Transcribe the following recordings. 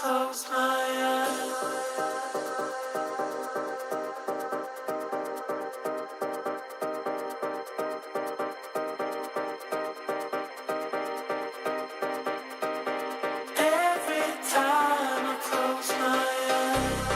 close my eyes. Every time I close my eyes.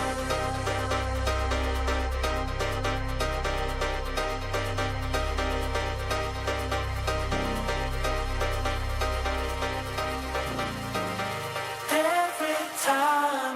Every time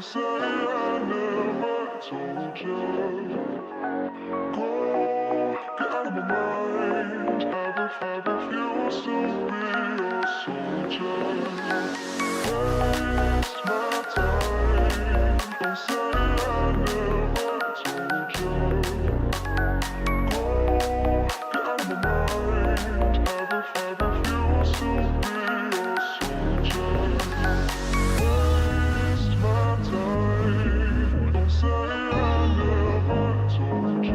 say I never told you. Go, get out of my mind. Have refused to be a soldier. Waste my time. Don't say I never told you. Go, get out of my mind. Have refused to be a soldier. Waste my time. Don't say I never told you.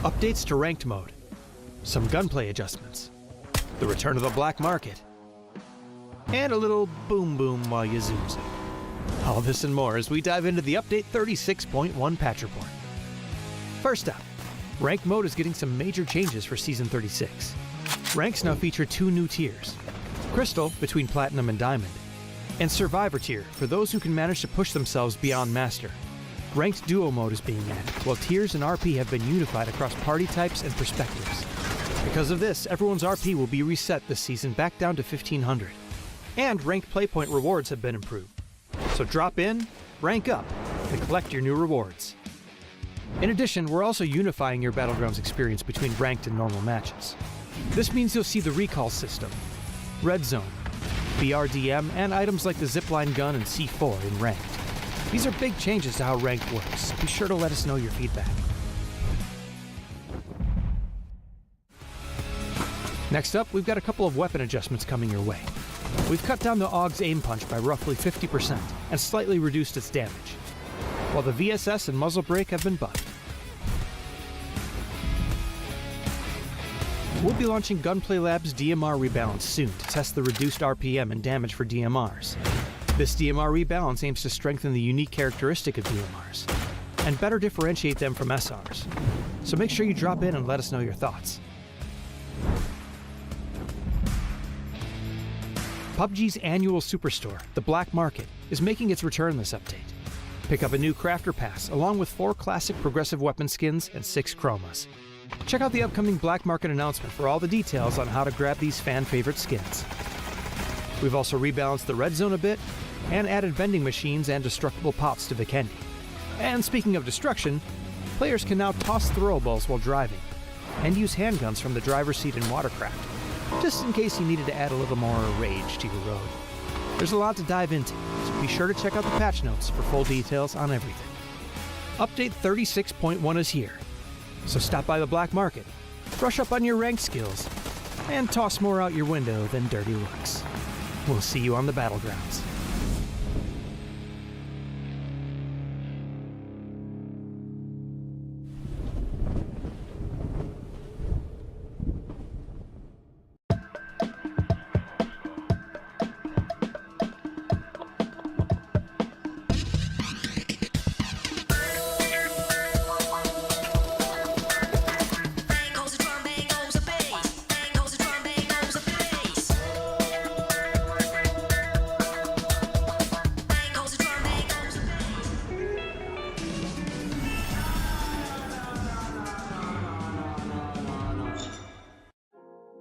Updates to ranked mode, some gunplay adjustments, the return of the black market, and a little boom boom while you zoom zoom. All this and more as we dive into the Update 36.1 patch report. First up, ranked mode is getting some major changes for Season 36. Ranks now feature 2 new tiers, Crystal between Platinum and Diamond, and Survivor tier for those who can manage to push themselves beyond Master. Ranked Duo mode is being added, while tiers and RP have been unified across party types and perspectives. Because of this, everyone's RP will be reset this season back down to 1500. And ranked playpoint rewards have been improved. So drop in, rank up, and collect your new rewards. In addition, we're also unifying your Battlegrounds experience between ranked and normal matches. This means you'll see the recall system, Red Zone, BRDM, and items like the Zipline gun and C4 in ranked. These are big changes to how ranked works. Be sure to let us know your feedback. Next up, we've got a couple of weapon adjustments coming your way. We've cut down the AUG's aim punch by roughly 50% and slightly reduced its damage, while the VSS and muzzle brake have been buffed. We'll be launching Gunplay Labs DMR Rebalance soon to test the reduced RPM and damage for DMRs. This DMR rebalance aims to strengthen the unique characteristic of DMRs and better differentiate them from SRs. So make sure you drop in and let us know your thoughts. PUBG's annual superstore, the Black Market, is making its return this update. Pick up a new Crafter Pass along with 4 classic progressive weapon skins and 6 chromas. Check out the upcoming Black Market announcement for all the details on how to grab these fan-favorite skins. We've also rebalanced the red zone a bit, and added vending machines and destructible pops to Vikendi. And speaking of destruction, players can now toss throwables while driving, and use handguns from the driver's seat in watercraft, just in case you needed to add a little more rage to your road. There's a lot to dive into, so be sure to check out the patch notes for full details on everything. Update 36.1 is here, so stop by the black market, brush up on your ranked skills, and toss more out your window than dirty looks. We'll see you on the battlegrounds.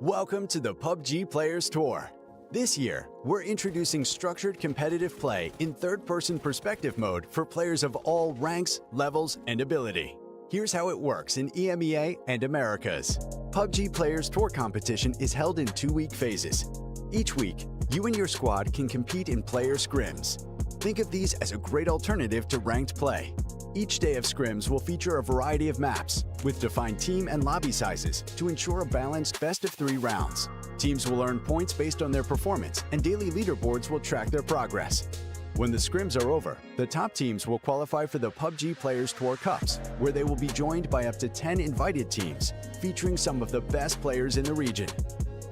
Welcome to the PUBG Players Tour. This year, we're introducing structured competitive play in third-person perspective mode for players of all ranks, levels, and ability. Here's how it works in EMEA and Americas. PUBG Players Tour competition is held in 2-week phases. Each week, you and your squad can compete in player scrims. Think of these as a great alternative to ranked play. Each day of scrims will feature a variety of maps, with defined team and lobby sizes to ensure a balanced best-of-3 rounds. Teams will earn points based on their performance, and daily leaderboards will track their progress. When the scrims are over, the top teams will qualify for the PUBG Players Tour Cups, where they will be joined by up to 10 invited teams, featuring some of the best players in the region.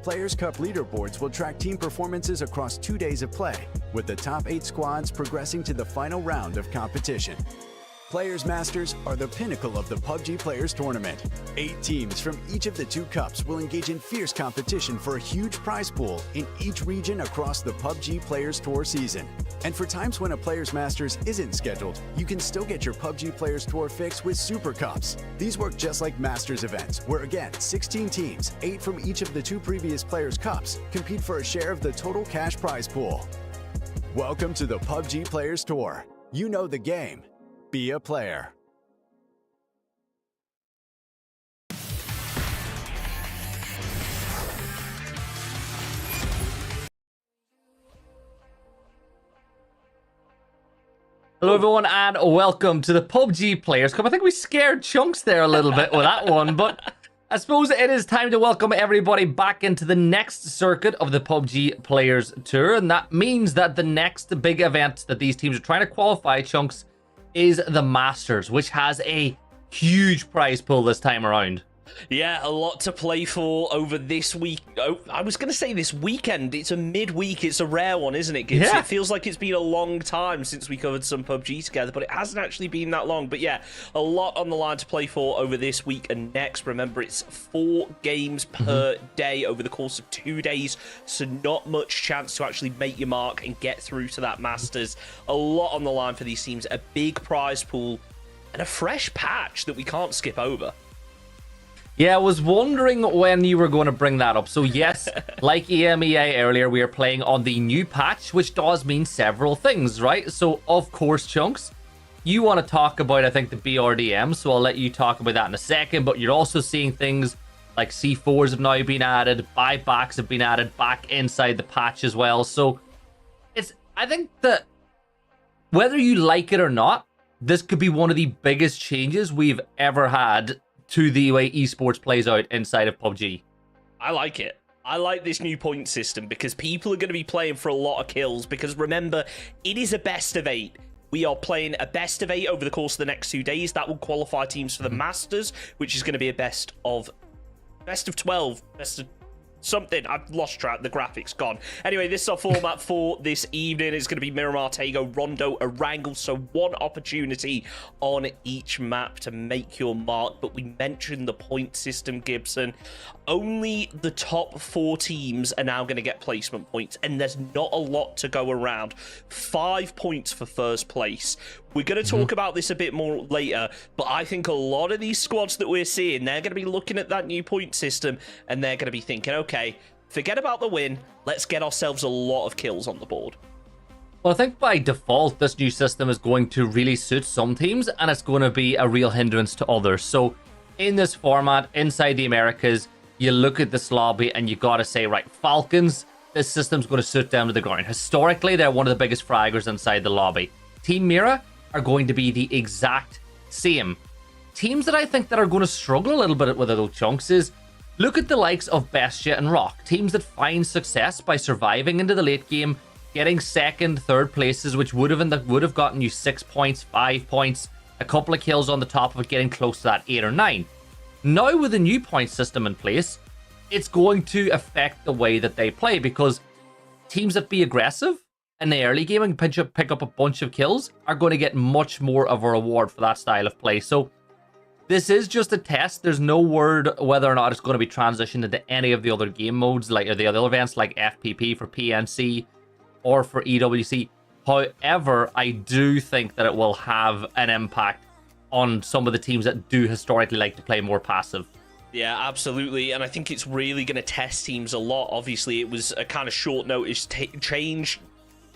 Players Cup leaderboards will track team performances across 2 days of play, with the top 8 squads progressing to the final round of competition. Players Masters are the pinnacle of the PUBG Players Tournament. 8 teams from each of the 2 cups will engage in fierce competition for a huge prize pool in each region across the PUBG Players Tour season. And for times when a Players Masters isn't scheduled, you can still get your PUBG Players Tour fix with Super Cups. These work just like Masters events, where again, 16 teams, 8 from each of the 2 previous Players Cups, compete for a share of the total cash prize pool. Welcome to the PUBG Players Tour. You know the game. Be a player. Hello everyone and welcome to the PUBG Players Cup. I think we scared Chunks there a little bit with that one, but I suppose it is time to welcome everybody back into the next circuit of the PUBG Players Tour, and that means that the next big event that these teams are trying to qualify, Chunks, is the Masters, which has a huge prize pool this time around. Yeah, a lot to play for over this week. Oh, I was going to say this weekend. It's a midweek. It's a rare one, isn't it, Gibson? Yeah. It feels like it's been a long time since we covered some PUBG together, but it hasn't actually been that long. But yeah, a lot on the line to play for over this week and next. Remember, it's 4 games per day over the course of 2 days, so not much chance to actually make your mark and get through to that Masters. A lot on the line for these teams, a big prize pool, and a fresh patch that we can't skip over. Yeah, I was wondering when you were going to bring that up. So yes, like EMEA earlier, we are playing on the new patch, which does mean several things, right? So of course, Chunks, you want to talk about, I think, the BRDM, so I'll let you talk about that in a second, but you're also seeing things like C4s have now been added, buybacks have been added back inside the patch as well. So I think that whether you like it or not, this could be one of the biggest changes we've ever had to the way esports plays out inside of PUBG. I like it. I like this new point system because people are going to be playing for a lot of kills, because remember, it is a best of 8. We are playing a best of 8 over the course of the next 2 days. That will qualify teams for the Masters, which is going to be a best of 12, best of something. I've lost track. The graphics gone. Anyway, this is our format for this evening. It's going to be Miramar, Tego, Rondo, Erangel. So 1 opportunity on each map to make your mark. But we mentioned the point system, Gibson. Only the top 4 teams are now going to get placement points, and there's not a lot to go around. 5 points for first place. We're going to talk about this a bit more later, but I think a lot of these squads that we're seeing, they're going to be looking at that new point system, and they're going to be thinking, okay, forget about the win. Let's get ourselves a lot of kills on the board. Well, I think by default, this new system is going to really suit some teams, and it's going to be a real hindrance to others. So in this format, inside the Americas, you look at this lobby and you got to say, right, Falcons, this system's going to suit them to the ground. Historically, they're one of the biggest fraggers inside the lobby. Team Mira are going to be the exact same. Teams that I think that are going to struggle a little bit with it, though, Chunks, is look at the likes of Bestia and Rock. Teams that find success by surviving into the late game, getting second, third places, which would have gotten you 6 points, 5 points, a couple of kills on the top of it, getting close to that 8 or 9. Now with the new point system in place, it's going to affect the way that they play, because teams that be aggressive in the early game and pick up a bunch of kills are going to get much more of a reward for that style of play. So this is just a test. There's no word whether or not it's going to be transitioned into any of the other game modes, like the other events like FPP for PNC or for EWC. However, I do think that it will have an impact on some of the teams that do historically like to play more passive. Yeah, absolutely. And I think it's really going to test teams a lot. Obviously, it was a kind of short notice change.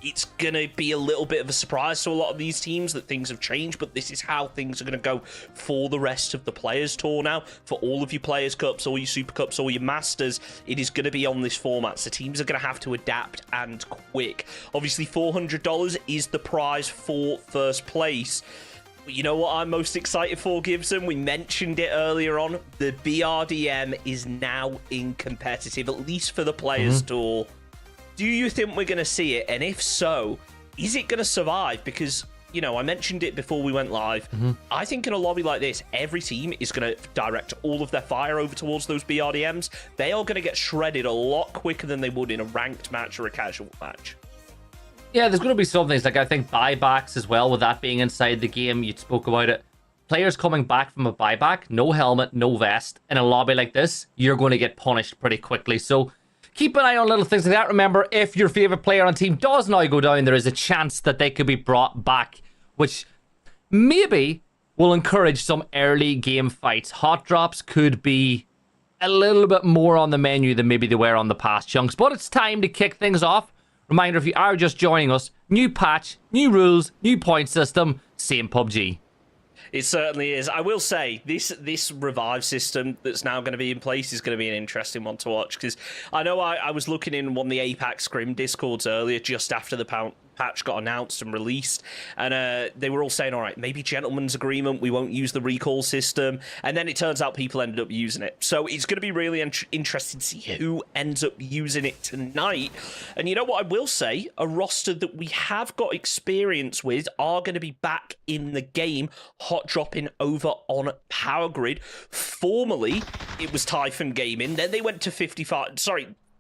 It's going to be a little bit of a surprise to a lot of these teams that things have changed, but this is how things are going to go for the rest of the Players Tour now. For all of your Players Cups, all your Super Cups, all your Masters, it is going to be on this format, so teams are going to have to adapt and quick. Obviously, $400 is the prize for first place. But you know what I'm most excited for, Gibson? We mentioned it earlier on. The BRDM is now in competitive, at least for the Players Tour. Do you think we're going to see it? And if so, is it going to survive? Because, you know, I mentioned it before we went live. I think in a lobby like this, every team is going to direct all of their fire over towards those BRDMs. They are going to get shredded a lot quicker than they would in a ranked match or a casual match. Yeah, there's going to be some things, like I think buybacks as well, with that being inside the game. You spoke about it. Players coming back from a buyback, no helmet, no vest. In a lobby like this, you're going to get punished pretty quickly. So keep an eye on little things like that. Remember, if your favorite player on team does now go down, there is a chance that they could be brought back, which maybe will encourage some early game fights. Hot drops could be a little bit more on the menu than maybe they were on the past, Chunks. But it's time to kick things off. Reminder, if you are just joining us, new patch, new rules, new point system, same PUBG. It certainly is. I will say, this revive system that's now going to be in place is going to be an interesting one to watch, because I know I was looking in one of the Apex Scrim Discords earlier, just after the patch got announced and released, and they were all saying, all right, maybe gentleman's agreement, we won't use the recall system, and then it turns out people ended up using it. So it's going to be really interesting to see who ends up using it tonight. And you know what I will say, a roster that we have got experience with are going to be back in the game, hot dropping over on Power Grid. Formerly it was Typhon Gaming, then they went to 55,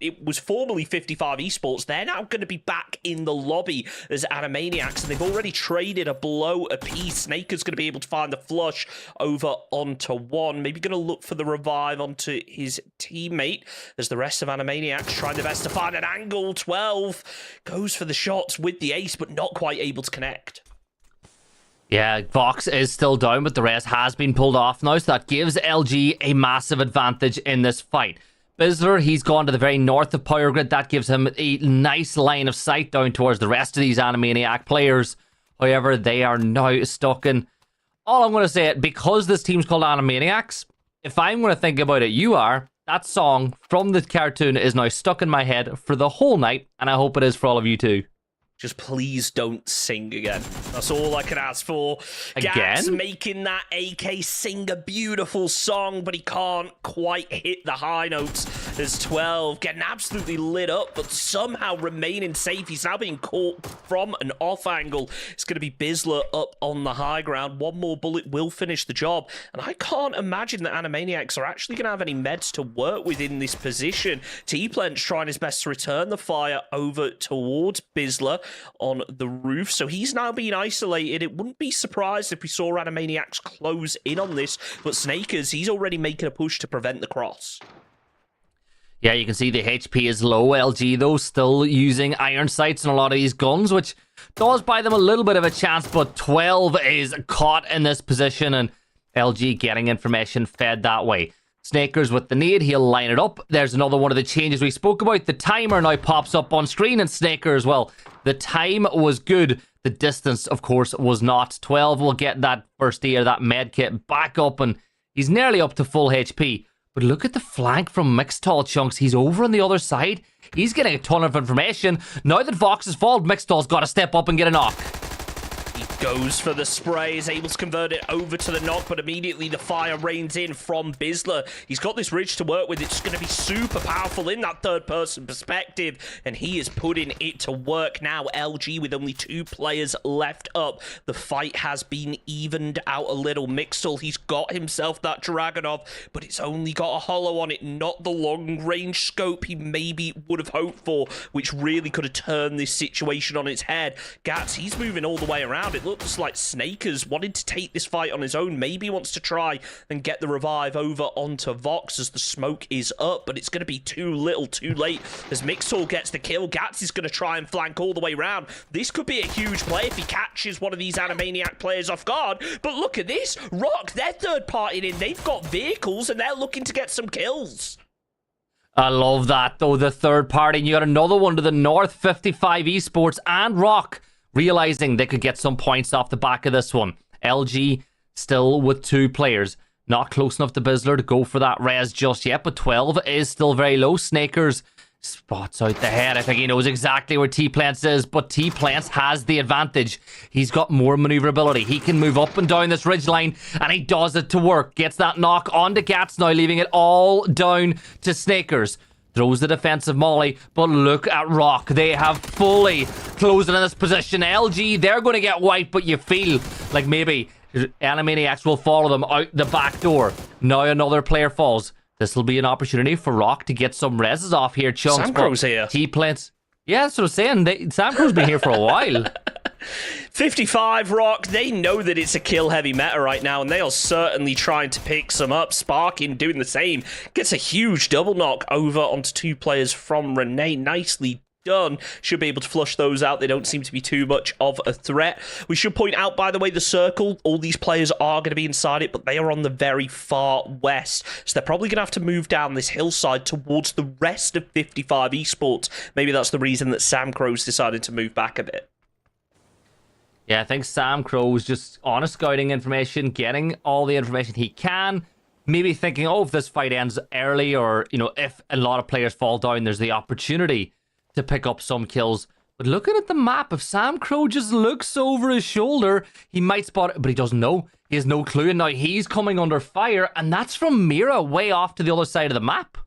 it was formerly 55 Esports. They're now going to be back in the lobby as Animaniacs, and they've already traded a blow apiece. Snaker's going to be able to find the flush over onto one. Maybe going to look for the revive onto his teammate as the rest of Animaniacs trying their best to find an angle. 12 goes for the shots with the ace, but not quite able to connect. Yeah, Vox is still down, but the rest has been pulled off now, so that gives LG a massive advantage in this fight. Bizzler, he's gone to the very north of Power Grid. That gives him a nice line of sight down towards the rest of these Animaniac players. However, they are now stuck in... All I'm going to say, because this team's called Animaniacs, if I'm going to think about it, that song from the cartoon is now stuck in my head for the whole night, and I hope it is for all of you too. Just please don't sing again. That's all I can ask for. Again? Gaps making that AK sing a beautiful song, but he can't quite hit the high notes. There's 12 getting absolutely lit up, but somehow remaining safe. He's now being caught from an off angle. It's going to be Bizzler up on the high ground. One more bullet will finish the job. And I can't imagine that Animaniacs are actually going to have any meds to work with in this position. T-Plent's trying his best to return the fire over towards Bizzler on the roof, so he's now being isolated. It wouldn't be surprised if we saw Animaniacs close in on this, but Snakers, he's already making a push to prevent the cross. Yeah, you can see the HP is low. LG, though, still using iron sights in a lot of these guns, which does buy them a little bit of a chance, but 12 is caught in this position, and LG getting information fed that way. Snakers with the nade, he'll line it up. There's another one of the changes we spoke about. The timer now pops up on screen, and Snakers, well, the time was good. The distance, of course, was not. 12 will get that first aid, that med kit back up, and he's nearly up to full HP. But look at the flank from Mixtall, Chunks. He's over on the other side. He's getting a ton of information. Now that Vox has fallen, Mixtall's got to step up and get a knock. He goes for the spray, is able to convert it over to the knock, but immediately the fire rains in from Bizzler. He's got this ridge to work with. It's going to be super powerful in that third-person perspective, and he is putting it to work now. LG with only 2 players left up. The fight has been evened out a little. Mixel, he's got himself that Dragunov, but it's only got a hollow on it, not the long-range scope he maybe would have hoped for, which really could have turned this situation on its head. Gats, he's moving all the way around. It looks like Snakers wanted to take this fight on his own. Maybe wants to try and get the revive over onto Vox as the smoke is up, but it's going to be too little, too late. As Mixall gets the kill, Gats is going to try and flank all the way around. This could be a huge play if he catches one of these Animaniac players off guard. But look at this. Rock, they're third-partied in. They've got vehicles, and they're looking to get some kills. I love that, though, the third party. And you got another one to the north, 55 Esports and Rock, realizing they could get some points off the back of this one. LG still with 2 players. Not close enough to Bizzler to go for that res just yet, but 12 is still very low. Snakers spots out the head. I think he knows exactly where T-Plants is, but T-Plants has the advantage. He's got more maneuverability. He can move up and down this ridge line, and he does it to work. Gets that knock onto Gats now, leaving it all down to Snakers. Throws the defensive molly, but look at Rock. They have fully closed in this position. LG, they're going to get wiped, but you feel like maybe Animaniacs will follow them out the back door. Now another player falls. This will be an opportunity for Rock to get some reses off here. Chunks, Samcrow's here. T-Plants. Yeah, that's what I'm saying. Samcrow's been here for a while. 55 Rock, they know that it's a kill-heavy meta right now, and they are certainly trying to pick some up. Sparkin doing the same. Gets a huge double knock over onto 2 players from Renee. Nicely done. Should be able to flush those out. They don't seem to be too much of a threat. We should point out, by the way, the circle, all these players are going to be inside it, but they are on the very far west. So they're probably going to have to move down this hillside towards the rest of 55 Esports. Maybe that's the reason that Sam Crow's decided to move back a bit. Yeah, I think Sam Crow's just on a scouting information, getting all the information he can. Maybe thinking, oh, if this fight ends early, or, you know, if a lot of players fall down, there's the opportunity to pick up some kills. But looking at the map, if Sam Crow just looks over his shoulder, he might spot it, but he doesn't know. He has no clue, and now he's coming under fire, and that's from Mira way off to the other side of the map.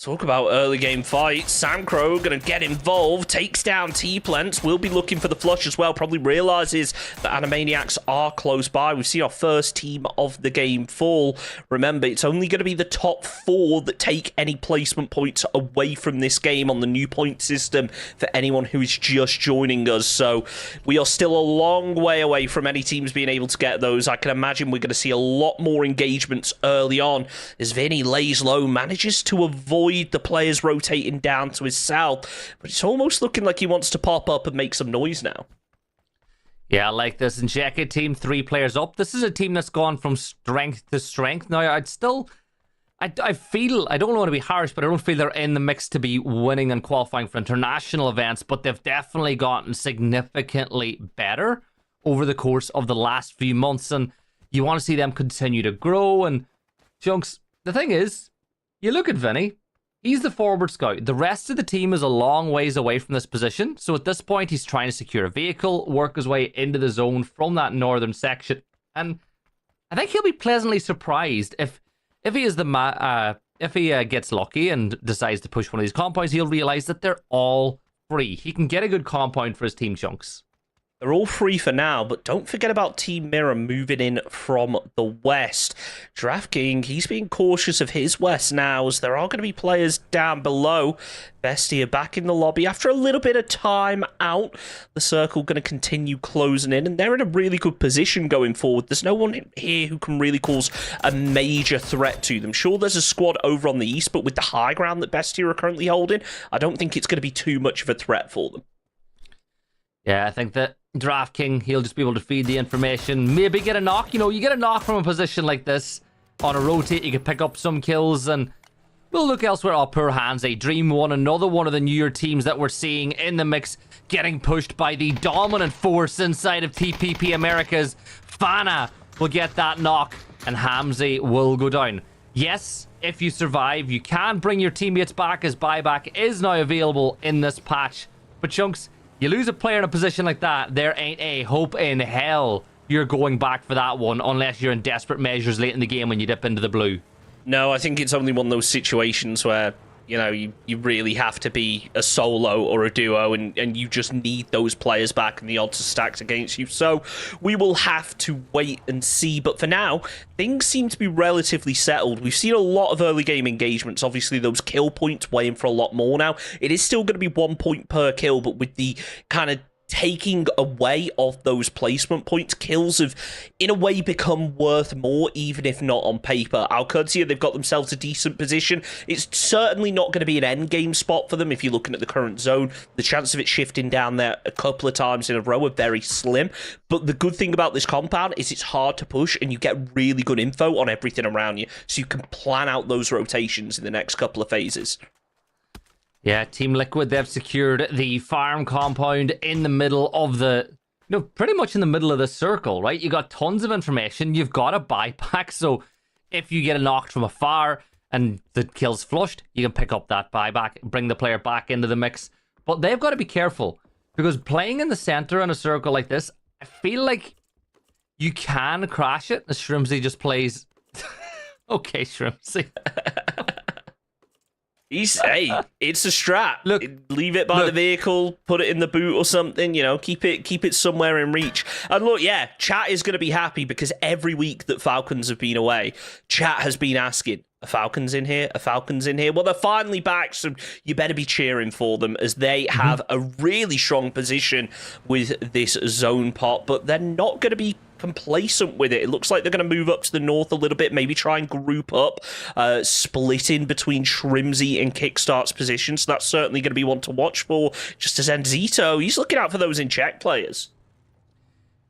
Talk about early game fights. Sam Crow going to get involved, takes down T-Plants, will be looking for the flush as well, probably realizes that Animaniacs are close by. We've seen our first team of the game fall. Remember, it's only going to be the top 4 that take any placement points away from this game on the new point system for anyone who is just joining us. So we are still a long way away from any teams being able to get those. I can imagine we're going to see a lot more engagements early on as Vinny lays low, manages to avoid the players rotating down to his south, but it's almost looking like he wants to pop up and make some noise now. Yeah, I like this. And check it, team 3 players up. This is a team that's gone from strength to strength. Now, I feel, I don't want to be harsh, but I don't feel they're in the mix to be winning and qualifying for international events, but they've definitely gotten significantly better over the course of the last few months, and you want to see them continue to grow. And Chunks, the thing is, you look at Vinny, he's the forward scout. The rest of the team is a long ways away from this position. So at this point, he's trying to secure a vehicle, work his way into the zone from that northern section. And I think he'll be pleasantly surprised if he is if he gets lucky and decides to push one of these compounds. He'll realize that they're all free. He can get a good compound for his team, Chunks. They're all free for now, but don't forget about Team Mirror moving in from the west. DraftKings, he's being cautious of his west now, as there are going to be players down below. Bestia back in the lobby after a little bit of time out. The circle going to continue closing in, and they're in a really good position going forward. There's no one here who can really cause a major threat to them. Sure, there's a squad over on the east, but with the high ground that Bestia are currently holding, I don't think it's going to be too much of a threat for them. Yeah, I think that DraftKings, he'll just be able to feed the information, maybe get a knock. You know, you get a knock from a position like this, on a rotate, you could pick up some kills, and we'll look elsewhere. Oh, poor Hansi. Dream One, another one of the newer teams that we're seeing in the mix, getting pushed by the dominant force inside of TPP Americas. Fana will get that knock, and Hamzi will go down. Yes, if you survive, you can bring your teammates back, as buyback is now available in this patch. But Chunks, you lose a player in a position like that, there ain't a hope in hell you're going back for that one, unless you're in desperate measures late in the game when you dip into the blue. No, I think it's only one of those situations where, you know, you really have to be a solo or a duo, and you just need those players back, and the odds are stacked against you. So we will have to wait and see. But for now, things seem to be relatively settled. We've seen a lot of early game engagements. Obviously, those kill points weighing for a lot more now. It is still going to be 1 point per kill, but with the kind of taking away of those placement points, kills have in a way become worth more, even if not on paper. Alcudia, they've got themselves a decent position. It's certainly not going to be an end game spot for them if you're looking at the current zone. The chance of it shifting down there a couple of times in a row are very slim, but the good thing about this compound is it's hard to push, and you get really good info on everything around you, so you can plan out those rotations in the next couple of phases. Yeah, Team Liquid, they've secured the farm compound in the middle of the... No, pretty much in the middle of the circle, right? You got tons of information. You've got a buyback, so if you get knocked from afar and the kill's flushed, you can pick up that buyback, bring the player back into the mix. But they've got to be careful, because playing in the center in a circle like this, I feel like you can crash it. Shrimsy just plays... Okay, Shrimsy. Hey, it's a strat. Look, leave it by the vehicle, put it in the boot or something, you know, keep it somewhere in reach. And look, yeah, chat is going to be happy, because every week that Falcons have been away, chat has been asking, are Falcons in here? Are Falcons in here? Well, they're finally back, so you better be cheering for them, as they have a really strong position with this zone pot, but they're not going to be complacent with it. It looks like they're going to move up to the north a little bit, maybe try and group up, splitting between Shrimsy and Kickstart's position, so that's certainly going to be one to watch for, just as Enzito, he's looking out for those in check players.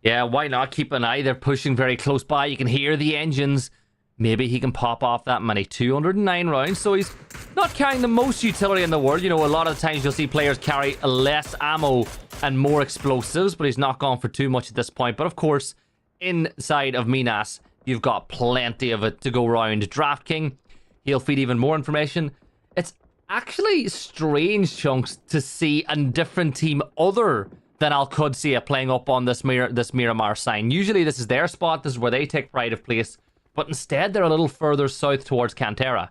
Yeah, why not keep an eye? They're pushing very close by. You can hear the engines. Maybe he can pop off that many. 209 rounds, so he's not carrying the most utility in the world. You know, a lot of the times you'll see players carry less ammo and more explosives, but he's not gone for too much at this point. But of course, inside of Minas, you've got plenty of it to go around. Draft King, he'll feed even more information. It's actually strange, Chunks, to see a different team other than Alcudia playing up on this Miramar sign. Usually this is their spot, this is where they take pride of place, but instead they're a little further south towards Cantera.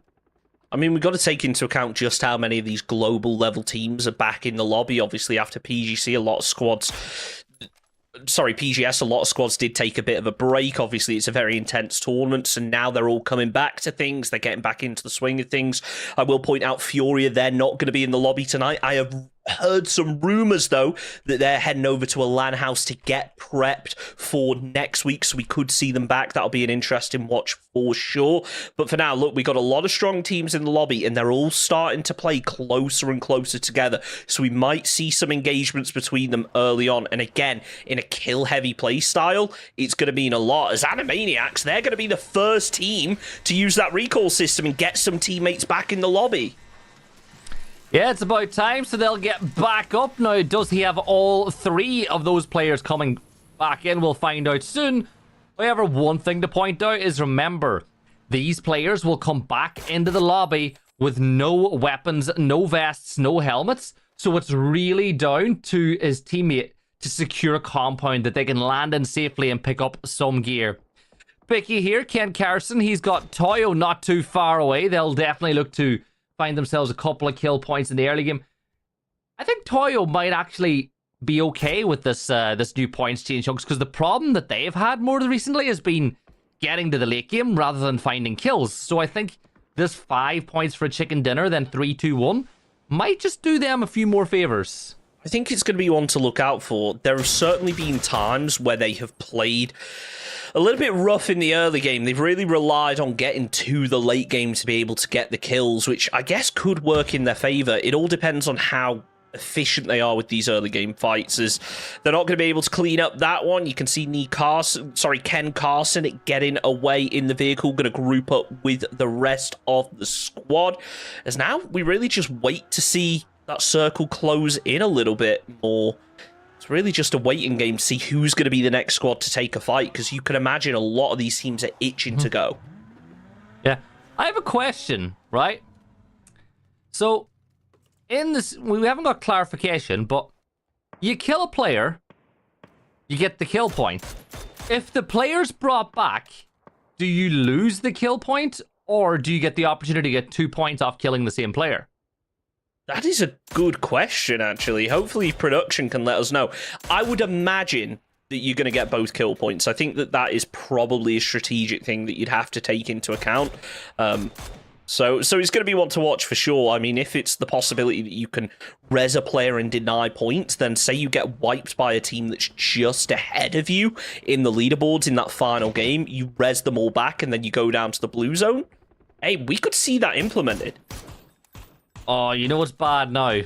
I mean, we've got to take into account just how many of these global level teams are back in the lobby. Obviously, after PGC, a lot of squads... Sorry, PGS, a lot of squads did take a bit of a break. Obviously, it's a very intense tournament, so now they're all coming back to things. They're getting back into the swing of things. I will point out, Furia, they're not going to be in the lobby tonight. I have heard some rumors, though, that they're heading over to a LAN house to get prepped for next week, so we could see them back. That'll be an interesting watch for sure. But for now, look, we got a lot of strong teams in the lobby, and they're all starting to play closer and closer together, so we might see some engagements between them early on. And again, in a kill-heavy play style, it's going to mean a lot, as Animaniacs, they're going to be the first team to use that recall system and get some teammates back in the lobby. Yeah, it's about time, so they'll get back up. Now, does he have all three of those players coming back in? We'll find out soon. However, one thing to point out is, remember, these players will come back into the lobby with no weapons, no vests, no helmets. So it's really down to his teammate to secure a compound that they can land in safely and pick up some gear. Picky here, Ken Carson, he's got Toyo not too far away. They'll definitely look to find themselves a couple of kill points in the early game. I think Toyo might actually be okay with this this new points change, because the problem that they've had more recently has been getting to the late game rather than finding kills. So I think this 5 points for a chicken dinner, then 3-2-1, might just do them a few more favors. I think it's going to be one to look out for. There have certainly been times where they have played a little bit rough in the early game. They've really relied on getting to the late game to be able to get the kills, which I guess could work in their favor. It all depends on how efficient they are with these early game fights, as they're not going to be able to clean up that one. You can see Ken Carson getting away in the vehicle, going to group up with the rest of the squad. As now we really just wait to see that circle close in a little bit more. It's really just a waiting game to see who's going to be the next squad to take a fight, because you can imagine a lot of these teams are itching to go. Yeah, I have a question, right? So in this, we haven't got clarification, but you kill a player, you get the kill point. If the player's brought back, do you lose the kill point, or do you get the opportunity to get 2 points off killing the same player? That is a good question, actually. Hopefully production can let us know. I would imagine that you're going to get both kill points. I think that is probably a strategic thing that you'd have to take into account. So it's going to be one to watch for sure. I mean, if it's the possibility that you can res a player and deny points, then say you get wiped by a team that's just ahead of you in the leaderboards in that final game, you res them all back and then you go down to the blue zone. Hey, we could see that implemented. Oh, you know what's bad now?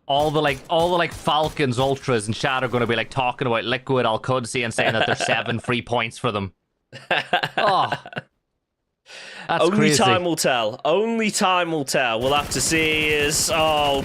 All the Falcons, Ultras, and Shad are going to be like talking about Liquid Al-Qudsi and saying that there's 7 free points for them. Oh. That's Only crazy. time will tell. Only time will tell. We'll have to see as,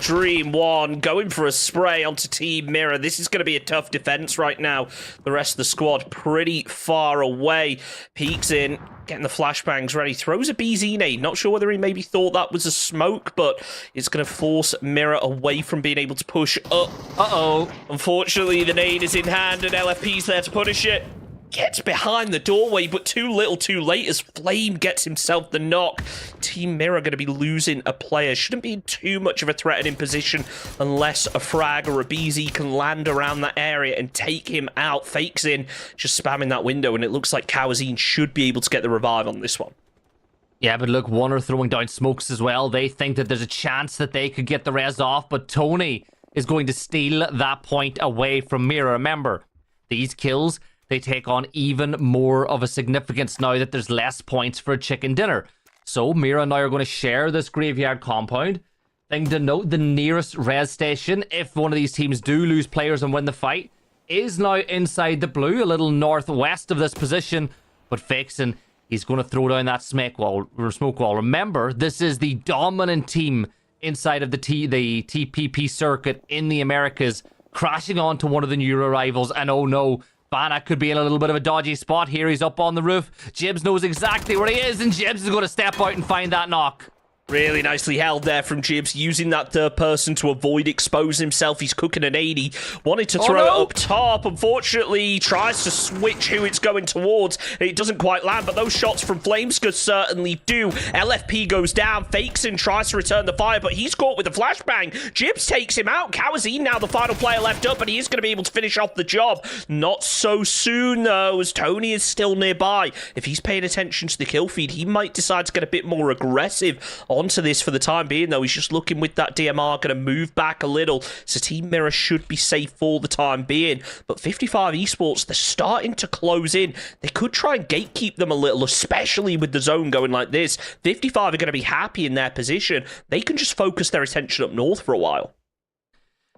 Dream 1 going for a spray onto Team Mirror. This is going to be a tough defense right now. The rest of the squad pretty far away. Peeks in, getting the flashbangs ready. Throws a BZ nade. Not sure whether he maybe thought that was a smoke, but it's going to force Mirror away from being able to push up. Uh-oh. Unfortunately, the nade is in hand and LFP's there to punish it. Gets behind the doorway, but too little too late as Flame gets himself the knock. Team Mirror going to be losing a player. Shouldn't be in too much of a threatening position unless a frag or a BZ can land around that area and take him out. Fakes in, just spamming that window, and it looks like Kawazine should be able to get the revive on this one. Yeah, but look, one are throwing down smokes as well. They think that there's a chance that they could get the res off, but Tony is going to steal that point away from Mirror. Remember, these kills, they take on even more of a significance now that there's less points for a chicken dinner. So Mira and I are going to share this graveyard compound. Thing to note, the nearest res station, if one of these teams do lose players and win the fight, is now inside the blue, a little northwest of this position. But Fakeson, he's going to throw down that smoke wall. Remember, this is the dominant team inside of the TPP circuit in the Americas, crashing onto one of the new arrivals. And oh no, Bannock could be in a little bit of a dodgy spot here. He's up on the roof. Jibs knows exactly where he is, and Jibs is going to step out and find that knock. Really nicely held there from Jibs, using that third person to avoid exposing himself. He's cooking an 80. Wanted to throw it up top. Unfortunately, he tries to switch who it's going towards. It doesn't quite land, but those shots from Flamescus certainly do. LFP goes down. Fakes and tries to return the fire, but he's caught with a flashbang. Jibs takes him out. Kawazine now the final player left up, and he is going to be able to finish off the job. Not so soon, though, as Tony is still nearby. If he's paying attention to the kill feed, he might decide to get a bit more aggressive onto this for the time being, though. He's just looking with that DMR, going to move back a little, so Team Mirror should be safe for the time being. But 55 Esports, they're starting to close in. They could try and gatekeep them a little, especially with the zone going like this. 55 are going to be happy in their position. They can just focus their attention up north for a while.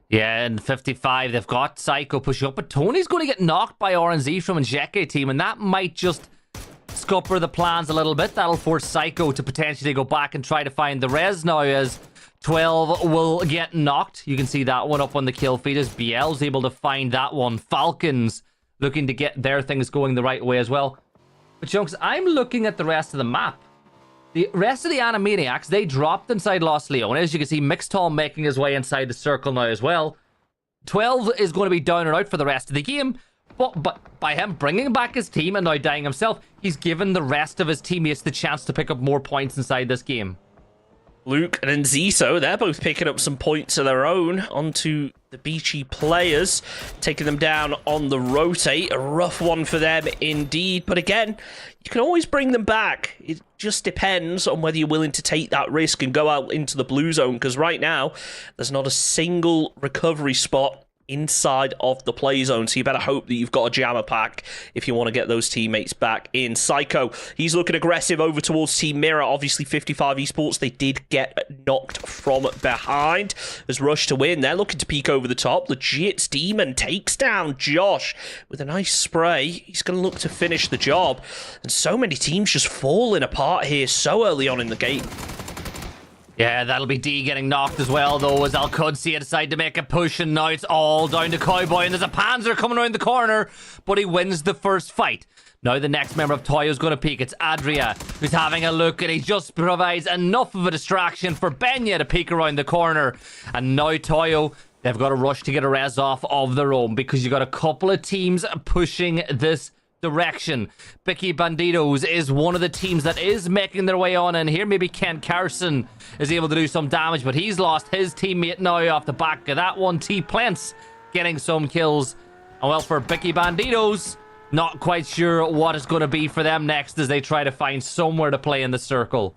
Yeah, and 55, they've got Psycho pushing up, but Tony's going to get knocked by RNZ from Njeke team, and that might just scupper the plans a little bit. That'll force Psycho to potentially go back and try to find the res now, as 12 will get knocked. You can see that one up on the kill feed as BL's able to find that one. Falcons looking to get their things going the right way as well. But Chunks, I'm looking at the rest of the map. The rest of the Animaniacs, they dropped inside Los Leones. You can see Mixtall making his way inside the circle now as well. 12 is going to be down and out for the rest of the game. But by him bringing back his team and now dying himself, he's given the rest of his teammates the chance to pick up more points inside this game. Luke and Ziso, they're both picking up some points of their own onto the PUBG Players, taking them down on the rotate. A rough one for them indeed, but again, you can always bring them back. It just depends on whether you're willing to take that risk and go out into the blue zone, because right now, there's not a single recovery spot inside of the play zone, so you better hope that you've got a jammer pack if you want to get those teammates back in. Psycho, he's looking aggressive over towards Team Mirror. Obviously 55 Esports, they did get knocked from behind as Rush to win. They're looking to peek over the top. Legit's Demon takes down Josh with a nice spray. He's going to look to finish the job, and so many teams just falling apart here so early on in the game. Yeah, that'll be D getting knocked as well, though, as Al-Qudsi decide to make a push, and now it's all down to Cowboy, and there's a Panzer coming around the corner, but he wins the first fight. Now the next member of Toyo is going to peek. It's Adria, who's having a look, and he just provides enough of a distraction for Benya to peek around the corner. And now Toyo, they've got to rush to get a res off of their own, because you got a couple of teams pushing this direction. Bicky Banditos is one of the teams that is making their way on in here. Maybe Ken Carson is able to do some damage, but he's lost his teammate now off the back of that one. T-Plants getting some kills. And well, for Bicky Banditos, not quite sure what it's going to be for them next as they try to find somewhere to play in the circle.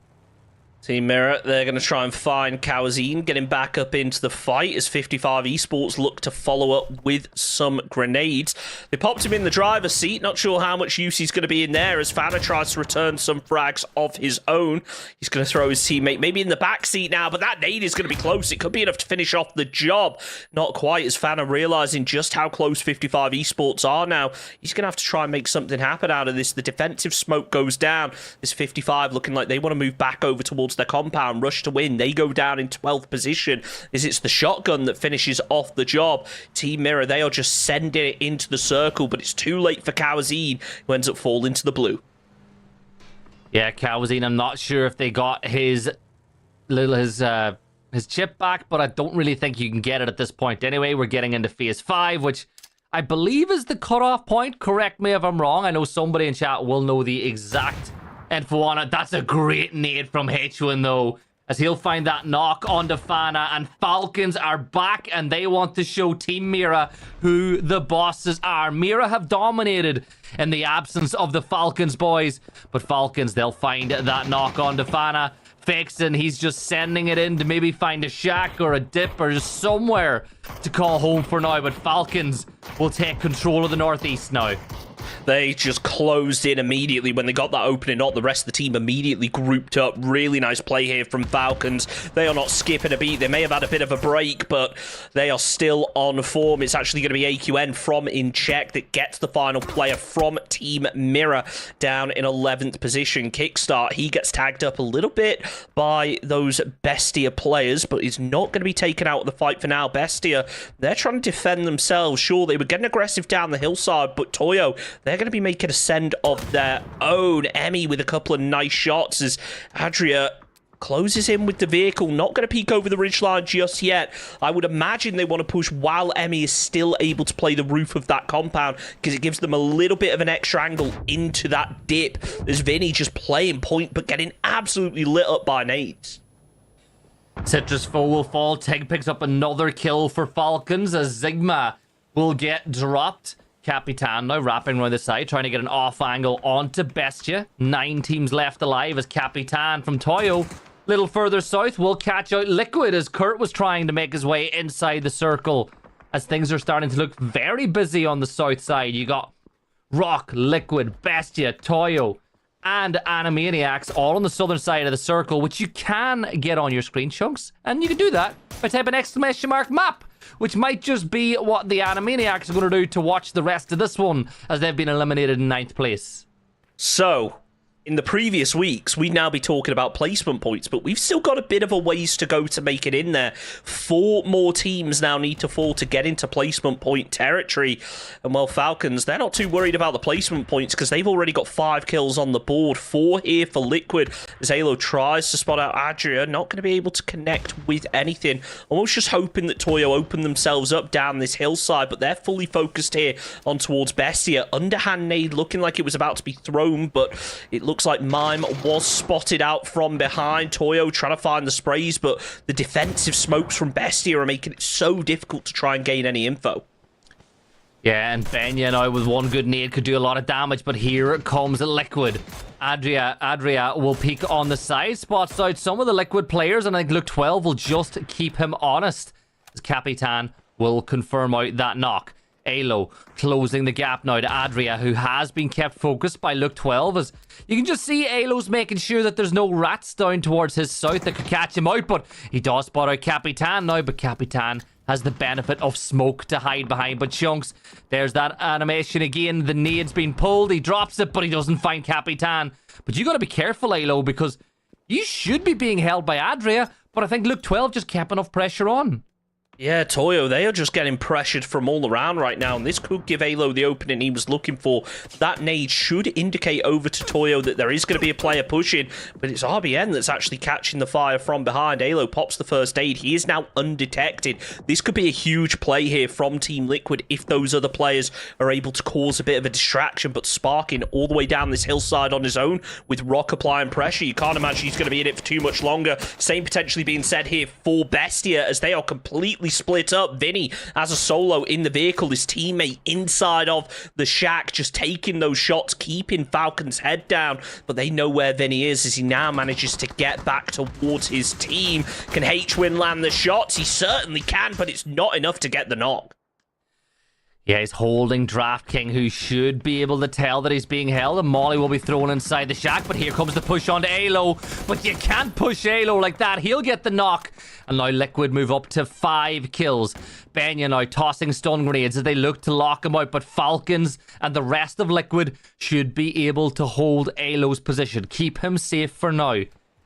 Team Mirror, they're going to try and find Kawazine, getting back up into the fight as 55 Esports look to follow up with some grenades. They popped him in the driver's seat, not sure how much use he's going to be in there as Fana tries to return some frags of his own. He's going to throw his teammate maybe in the back seat now, but that nade is going to be close. It could be enough to finish off the job. Not quite, as Fana realizing just how close 55 Esports are now. He's going to have to try and make something happen out of this. The defensive smoke goes down. This 55 looking like they want to move back over towards their compound, rush to win. They go down in 12th position as it's the shotgun that finishes off the job. Team Mirror, they are just sending it into the circle, but it's too late for Kawazine, who ends up falling to the blue. Yeah, Kawazine, I'm not sure if they got his chip back, but I don't really think you can get it at this point. Anyway, we're getting into phase 5, which I believe is the cutoff point. Correct me if I'm wrong. I know somebody in chat will know the exact info on it. That's a great nade from H1 though, as he'll find that knock onto Fana, and Falcons are back and they want to show Team Mira who the bosses are. Mira have dominated in the absence of the Falcons boys, but Falcons, they'll find that knock onto Fana. Fixin', he's just sending it in to maybe find a shack or a dip or just somewhere to call home for now, but Falcons will take control of the northeast now. They just closed in immediately when they got that opening up. The rest of the team immediately grouped up. Really nice play here from Falcons. They are not skipping a beat. They may have had a bit of a break, but they are still on form. It's actually going to be AQN from in check that gets the final player from Team Mirror down in 11th position. Kickstart, he gets tagged up a little bit by those Bestia players, but is not going to be taken out of the fight for now. Bestia, they're trying to defend themselves. Sure, they were getting aggressive down the hillside, but Toyo, they're going to be making a send of their own. Emmy with a couple of nice shots as Adria closes in with the vehicle. Not going to peek over the ridgeline just yet. I would imagine they want to push while Emmy is still able to play the roof of that compound, because it gives them a little bit of an extra angle into that dip. There's Vinny just playing point, but getting absolutely lit up by nades. Citrus Foe will fall. Tig picks up another kill for Falcons as Zigma will get dropped. Capitan now wrapping around the side, trying to get an off angle onto Bestia. 9 teams left alive as Capitan from Toyo, little further south, will catch out Liquid as Kurt was trying to make his way inside the circle. As things are starting to look very busy on the south side, you got Rock, Liquid, Bestia, Toyo, and Animaniacs all on the southern side of the circle, which you can get on your screen, Chunks. And you can do that by typing !map, which might just be what the Animaniacs are going to do to watch the rest of this one, as they've been eliminated in 9th place. So, in the previous weeks, we'd now be talking about placement points, but we've still got a bit of a ways to go to make it in there. 4 more teams now need to fall to get into placement point territory. And well, Falcons, they're not too worried about the placement points because they've already got 5 kills on the board. 4 here for Liquid. Zalo tries to spot out Adria, not going to be able to connect with anything. Almost just hoping that Toyo open themselves up down this hillside, but they're fully focused here on towards Bestia. Underhand nade looking like it was about to be thrown, but it looks like Mime was spotted out from behind. Toyo trying to find the sprays, but the defensive smokes from Bestia are making it so difficult to try and gain any info. Yeah, and Benya now with one good nade could do a lot of damage, but here comes Liquid. Adria will peek on the side, spots out some of the Liquid players, and I think Luke 12 will just keep him honest. As Capitan will confirm out that knock. Alo closing the gap now to Adria, who has been kept focused by Luke 12. As you can just see, Alo's making sure that there's no rats down towards his south that could catch him out, but he does spot out Capitan now, but Capitan has the benefit of smoke to hide behind. But Chunks, there's that animation again. The nade's been pulled. He drops it, but he doesn't find Capitan. But you got to be careful, Alo, because you should be being held by Adria, but I think Luke 12 just kept enough pressure on. Yeah, Toyo, they are just getting pressured from all around right now, and this could give Alo the opening he was looking for. That nade should indicate over to Toyo that there is going to be a player pushing, but it's RBN that's actually catching the fire from behind. Alo pops the first aid. He is now undetected. This could be a huge play here from Team Liquid if those other players are able to cause a bit of a distraction, but Sparking all the way down this hillside on his own with Rock applying pressure. You can't imagine he's going to be in it for too much longer. Same potentially being said here for Bestia, as they are completely split up. Vinny as a solo in the vehicle, his teammate inside of the shack, just taking those shots, keeping Falcon's head down, but they know where Vinny is as he now manages to get back towards his team. Can H-Win land the shots? He certainly can, but it's not enough to get the knock. Yeah, he's holding Draft King, who should be able to tell that he's being held, and Molly will be thrown inside the shack, but here comes the push onto Alo. But you can't push Alo like that. He'll get the knock. And now Liquid move up to 5 kills. Benya now tossing stun grenades as they look to lock him out, but Falcons and the rest of Liquid should be able to hold Alo's position. Keep him safe for now.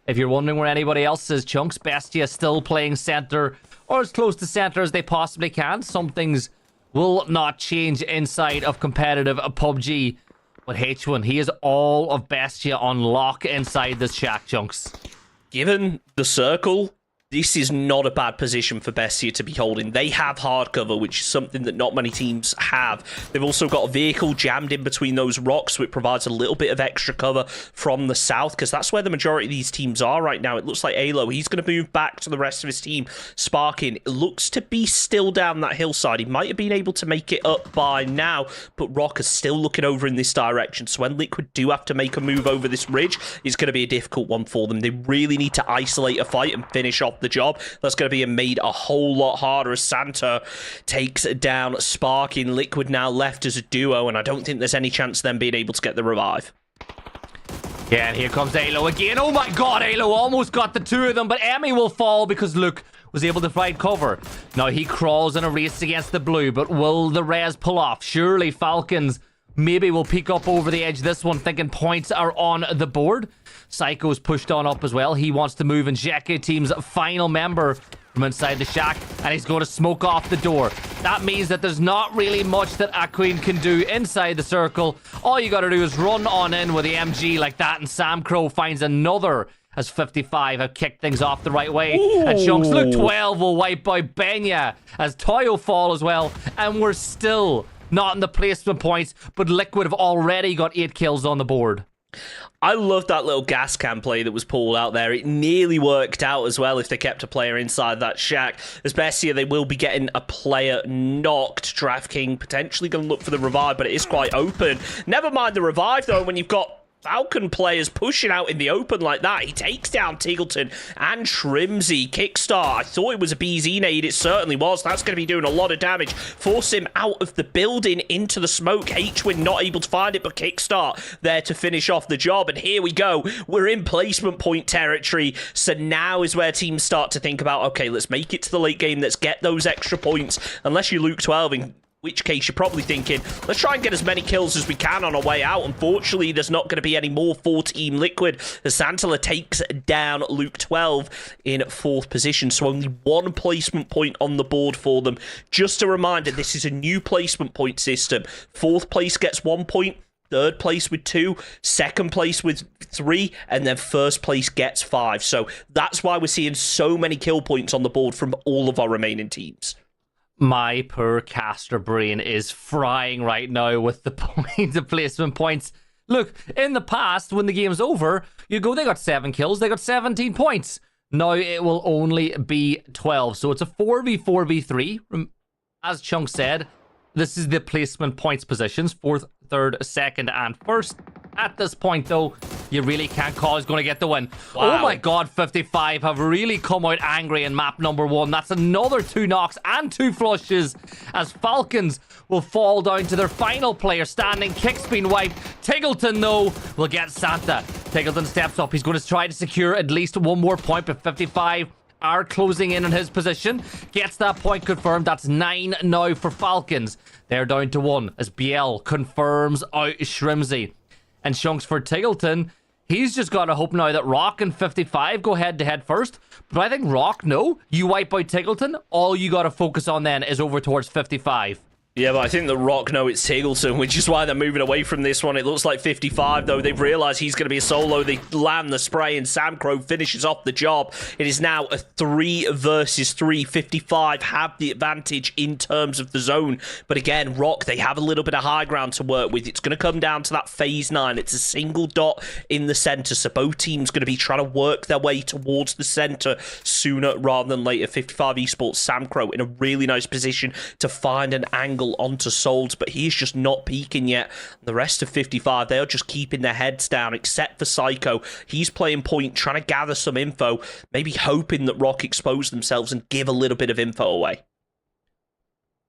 If you're wondering where anybody else is, Chunks, Bestia still playing center, or as close to center as they possibly can. Some things will not change inside of competitive PUBG. But H1, he is all of Bestia on lock inside this shack, Chunks. Given the circle, this is not a bad position for Bestia to be holding. They have hard cover, which is something that not many teams have. They've also got a vehicle jammed in between those rocks, so it provides a little bit of extra cover from the south, because that's where the majority of these teams are right now. It looks like Alo, he's going to move back to the rest of his team. Sparking looks to be still down that hillside. He might have been able to make it up by now, but Rock is still looking over in this direction. So when Liquid do have to make a move over this ridge, it's going to be a difficult one for them. They really need to isolate a fight and finish off the job. That's going to be made a whole lot harder as Santa takes down Sparking. Liquid now left as a duo, and I don't think there's any chance of them being able to get the revive. Yeah, and here comes Alo again. Oh my god, Alo almost got the two of them, but Emmy will fall because Luke was able to find cover. Now he crawls in a race against the blue, but will the res pull off? Surely Falcons maybe will peek up over the edge this one, thinking points are on the board. Psycho's pushed on up as well. He wants to move in Jeke team's final member from inside the shack, and he's going to smoke off the door. That means that there's not really much that Aqueen can do inside the circle. All you got to do is run on in with the MG like that, and Sam Crow finds another as 55 have kicked things off the right way. Ooh. And Chunks, look, 12 will wipe out Benya as Toyo fall as well, and we're still not in the placement points, but Liquid have already got 8 kills on the board. I love that little gas can play that was pulled out there. It nearly worked out as well if they kept a player inside that shack. As Bestia, they will be getting a player knocked. DraftKing potentially going to look for the revive, but it is quite open. Never mind the revive, though, when you've got Falcon players pushing out in the open like that. He takes down Tiggleton and Trimsy. Kickstart, I thought it was a BZ nade. It certainly was. That's going to be doing a lot of damage. Force him out of the building into the smoke. H-Win not able to find it, but Kickstart there to finish off the job. And here we go. We're in placement point territory. So now is where teams start to think about, okay, let's make it to the late game. Let's get those extra points. Unless you're Luke 12 in which case you're probably thinking, let's try and get as many kills as we can on our way out. Unfortunately, there's not going to be any more for Team Liquid as Santala takes down Luke 12 in 4th position. So only 1 placement point on the board for them. Just a reminder, this is a new placement point system. 4th place gets 1 point. 3rd place with 2, 2nd place with 3, and then 1st place gets 5. So that's why we're seeing so many kill points on the board from all of our remaining teams. My poor caster brain is frying right now with the point of placement points. Look, in the past, when the game's over, you go, they got 7 kills, they got 17 points. Now it will only be 12. So it's a 4v4v3. As Chunk said, this is the placement points positions, 4th, 3rd, 2nd, and 1st. At this point, though, You really can't call he's going to get the win. Wow. Oh my god, 55 have really come out angry in map number 1. That's another 2 knocks and 2 flushes as Falcons will fall down to their final player standing. Kick's been wiped. Tiggleton, though, will get Santa. Tiggleton steps up. He's going to try to secure at least 1 more point, but 55 are closing in on his position. Gets that point confirmed. That's 9 now for Falcons. They're down to 1 as BL confirms out Shrimsy. And Chunks for Tiggleton, he's just got to hope now that Rock and 55 go head-to-head first. But I think Rock, no. You wipe out Tiggleton, all you got to focus on then is over towards 55. Yeah, but I think the Rock know it's Tiggleton, which is why they're moving away from this one. It looks like 55, though. They've realised he's going to be a solo. They land the spray, and Sam Crow finishes off the job. It is now a 3 versus 3. 55 have the advantage in terms of the zone. But again, Rock, they have a little bit of high ground to work with. It's going to come down to that phase 9. It's a single dot in the centre, so both teams going to be trying to work their way towards the centre sooner rather than later. 55 Esports, Sam Crow in a really nice position to find an angle onto Souls, but he's just not peaking yet. The rest of 55, they are just keeping their heads down, except for Psycho. He's playing point, trying to gather some info, maybe hoping that Rock expose themselves and give a little bit of info away.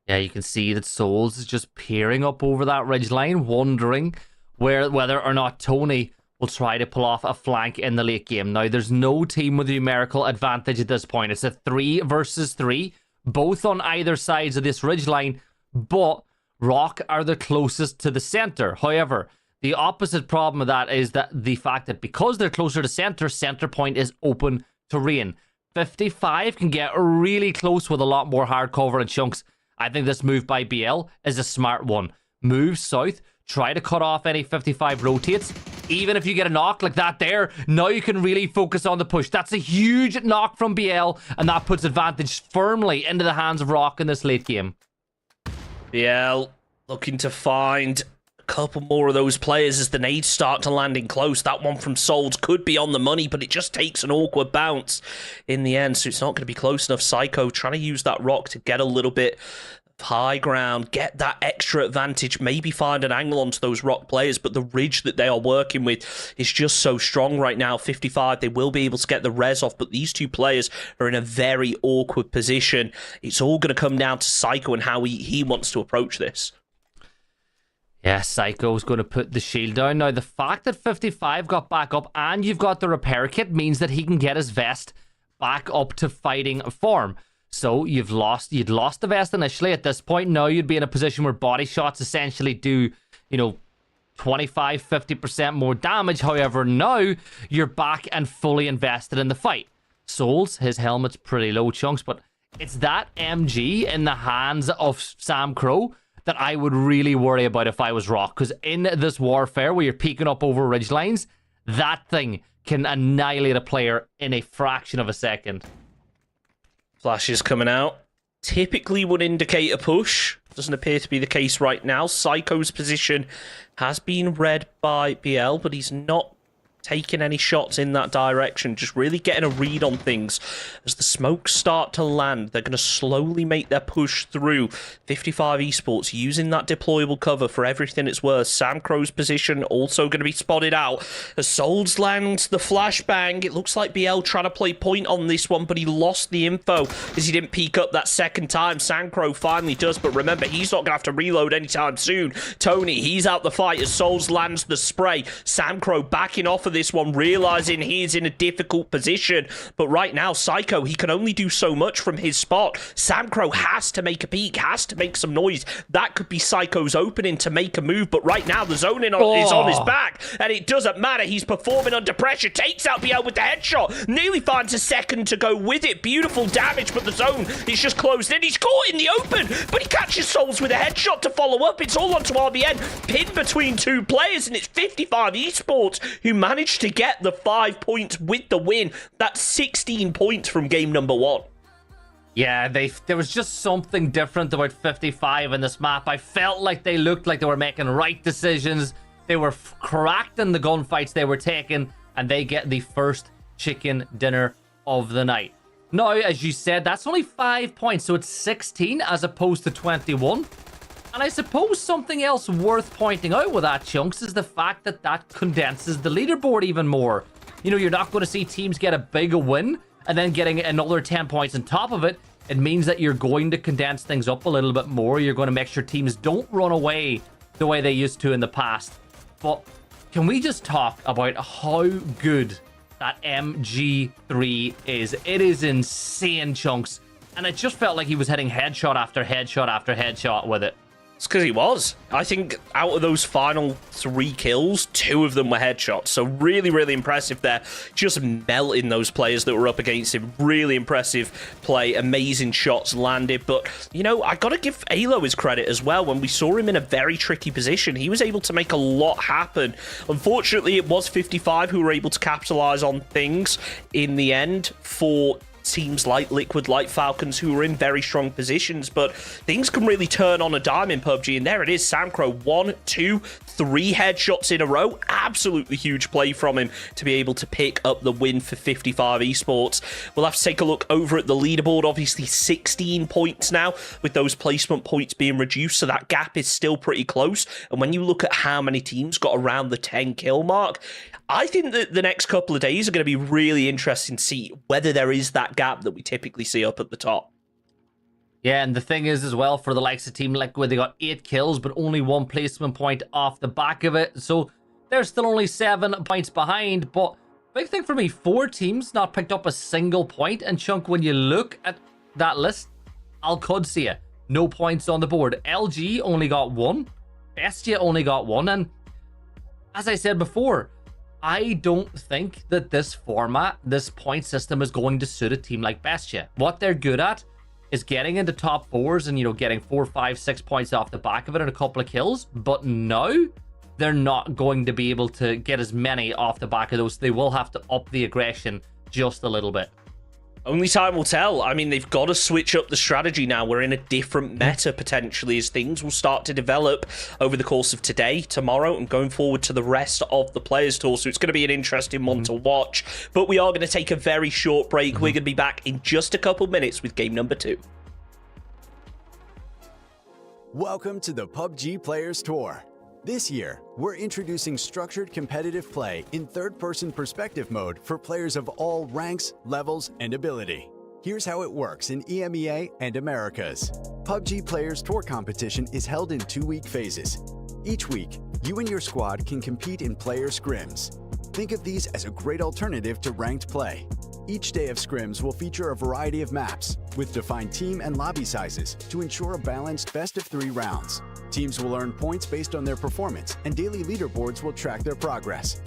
Yeah, you can see that Souls is just peering up over that ridgeline, wondering whether or not Tony will try to pull off a flank in the late game. Now, there's no team with numerical advantage at this point. It's a 3 versus 3, both on either sides of this ridgeline, but Rock are the closest to the center. However, the opposite problem of that is that the fact that because they're closer to center point is open terrain. 55 can get really close with a lot more hard cover and Chunks. I think this move by BL is a smart one. Move south, try to cut off any 55 rotates. Even if you get a knock like that there, now you can really focus on the push. That's a huge knock from BL, and that puts advantage firmly into the hands of Rock in this late game. BL looking to find a couple more of those players as the nades start to land in close. That one from Souls could be on the money, but it just takes an awkward bounce in the end, so it's not going to be close enough. Psycho trying to use that rock to get a little bit of high ground, get that extra advantage, maybe find an angle onto those rock players, but the ridge that they are working with is just so strong right now. 55, they will be able to get the res off, but these two players are in a very awkward position. It's all going to come down to Psycho and how he wants to approach this. Yeah, Psycho's going to put the shield down. Now, the fact that 55 got back up and you've got the repair kit means that he can get his vest back up to fighting form. So you'd lost the vest initially. At this point, now you'd be in a position where body shots essentially do, 25, 50% more damage. However, now you're back and fully invested in the fight. Souls, his helmet's pretty low, Chunks, but it's that MG in the hands of Sam Crow that I would really worry about if I was Rock. Because in this warfare where you're peeking up over ridge lines, that thing can annihilate a player in a fraction of a second. Flashes coming out. Typically would indicate a push. Doesn't appear to be the case right now. Psycho's position has been read by BL, but he's not taking any shots in that direction. Just really getting a read on things. As the smokes start to land, they're going to slowly make their push through. 55 Esports using that deployable cover for everything it's worth. Sam Crow's position also going to be spotted out. As Souls lands the flashbang, it looks like BL trying to play point on this one, but he lost the info as he didn't peek up that second time. Sam Crow finally does, but remember, he's not going to have to reload anytime soon. Tony, he's out the fight as Souls lands the spray. Sam Crow backing off of this one, realizing he's in a difficult position. But right now, Psycho, he can only do so much from his spot. Sam Crow has to make a peek, has to make some noise. That could be Psycho's opening to make a move, but right now the zoning is on his back, and it doesn't matter. He's performing under pressure, takes out BL with the headshot, nearly finds a second to go with it. Beautiful damage, but the zone is just closed in. He's caught in the open, but he catches Souls with a headshot to follow up. It's all onto RBN, pinned between two players, and it's 55 Esports who managed to get the 5 points with the win. That's 16 points from game number 1. Yeah, there was just something different about 55 in this map. I felt like they looked like they were making right decisions. They were correct in the gunfights they were taking, and they get the first chicken dinner of the night. Now, as you said, that's only 5 points, so it's 16 as opposed to 21. And I suppose something else worth pointing out with that, Chunks, is the fact that that condenses the leaderboard even more. You know, you're not going to see teams get a big win and then getting another 10 points on top of it. It means that you're going to condense things up a little bit more. You're going to make sure teams don't run away the way they used to in the past. But can we just talk about how good that MG3 is? It is insane, Chunks. And it just felt like he was hitting headshot after headshot after headshot with it. It's because he was. I think out of those final 3 kills, 2 of them were headshots. So really, really impressive there. Just melting those players that were up against him. Really impressive play. Amazing shots landed. But, you know, I got to give Halo his credit as well. When we saw him in a very tricky position, he was able to make a lot happen. Unfortunately, it was 55 who were able to capitalize on things in the end for teams like Liquid, like Falcons, who are in very strong positions, but things can really turn on a dime in PUBG, and there it is. Samcro, 1, 2, 3 headshots in a row. Absolutely huge play from him to be able to pick up the win for 55 Esports. We'll have to take a look over at the leaderboard. Obviously 16 points now, with those placement points being reduced, so that gap is still pretty close. And when you look at how many teams got around the 10 kill mark, I think that the next couple of days are going to be really interesting to see whether there is that gap that we typically see up at the top. Yeah, and the thing is as well, for the likes of Team Liquid, they got 8 kills, but only 1 placement point off the back of it. So they're still only 7 points behind. But big thing for me, 4 teams not picked up a single point. And Chunk, when you look at that list, Al-Qudsiya, no points on the board. LG only got 1. Bestia only got 1. And as I said before, I don't think that this format, this point system, is going to suit a team like Bestia. What they're good at is getting into top 4s and, you know, getting 4, 5, 6 points off the back of it and a couple of kills. But now they're not going to be able to get as many off the back of those. They will have to up the aggression just a little bit. Only time will tell. I mean, they've got to switch up the strategy now. We're in a different meta, potentially, as things will start to develop over the course of today, tomorrow, and going forward to the rest of the Players Tour. So it's going to be an interesting one to watch. But we are going to take a very short break. We're going to be back in just a couple minutes with game number 2. Welcome to the PUBG Players Tour. This year, we're introducing structured competitive play in third-person perspective mode for players of all ranks, levels, and ability. Here's how it works in EMEA and Americas. PUBG Players Tour competition is held in 2-week phases. Each week, you and your squad can compete in player scrims. Think of these as a great alternative to ranked play. Each day of scrims will feature a variety of maps, with defined team and lobby sizes to ensure a balanced best-of-3 rounds. Teams will earn points based on their performance, and daily leaderboards will track their progress.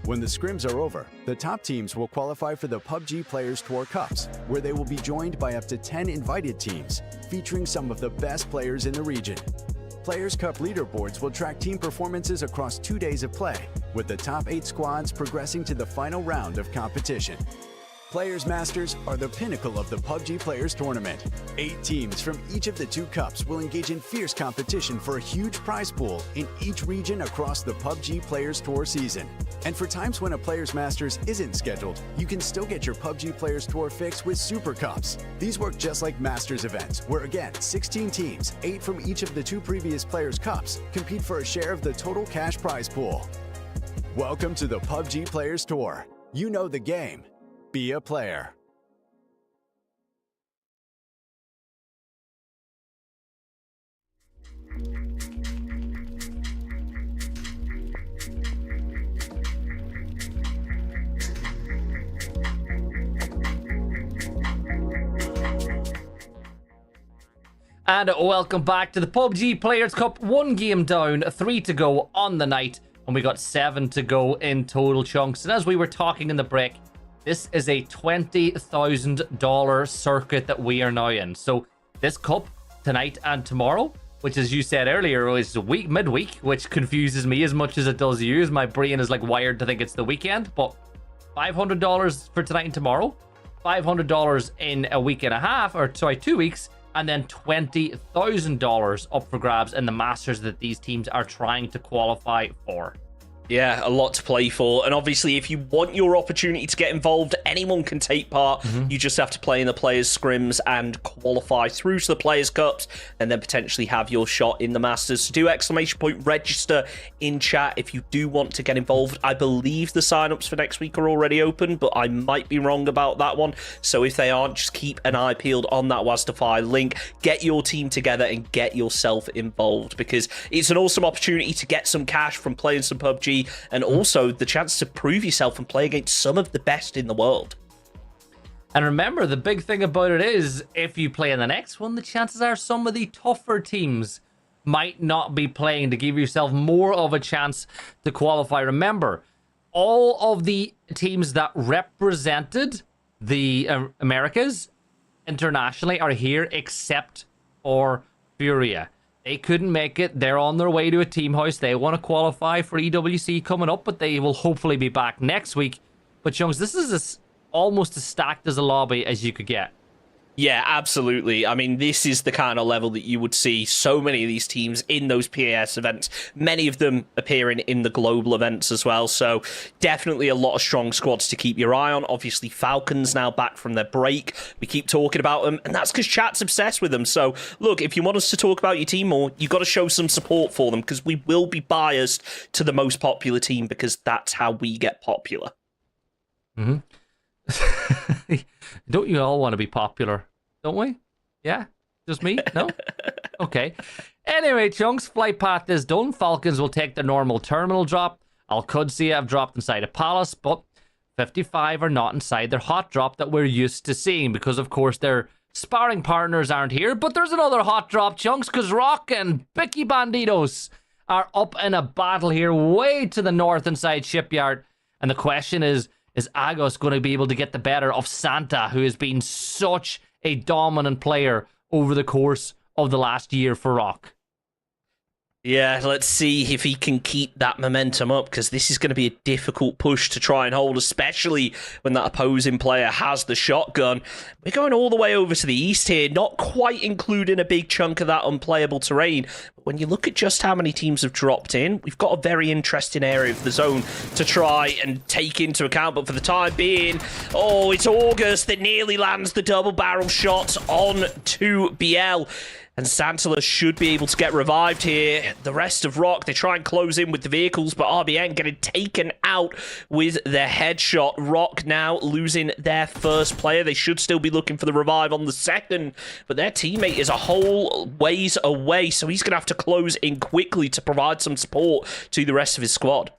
When the scrims are over, the top teams will qualify for the PUBG Players Tour Cups, where they will be joined by up to 10 invited teams, featuring some of the best players in the region. Players Cup leaderboards will track team performances across 2 days of play, with the top 8 squads progressing to the final round of competition. Players Masters are the pinnacle of the PUBG Players Tournament. 8 teams from each of the 2 cups will engage in fierce competition for a huge prize pool in each region across the PUBG Players Tour season. And for times when a Players Masters isn't scheduled, you can still get your PUBG Players Tour fix with Super Cups. These work just like Masters events, where again, 16 teams, 8 from each of the 2 previous Players Cups, compete for a share of the total cash prize pool. Welcome to the PUBG Players Tour. You know the game. Be a player. And welcome back to the PUBG Players Cup. 1 game down, 3 to go on the night, and we got 7 to go in total, Chunks. And as we were talking in the break, this is a $20,000 circuit that we are now in. So this cup tonight and tomorrow, which, as you said earlier, is midweek, which confuses me as much as it does you, as my brain is like wired to think it's the weekend. But $500 for tonight and tomorrow, $500 in a week and a half, or sorry, 2 weeks, and then $20,000 up for grabs in the Masters that these teams are trying to qualify for. Yeah, a lot to play for. And obviously, if you want your opportunity to get involved, anyone can take part. You just have to play in the Players Scrims and qualify through to the Players Cups, and then potentially have your shot in the Masters. So do !register in chat if you do want to get involved. I believe the sign-ups for next week are already open, but I might be wrong about that one. So if they aren't, just keep an eye peeled on that Wastify link. Get your team together and get yourself involved, because it's an awesome opportunity to get some cash from playing some PUBG, and also the chance to prove yourself and play against some of the best in the world. And remember, the big thing about it is, if you play in the next one, the chances are some of the tougher teams might not be playing to give yourself more of a chance to qualify. Remember, all of the teams that represented the Americas internationally are here except for Furia. They couldn't make it. They're on their way to a team house. They want to qualify for EWC coming up, but they will hopefully be back next week. But Chunks, this is almost as stacked as a lobby as you could get. Yeah, absolutely. I mean, this is the kind of level that you would see so many of these teams in those PAS events, many of them appearing in the global events as well. So definitely a lot of strong squads to keep your eye on. Obviously, Falcons now back from their break. We keep talking about them, and that's because chat's obsessed with them. So look, if you want us to talk about your team more, you've got to show some support for them, because we will be biased to the most popular team, because that's how we get popular. Don't you all want to be popular? Don't we? Yeah? Just me? No? Okay. Anyway, Chunks, flight path is done. Falcons will take their normal terminal drop. Al-Qudsi have dropped inside a palace, but 55 are not inside their hot drop that we're used to seeing, because, of course, their sparring partners aren't here. But there's another hot drop, Chunks, because Rock and Bicky Bandidos are up in a battle here way to the north inside Shipyard. And the question is Agos going to be able to get the better of Santa, who has been such a dominant player over the course of the last year for Rock? Yeah, let's see if he can keep that momentum up, because this is going to be a difficult push to try and hold, especially when that opposing player has the shotgun. We're going all the way over to the east here, not quite including a big chunk of that unplayable terrain. But when you look at just how many teams have dropped in, we've got a very interesting area of the zone to try and take into account. But for the time being, oh, it's August that nearly lands the double barrel shot on to BL. And Santala should be able to get revived here. The rest of Rock, they try and close in with the vehicles, but RBN getting taken out with their headshot. Rock now losing their first player. They should still be looking for the revive on the second, but their teammate is a whole ways away, so he's going to have to close in quickly to provide some support to the rest of his squad.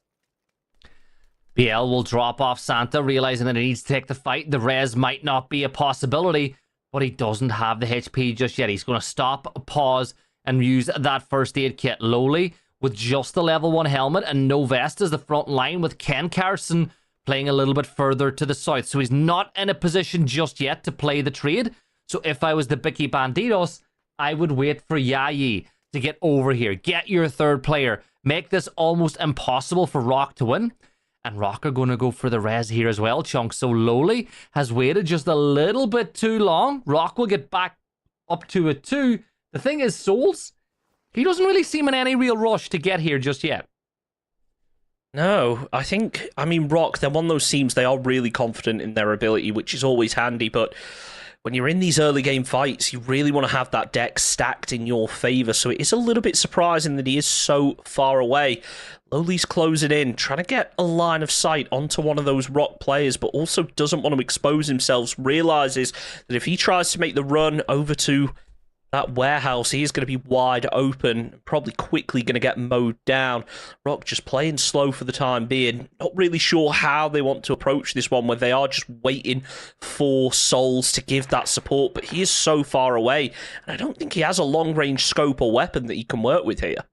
BL will drop off Santa, realizing that he needs to take the fight. The res might not be a possibility, but he doesn't have the HP just yet. He's going to stop, pause, and use that first aid kit. Lowly, with just the level 1 helmet and no vest, as the front line, with Ken Carson playing a little bit further to the south. So he's not in a position just yet to play the trade. So if I was the Bicky Bandidos, I would wait for Yayi to get over here. Get your third player. Make this almost impossible for Rock to win. And Rock are going to go for the res here as well, Chunk. So Lowly has waited just a little bit too long. Rock will get back up to a 2. The thing is, Souls, he doesn't really seem in any real rush to get here just yet. No, I mean, Rock, they're one of those teams, they are really confident in their ability, which is always handy, but when you're in these early game fights, you really want to have that deck stacked in your favor. So it is a little bit surprising that he is so far away. Lowly's closing in, trying to get a line of sight onto one of those Rock players, but also doesn't want to expose himself. Realizes that if he tries to make the run over to that warehouse, he is going to be wide open, probably quickly going to get mowed down. Rock just playing slow for the time being. Not really sure how they want to approach this one, where they are just waiting for Souls to give that support, but he is so far away, and I don't think he has a long-range scope or weapon that he can work with here.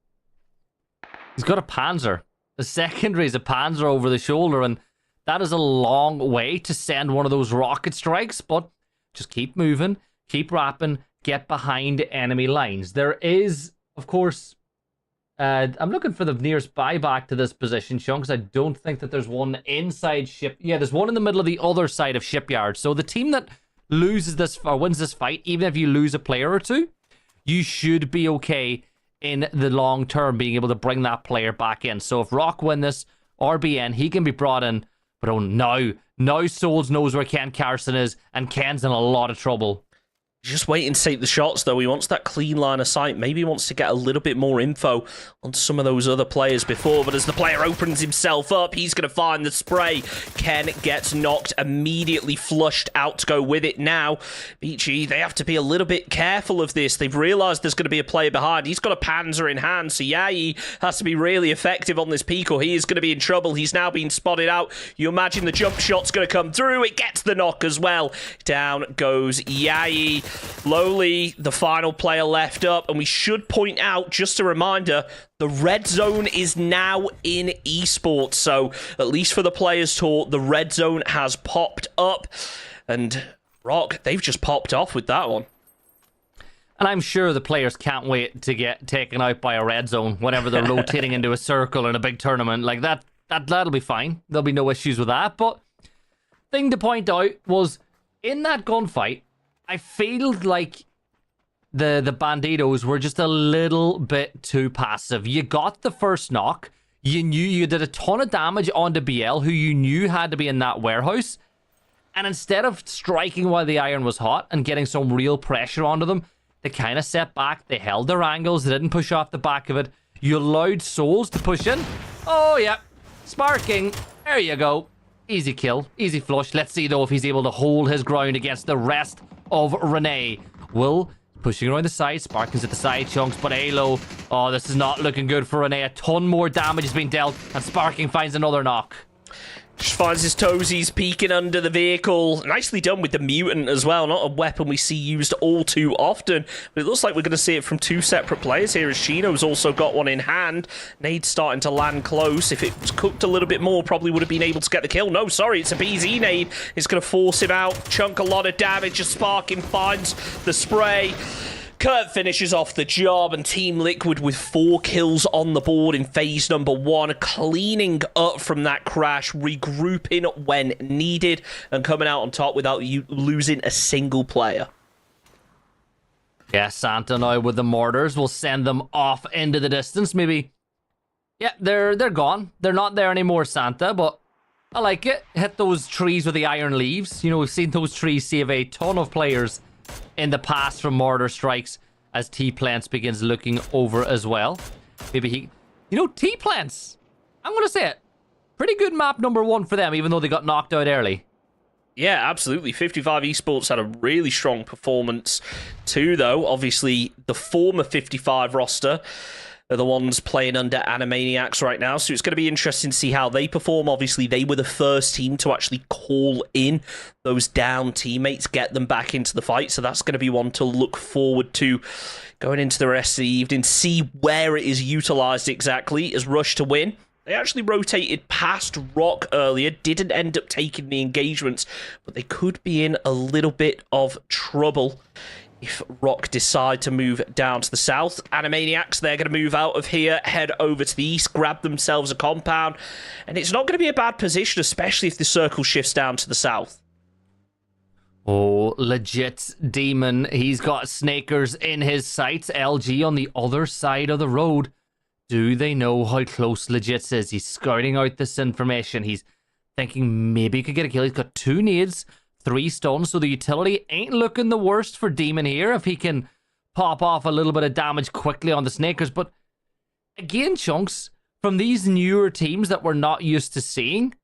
He's got a Panzer. The secondary is a Panzer over the shoulder, and that is a long way to send one of those rocket strikes, but just keep moving, keep rapping, get behind enemy lines. There is, of course, I'm looking for the nearest buyback to this position, Sean, because I don't think that there's one inside ship. Yeah, there's one in the middle of the other side of Shipyard. So the team that loses this or wins this fight, even if you lose a player or two, you should be okay in the long term being able to bring that player back in. So if Rock win this, RBN, he can be brought in. But oh no. Now Souls knows where Ken Carson is, and Ken's in a lot of trouble. Just waiting to take the shots, though. He wants that clean line of sight. Maybe he wants to get a little bit more info on some of those other players before. But as the player opens himself up, he's going to find the spray. Ken gets knocked, immediately flushed out to go with it. Now, Beachy, they have to be a little bit careful of this. They've realised there's going to be a player behind. He's got a Panzer in hand, so Yayi has to be really effective on this peak, or he is going to be in trouble. He's now being spotted out. You imagine the jump shot's going to come through. It gets the knock as well. Down goes Yayi. Lowly, the final player left up, and we should point out, just a reminder, the red zone is now in esports, so at least for the Players Tour, the red zone has popped up, and Rock, they've just popped off with that one. And I'm sure the players can't wait to get taken out by a red zone whenever they're rotating into a circle in a big tournament. Like that'll be fine. There'll be no issues with that, but thing to point out was, in that gunfight, I feel like the Banditos were just a little bit too passive. You got the first knock. You knew you did a ton of damage onto BL, who you knew had to be in that warehouse. And instead of striking while the iron was hot and getting some real pressure onto them, they kind of set back. They held their angles. They didn't push off the back of it. You allowed Souls to push in. Oh, yeah. Sparking. There you go. Easy kill. Easy flush. Let's see, though, if he's able to hold his ground against the rest of Renee. Will pushing around the side. Sparking's at the side, Chunks, but Halo. Oh, this is not looking good for Renee. A ton more damage has been dealt, and Sparking finds another knock. Just finds his toesies peeking under the vehicle. Nicely done with the mutant as well. Not a weapon we see used all too often. But it looks like we're going to see it from two separate players here, as Chino's also got one in hand. Nade's starting to land close. If it was cooked a little bit more, probably would have been able to get the kill. No, sorry, it's a BZ nade. It's going to force him out. Chunk a lot of damage. As Sparking finds the spray. Kurt finishes off the job, and Team Liquid with 4 kills on the board in phase number 1, cleaning up from that crash, regrouping when needed, and coming out on top without losing a single player. Yeah, Santa now with the mortars will send them off into the distance. Maybe, yeah, they're gone. They're not there anymore, Santa, but I like it. Hit those trees with the iron leaves. You know, we've seen those trees save a ton of players in the past from mortar strikes, as T-Plants begins looking over as well. Maybe he... You know, T-Plants, I'm going to say it, pretty good map number 1 for them, even though they got knocked out early. Yeah, absolutely. 55 Esports had a really strong performance too, though. Obviously, the former 55 roster are the ones playing under Animaniacs right now, so it's going to be interesting to see how they perform. Obviously, they were the first team to actually call in those down teammates, get them back into the fight, so that's going to be one to look forward to going into the rest of the evening, see where it is utilised exactly as Rush to win. They actually rotated past Rock earlier, didn't end up taking the engagements, but they could be in a little bit of trouble if Rock decide to move down to the south. Animaniacs, they're going to move out of here, head over to the east, grab themselves a compound, and it's not going to be a bad position, especially if the circle shifts down to the south. Oh, legit Demon. He's got Snakers in his sights. LG on the other side of the road. Do they know how close Legit is? He's scouting out this information. He's thinking maybe he could get a kill. He's got 2 nades, 3 stuns, so the utility ain't looking the worst for Demon here if he can pop off a little bit of damage quickly on the Snakers. But again, Chunks, from these newer teams that we're not used to seeing,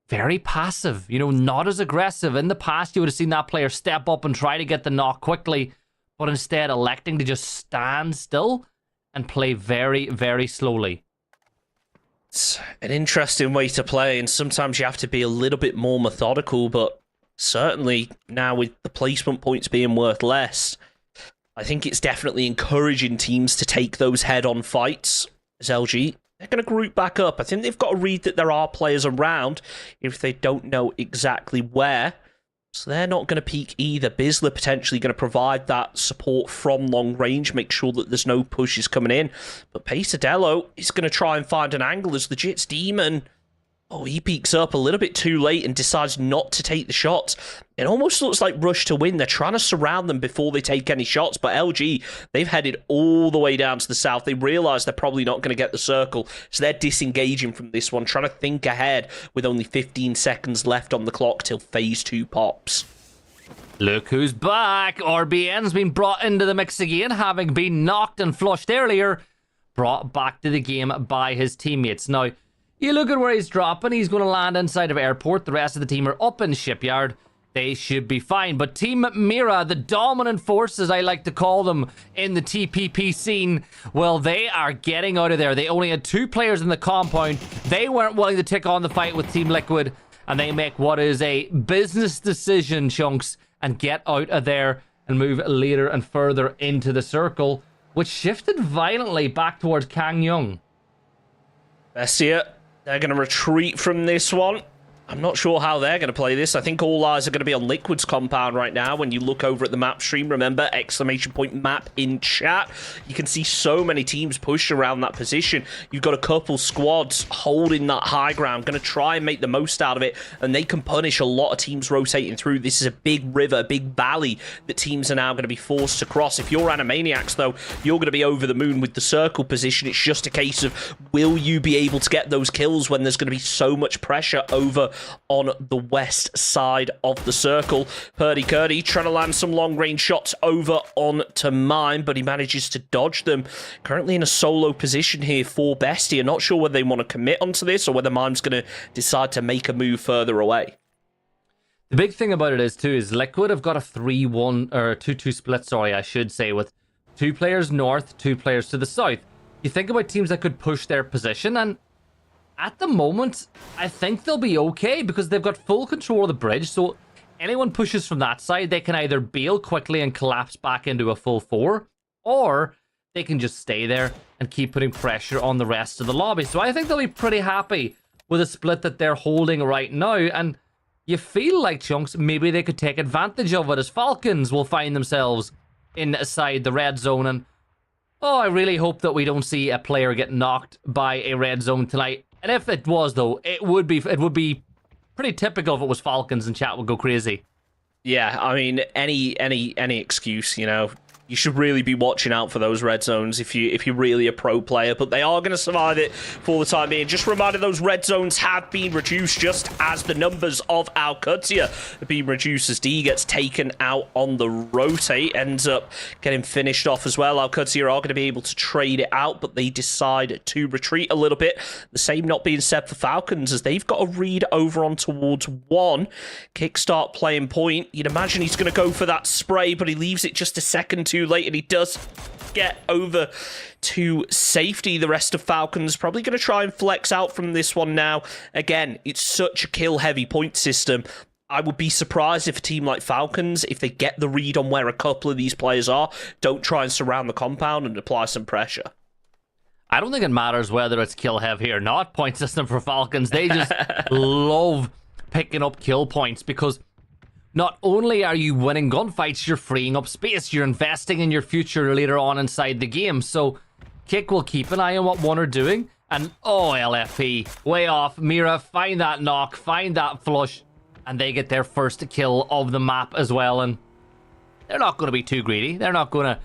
very passive, you know, not as aggressive. In the past, you would have seen that player step up and try to get the knock quickly, but instead electing to just stand still and play very, very slowly. It's an interesting way to play, and sometimes you have to be a little bit more methodical, but certainly now with the placement points being worth less, I think it's definitely encouraging teams to take those head-on fights. As LG, they're going to group back up. I think they've got to read that there are players around if they don't know exactly where. So they're not going to peek either. Bizzler potentially going to provide that support from long range, make sure that there's no pushes coming in. But Pesadelo is going to try and find an angle as Legit's Demon. Oh, he peeks up a little bit too late and decides not to take the shots. It almost looks like Rush to win. They're trying to surround them before they take any shots, but LG, they've headed all the way down to the south. They realize they're probably not going to get the circle, so they're disengaging from this one, trying to think ahead with only 15 seconds left on the clock till phase 2 pops. Look who's back. RBN's been brought into the mix again, having been knocked and flushed earlier, brought back to the game by his teammates. Now, you look at where he's dropping, he's going to land inside of airport. The rest of the team are up in shipyard. They should be fine. But Team Mira, the dominant force, as I like to call them, in the TPP scene, well, they are getting out of there. They only had 2 players in the compound. They weren't willing to take on the fight with Team Liquid, and they make what is a business decision, Chunks, and get out of there and move later and further into the circle, which shifted violently back towards Kang Young. Bestia, they're going to retreat from this one. I'm not sure how they're going to play this. I think all eyes are going to be on Liquid's compound right now. When you look over at the map stream, remember, !map in chat. You can see so many teams push around that position. You've got a couple squads holding that high ground, going to try and make the most out of it, and they can punish a lot of teams rotating through. This is a big river, a big valley that teams are now going to be forced to cross. If you're Animaniacs, though, you're going to be over the moon with the circle position. It's just a case of, will you be able to get those kills when there's going to be so much pressure over on the west side of the circle? Purdy Curdy trying to land some long-range shots over onto Mime, but he manages to dodge them. Currently in a solo position here for Bestia. Not sure whether they want to commit onto this or whether Mime's going to decide to make a move further away. The big thing about it is, too, is Liquid have got a 3-1, or 2-2 split, sorry, I should say, with 2 players north, 2 players to the south. You think about teams that could push their position, and at the moment, I think they'll be okay because they've got full control of the bridge. So anyone pushes from that side, they can either bail quickly and collapse back into a full 4, or they can just stay there and keep putting pressure on the rest of the lobby. So I think they'll be pretty happy with a split that they're holding right now. And you feel like, Chunks, maybe they could take advantage of it, as Falcons will find themselves inside the red zone. And oh, I really hope that we don't see a player get knocked by a red zone tonight. And if it was, though, it would be pretty typical if it was Falcons, and chat would go crazy. Yeah, I mean, any excuse, you know. You should really be watching out for those red zones if you're really a pro player, but they are going to survive it for the time being. Just a reminder, those red zones have been reduced just as the numbers of Alcutia have been reduced as D gets taken out on the rotate, ends up getting finished off as well. Alcutia are going to be able to trade it out, but they decide to retreat a little bit. The same not being said for Falcons, as they've got a read over on towards 1. Kickstart playing point. You'd imagine he's going to go for that spray, but he leaves it just a second too late, and he does get over to safety. The rest of Falcons probably going to try and flex out from this one now. Again, it's such a kill-heavy point system. I would be surprised if a team like Falcons, if they get the read on where a couple of these players are, don't try and surround the compound and apply some pressure. I don't think it matters whether it's kill-heavy or not point system for Falcons. They just love picking up kill points, because not only are you winning gunfights, you're freeing up space. You're investing in your future later on inside the game. So Kick will keep an eye on what one are doing. And oh, LFP, way off. Mira, find that knock, find that flush, and they get their first kill of the map as well. And they're not going to be too greedy. They're not going to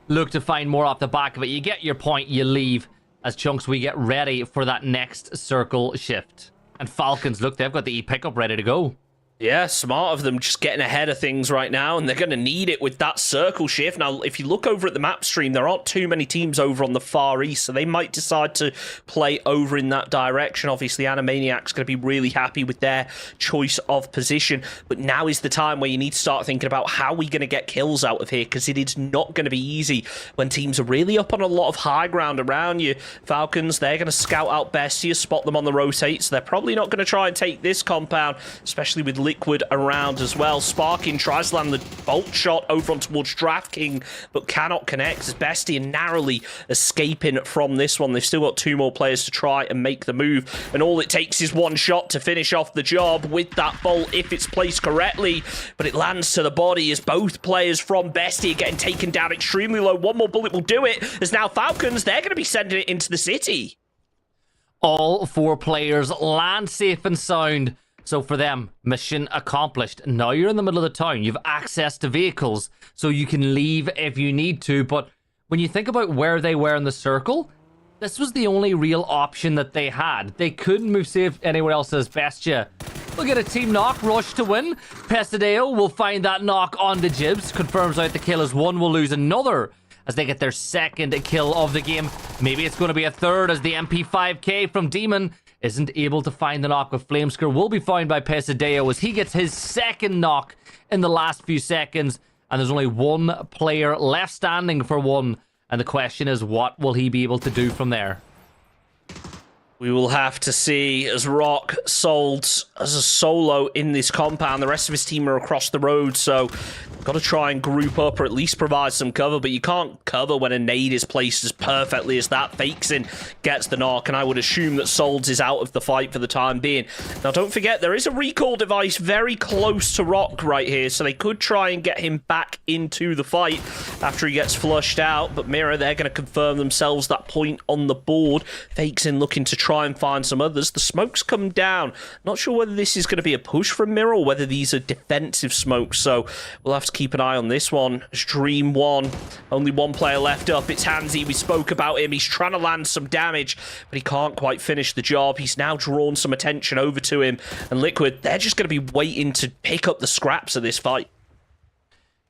look to find more off the back of it. You get your point, you leave. As Chunks, we get ready for that next circle shift. And Falcons, look, they've got the E-pickup ready to go. Yeah, smart of them, just getting ahead of things right now, and they're going to need it with that circle shift. Now, if you look over at the map stream, there aren't too many teams over on the far east, so they might decide to play over in that direction. Obviously, Animaniacs going to be really happy with their choice of position, but now is the time where you need to start thinking about how we're going to get kills out of here, because it is not going to be easy when teams are really up on a lot of high ground around you. Falcons, they're going to scout out Bestia, spot them on the rotate, so they're probably not going to try and take this compound, especially with Liquid around as well. Sparking tries to land the bolt shot over on towards DraftKing, but cannot connect as Bestia narrowly escaping from this one. They've still got 2 more players to try and make the move, and all it takes is 1 shot to finish off the job with that bolt if it's placed correctly, but it lands to the body as both players from Bestia getting taken down extremely low. 1 more bullet will do it, as now Falcons, they're going to be sending it into the city. All 4 players land safe and sound. So for them, mission accomplished. Now you're in the middle of the town. You've access to vehicles, so you can leave if you need to. But when you think about where they were in the circle, this was the only real option that they had. They couldn't move safe anywhere else as Bestia. Look at a team knock, rush to win. Pesadeo will find that knock on the Jibs. Confirms out the kill as one will lose another as they get their second kill of the game. Maybe it's going to be a third as the MP5K from Demon isn't able to find the knock, with Flamescare will be found by Pesadeo as he gets his second knock in the last few seconds. And there's only one player left standing for one. And the question is, what will he be able to do from there? We will have to see as Rock sold as a solo in this compound. The rest of his team are across the road, so got to try and group up or at least provide some cover, but you can't cover when a nade is placed as perfectly as that. Fakes in, gets the knock, and I would assume that Solds is out of the fight for the time being. Now, don't forget, there is a recall device very close to Rock right here, so they could try and get him back into the fight after he gets flushed out, but Mirror, they're going to confirm themselves that point on the board. Fakes in looking to try and find some others. The smokes come down. Not sure whether this is going to be a push from Mirror or whether these are defensive smokes, so we'll have to keep an eye on this one. Dream 1, only one player left up. It's Hansi. We spoke about him. He's trying to land some damage, but he can't quite finish the job. He's now drawn some attention over to him, and Liquid, they're just going to be waiting to pick up the scraps of this fight.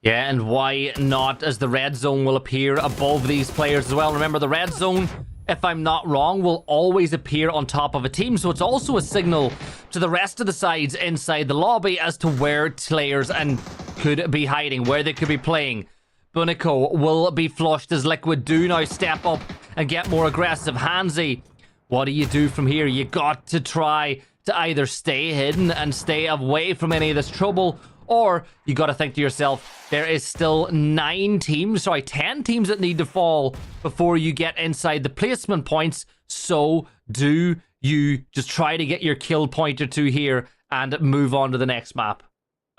Yeah, and why not, as the red zone will appear above these players as well. Remember, the red zone, if I'm not wrong, will always appear on top of a team, so it's also a signal to the rest of the sides inside the lobby as to where players and could be hiding, where they could be playing. Bunico will be flushed as Liquid do now step up and get more aggressive. Hansi, what do you do from here? You got to try to either stay hidden and stay away from any of this trouble, or you got to think to yourself, there is still 10 teams that need to fall before you get inside the placement points. So do you just try to get your kill point or two here and move on to the next map?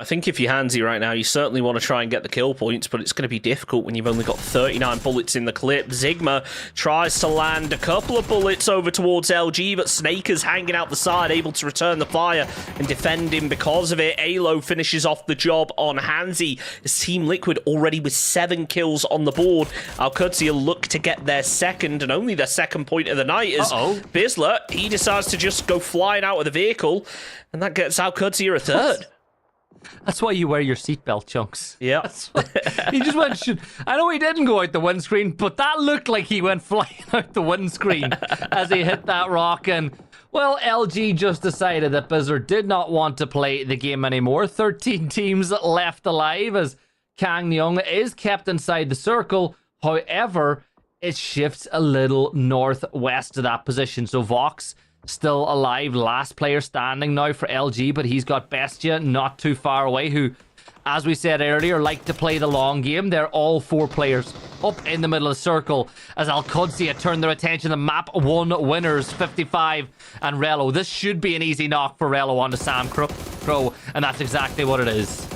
I think if you're Hansi right now, you certainly want to try and get the kill points, but it's going to be difficult when you've only got 39 bullets in the clip. Sigma tries to land a couple of bullets over towards LG, but Snaker's hanging out the side, able to return the fire and defend him because of it. Alo finishes off the job on Hansi. His Team Liquid already with 7 kills on the board. Alcudzia look to get their second, and only their second point of the night, as Bizzler, he decides to just go flying out of the vehicle, and that gets Alcudzia a third. That's why you wear your seatbelt, Chunks. Yeah. He just went... I know he didn't go out the windscreen, but that looked like he went flying out the windscreen as he hit that rock. And, well, LG just decided that Bizzard did not want to play the game anymore. 13 teams left alive as Kang Nyung is kept inside the circle. However, it shifts a little northwest to that position. So Vox still alive, last player standing now for LG, but he's got Bestia not too far away, who, as we said earlier, like to play the long game. They're all 4 players up in the middle of the circle as Alcudzia turn their attention to map 1 winners, 55 and Rello. This should be an easy knock for Rello onto Sam Crow, and that's exactly what it is.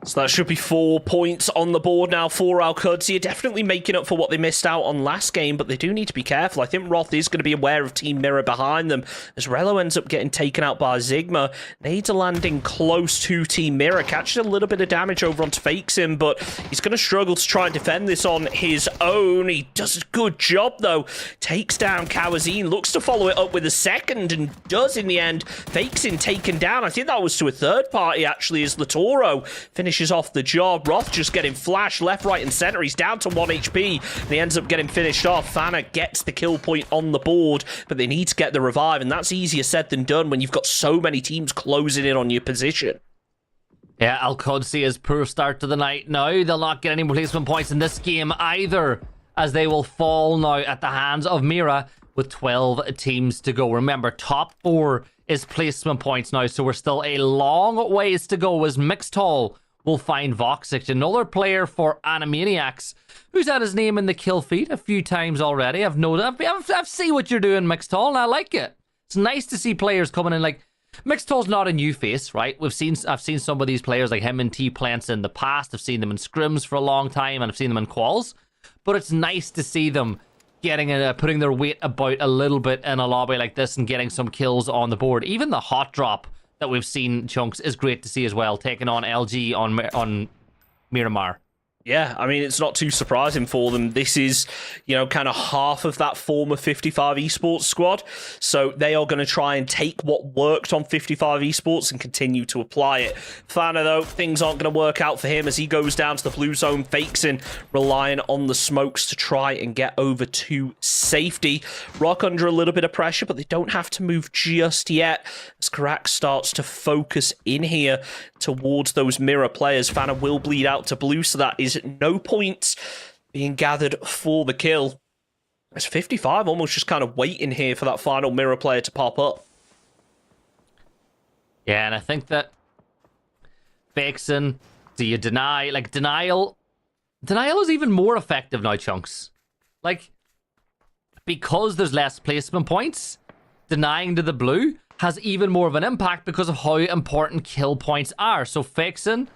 So that should be 4 points on the board now for Alcudzia. Definitely making up for what they missed out on last game, but they do need to be careful. I think Roth is going to be aware of Team Mirror behind them, as Rello ends up getting taken out by Sigma. Nades are landing close to Team Mirror, catching a little bit of damage over onto Fakesim, but he's going to struggle to try and defend this on his own. He does a good job, though. Takes down Kawazine, looks to follow it up with a second, and does in the end. Fakesim taken down. I think that was to a third party, actually, as Latoro finishes off the job. Roth just getting flashed left, right, and center. He's down to 1 HP, and he ends up getting finished off. Fana gets the kill point on the board, but they need to get the revive, and that's easier said than done when you've got so many teams closing in on your position. Yeah, Alcudzia's poor start to the night now. They'll not get any replacement points in this game either, as they will fall now at the hands of Mira with 12 teams to go. Remember, top 4 is placement points now, so we're still a long ways to go as Mixed Hall will find Voxic, another player for Animaniacs, who's had his name in the kill feed a few times already. I've seen what you're doing, Mixed Hall, and I like it. It's nice to see players coming in. Like, Mixed Hall's not a new face, right? I've seen some of these players like him and T-Plants in the past. I've seen them in scrims for a long time, and I've seen them in quals. But it's nice to see them getting putting their weight about a little bit in a lobby like this and getting some kills on the board. Even the hot drop that we've seen, Chunks, is great to see as well, taking on LG on Miramar. Yeah, I mean, it's not too surprising for them. This is, you know, kind of half of that former 55 Esports squad. So they are going to try and take what worked on 55 Esports and continue to apply it. Fana, though, things aren't going to work out for him as he goes down to the blue zone, fakes in, relying on the smokes to try and get over to safety. Rock under a little bit of pressure, but they don't have to move just yet as Karak starts to focus in here towards those mirror players. Fana will bleed out to blue, so that is no points being gathered for the kill. It's 55 almost just kind of waiting here for that final mirror player to pop up. Yeah, and I think that Vixen, do you deny? Like, denial is even more effective now, Chunks. Like, because there's less placement points, denying to the blue has even more of an impact because of how important kill points are. So Vixen,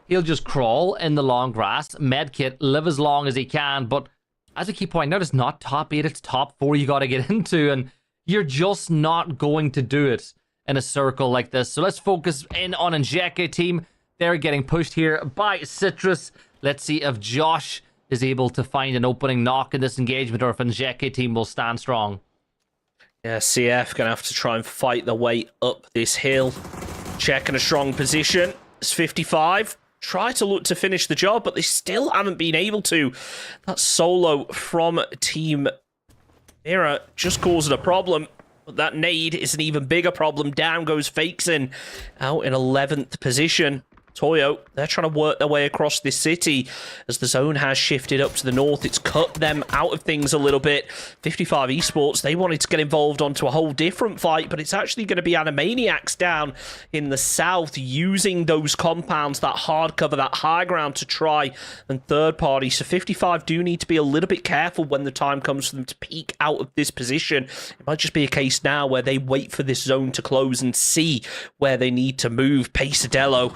he'll just crawl in the long grass, medkit, live as long as he can. But as we keep pointing out, it's not top 8, it's top 4 you got to get into. And you're just not going to do it in a circle like this. So let's focus in on Njeke team. They're getting pushed here by Citrus. Let's see if Josh is able to find an opening knock in this engagement or if Njeke team will stand strong. Yeah, CF going to have to try and fight their way up this hill. Checking a strong position. It's 55. Try to look to finish the job, but they still haven't been able to. That solo from Team Mira just causing a problem. But that nade is an even bigger problem. Down goes Fakesen out in 11th position. Toyo, they're trying to work their way across this city as the zone has shifted up to the north. It's cut them out of things a little bit. 55 Esports, they wanted to get involved onto a whole different fight, but it's actually going to be Animaniacs down in the south using those compounds, that hard cover, that high ground to try and third party. So 55 do need to be a little bit careful when the time comes for them to peek out of this position. It might just be a case now where they wait for this zone to close and see where they need to move. Pesadillo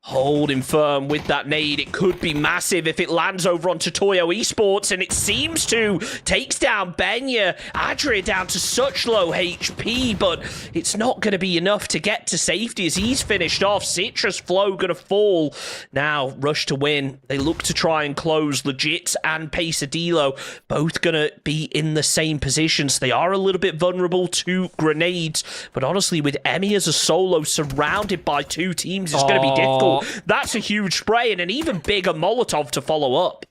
holding firm with that nade. It could be massive if it lands over onto Toyo Esports, and it seems to. Takes down Benya. Adria down to such low HP, but it's not going to be enough to get to safety as he's finished off. Citrus Flow going to fall. Now, Rush to win. They look to try and close. Legits and Pesadillo both going to be in the same positions. They are a little bit vulnerable to grenades, but honestly, with Emmy as a solo surrounded by two teams, it's going to be difficult. That's a huge spray and an even bigger Molotov to follow up.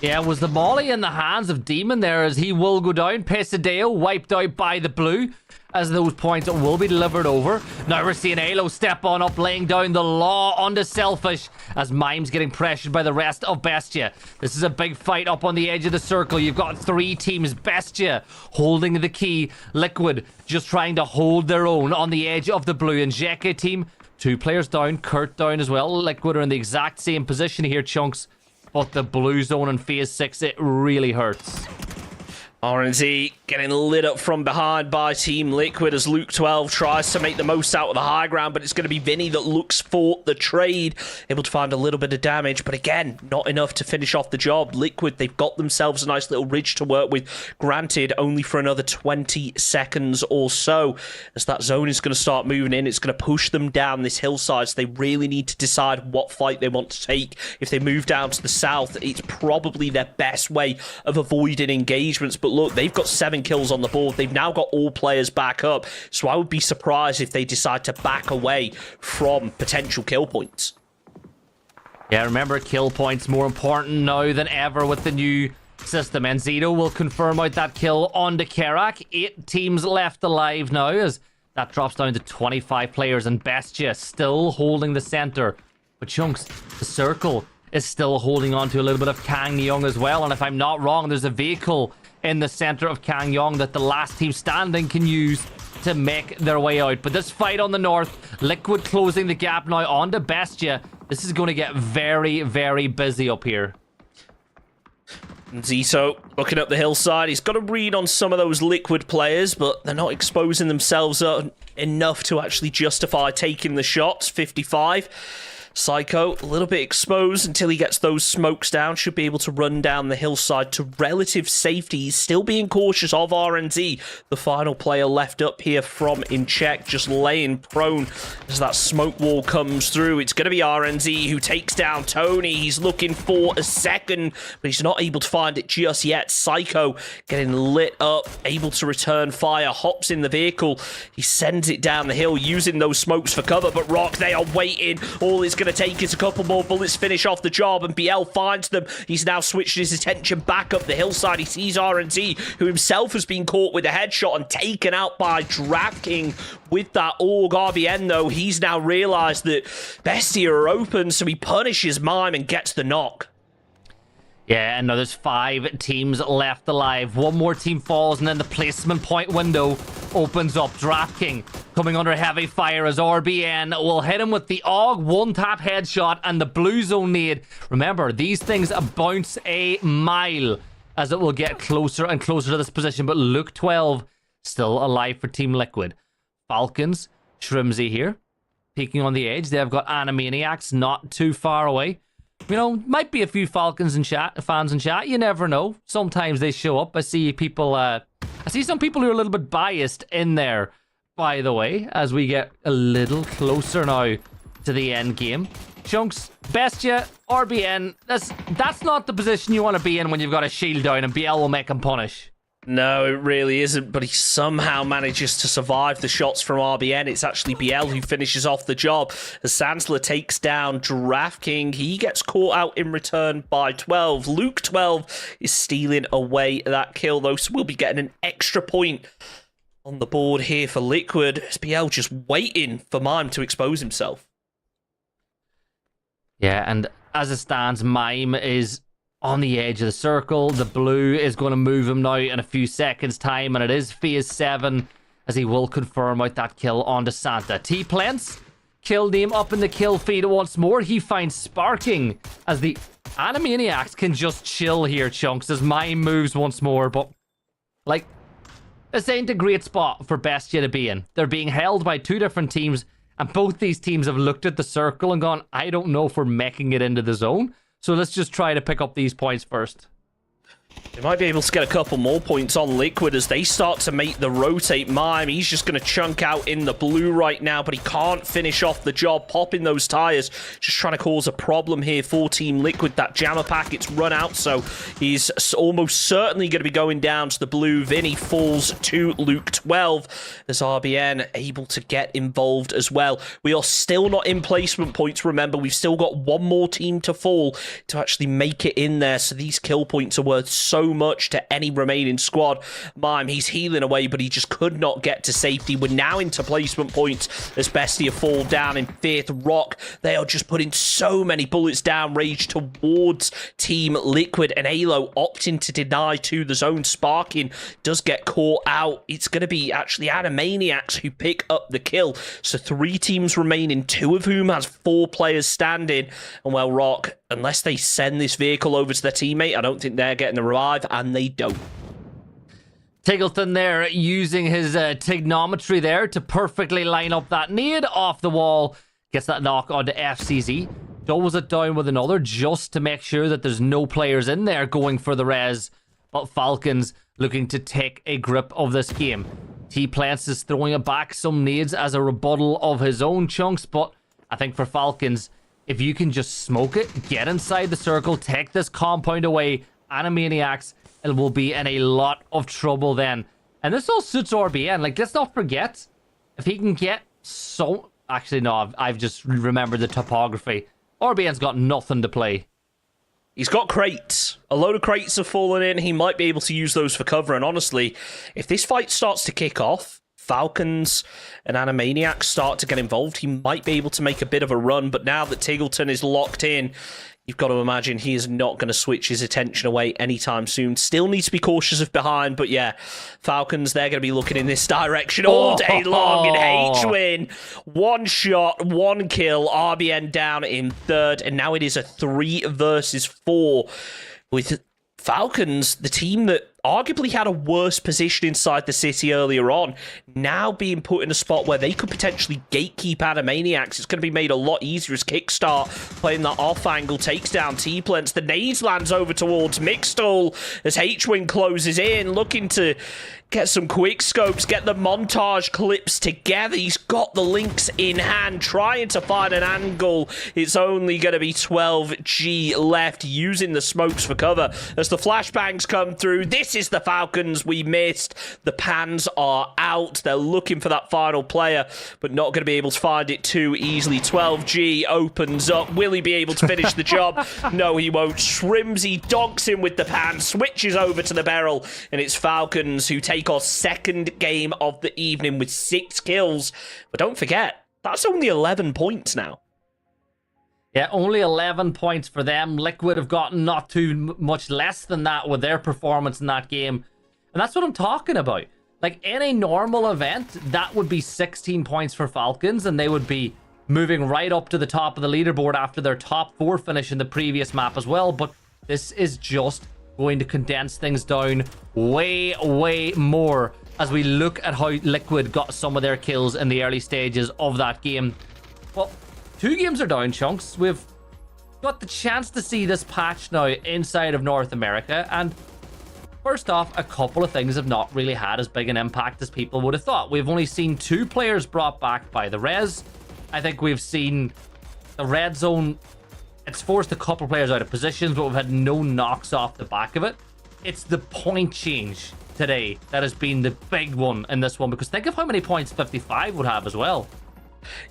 Yeah, was the molly in the hands of Demon there as he will go down. Pesadeo wiped out by the blue as those points will be delivered over. Now we're seeing Alo step on up, laying down the law onto Selfish as Mime's getting pressured by the rest of Bestia. This is a big fight up on the edge of the circle. You've got three teams. Bestia holding the key. Liquid just trying to hold their own on the edge of the blue. And Njeke team, 2 players down, Kurt down as well. Liquid are in the exact same position here, Chunks. But the blue zone in phase 6, it really hurts. RNZ getting lit up from behind by Team Liquid as Luke 12 tries to make the most out of the high ground, but it's going to be Vinny that looks for the trade. Able to find a little bit of damage, but again, not enough to finish off the job. Liquid, they've got themselves a nice little ridge to work with, granted only for another 20 seconds or so. As that zone is going to start moving in, it's going to push them down this hillside, so they really need to decide what fight they want to take. If they move down to the south, it's probably their best way of avoiding engagements, but look, they've got 7 kills on the board. They've now got all players back up. So I would be surprised if they decide to back away from potential kill points. Yeah, remember, kill points more important now than ever with the new system. And Zito will confirm out that kill onto Kerak. 8 teams left alive now as that drops down to 25 players. And Bestia still holding the center. But Chunks, the circle is still holding on to a little bit of Kang Young as well. And if I'm not wrong, there's a vehicle in the center of Kang Yong that the last team standing can use to make their way out. But this fight on the north, Liquid closing the gap now onto Bestia. This is going to get very, very busy up here. Zito looking up the hillside. He's got a read on some of those Liquid players, but they're not exposing themselves enough to actually justify taking the shots. 55. Psycho, a little bit exposed until he gets those smokes down. Should be able to run down the hillside to relative safety. He's still being cautious of RNZ. The final player left up here from in check, just laying prone as that smoke wall comes through. It's going to be RNZ who takes down Tony. He's looking for a second, but he's not able to find it just yet. Psycho getting lit up, able to return fire, hops in the vehicle. He sends it down the hill using those smokes for cover, but Rock, they are waiting. All it's going to take is a couple more bullets, finish off the job, and BL finds them. He's now switched his attention back up the hillside. He sees RNZ, who himself has been caught with a headshot and taken out by DraftKings with that AUG. RBN, though, he's now realized that Bestia are open, so he punishes Mime and gets the knock. Yeah, and now there's 5 teams left alive. One more team falls, and then the placement point window opens up. DraftKings coming under heavy fire as RBN will hit him with the AUG one-tap headshot and the blue zone nade. Remember, these things bounce a mile as it will get closer and closer to this position, but Luke 12 still alive for Team Liquid. Falcons, Shrimsy here, peeking on the edge. They've got Animaniacs not too far away. You know, might be a few Falcons in chat, fans in chat. You never know. Sometimes they show up. I see people. I see some people who are a little bit biased in there. By the way, as we get a little closer now to the end game, Chunks, Bestia, RBN. That's not the position you want to be in when you've got a shield down, and BL will make him punish. No, it really isn't, but he somehow manages to survive the shots from RBN. It's actually BL who finishes off the job. As Sandsler takes down DraftKings, he gets caught out in return by 12. Luke 12 is stealing away that kill, though, so we'll be getting an extra point on the board here for Liquid. It's BL just waiting for Mime to expose himself. Yeah, and as it stands, Mime is on the edge of the circle. The blue is going to move him now in a few seconds time, and it is phase 7 as he will confirm out that kill onto Santa. T-Plants killed him up in the kill feed once more. He finds Sparking as the Animaniacs can just chill here, Chunks, as Mime moves once more. But like, this ain't a great spot for Bestia to be in. They're being held by 2 different teams, and both these teams have looked at the circle and gone, I don't know if we're making it into the zone. So let's just try to pick up these points first. They might be able to get a couple more points on Liquid as they start to make the rotate. Mime, he's just going to chunk out in the blue right now, but he can't finish off the job, popping those tires, just trying to cause a problem here for Team Liquid. That jammer packet's run out, so he's almost certainly going to be going down to the blue. Vinny falls to Luke 12 as RBN able to get involved as well. We are still not in placement points, remember. We've still got one more team to fall to actually make it in there, so these kill points are worth so much to any remaining squad. Mime, he's healing away, but he just could not get to safety. We're now into placement points as Bestia fall down in 5th. Rock, they are just putting so many bullets down range towards Team Liquid, and Alo opting to deny to the zone. Sparking does get caught out. It's going to be actually Animaniacs who pick up the kill. So 3 teams remaining, 2 of whom has 4 players standing. And well, Rock, unless they send this vehicle over to their teammate, I don't think they're getting the revive, and they don't. Tiggleton there using his trigonometry there to perfectly line up that nade off the wall. Gets that knock onto FCZ. Doubles it down with another just to make sure that there's no players in there going for the res. But Falcons looking to take a grip of this game. T-Plants is throwing it back some nades as a rebuttal of his own, Chunks, but I think for Falcons, if you can just smoke it, get inside the circle, take this compound away, Animaniacs, it will be in a lot of trouble then. And this all suits RBN. Like, let's not forget, if he can get so... Actually, no, I've just remembered the topography. RBN's got nothing to play. He's got crates. A load of crates have fallen in. He might be able to use those for cover. And honestly, if this fight starts to kick off, Falcons and Animaniacs start to get involved, he might be able to make a bit of a run. But now that Tiggleton is locked in, you've got to imagine he is not going to switch his attention away anytime soon. Still needs to be cautious of behind, but yeah, Falcons, they're going to be looking in this direction all day long in H-Win. 1 shot, 1 kill, RBN down in 3rd, and now it is a 3 versus 4 with Falcons, the team that arguably had a worse position inside the city earlier on, now being put in a spot where they could potentially gatekeep Animaniacs. It's going to be made a lot easier as Kickstart, playing that off angle, takes down T-Plants. The nades lands over towards Mixstall as H-Wing closes in, looking to get some quick scopes, get the montage clips together. He's got the links in hand, trying to find an angle. It's only going to be 12G left, using the smokes for cover as the flashbangs come through. This is the Falcons we missed. The pans are out. They're looking for that final player, but not going to be able to find it too easily. 12G opens up. Will he be able to finish the job? No, he won't. Shrimsy donks him with the pan, switches over to the barrel, and it's Falcons who take our second game of the evening with 6 kills. But don't forget, that's only 11 points now. Yeah, only 11 points for them. Liquid have gotten not too much less than that with their performance in that game. And that's what I'm talking about. Like, in a normal event, that would be 16 points for Falcons, and they would be moving right up to the top of the leaderboard after their top 4 finish in the previous map as well. But this is just going to condense things down way more as we look at how Liquid got some of their kills in the early stages of that game. Well, 2 games are down, Chunks. We've got the chance to see this patch now inside of North America, and first off, a couple of things have not really had as big an impact as people would have thought. We've only seen 2 players brought back by the res. I think we've seen the red zone. It's forced a couple players out of positions, but we've had no knocks off the back of it. It's the point change today that has been the big one in this one, because think of how many points 55 would have as well.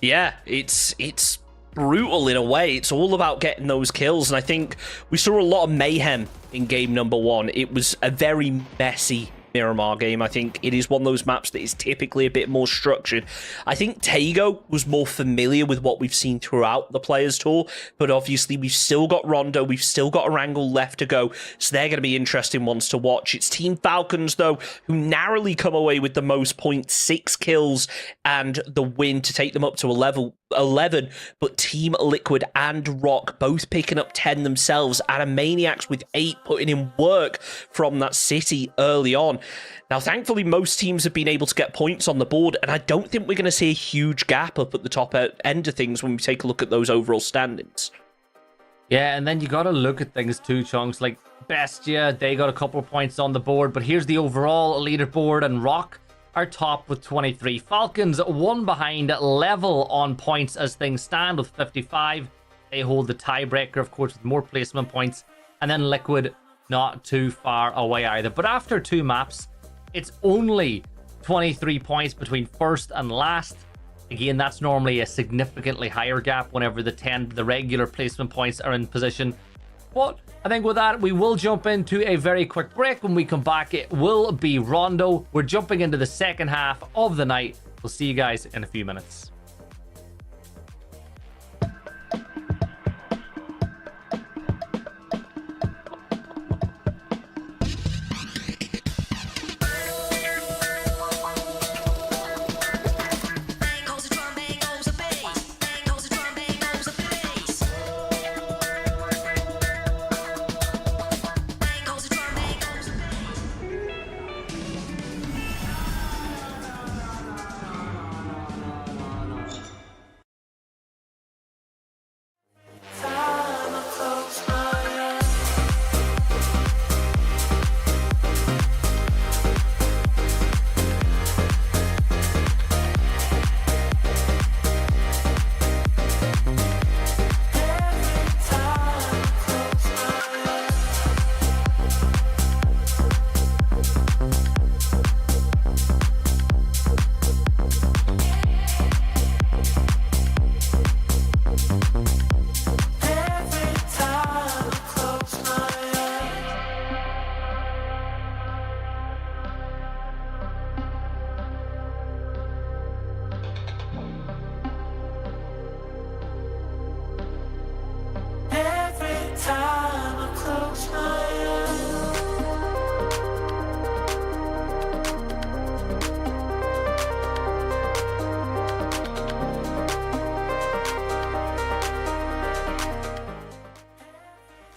Yeah, it's brutal in a way. It's all about getting those kills, and I think we saw a lot of mayhem in game number 1. It was a very messy Miramar game. I think it is one of those maps that is typically a bit more structured. I think Tago was more familiar with what we've seen throughout the Players Tour, but obviously we've still got Rondo, we've still got Erangel left to go, so they're going to be interesting ones to watch. It's Team Falcons, though, who narrowly come away with the most points, 6 kills, and the win to take them up to a level 11, but Team Liquid and Rock both picking up 10 themselves, Animaniacs with 8 putting in work from that city early on. Now, thankfully, most teams have been able to get points on the board, and I don't think we're going to see a huge gap up at the top end of things when we take a look at those overall standings. Yeah, and then you got to look at things too, Chunks. Like Bestia, they got a couple of points on the board, but here's the overall leaderboard, and Rock are top with 23. Falcons 1 behind, level on points as things stand with 55. They hold the tiebreaker, of course, with more placement points. And then Liquid not too far away either. But after 2 maps, it's only 23 points between first and last. Again, that's normally a significantly higher gap whenever the regular placement points are in position. But I think with that, we will jump into a very quick break. When we come back, it will be Rondo. We're jumping into the second half of the night. We'll see you guys in a few minutes.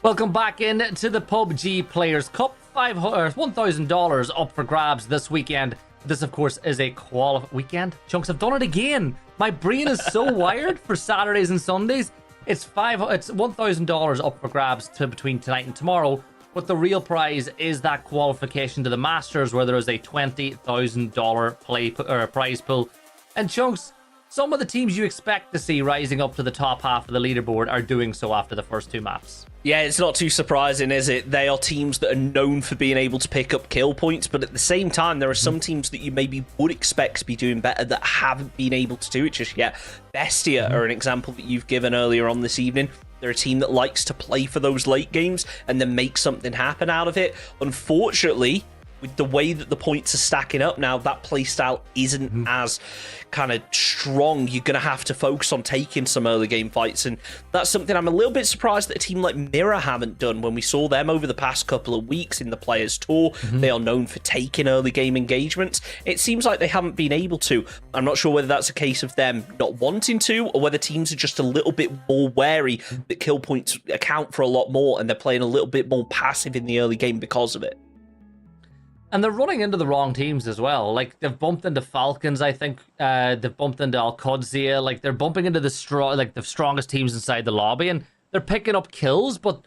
Welcome back in to the PUBG Players Cup. $1,000 up for grabs this weekend. This, of course, is a weekend. Chunks, I've done it again. My brain is so wired for Saturdays and Sundays. It's $1,000 up for grabs between tonight and tomorrow. But the real prize is that qualification to the Masters, where there is a $20,000 prize pool. And Chunks, some of the teams you expect to see rising up to the top half of the leaderboard are doing so after the first 2 maps. Yeah, it's not too surprising, is it? They are teams that are known for being able to pick up kill points, but at the same time, there are some teams that you maybe would expect to be doing better that haven't been able to do it just yet. Bestia are an example that you've given earlier on this evening. They're a team that likes to play for those late games and then make something happen out of it. Unfortunately, with the way that the points are stacking up now, that playstyle isn't as kind of strong. You're going to have to focus on taking some early game fights, and that's something I'm a little bit surprised that a team like Mirror haven't done. When we saw them over the past couple of weeks in the Players Tour, they are known for taking early game engagements. It seems like they haven't been able to. I'm not sure whether that's a case of them not wanting to, or whether teams are just a little bit more wary that kill points account for a lot more, and they're playing a little bit more passive in the early game because of it. And they're running into the wrong teams as well. Like, they've bumped into Falcons, I think. They've bumped into Al-Qudsiyah. Like, they're bumping into the strongest teams inside the lobby, and they're picking up kills, but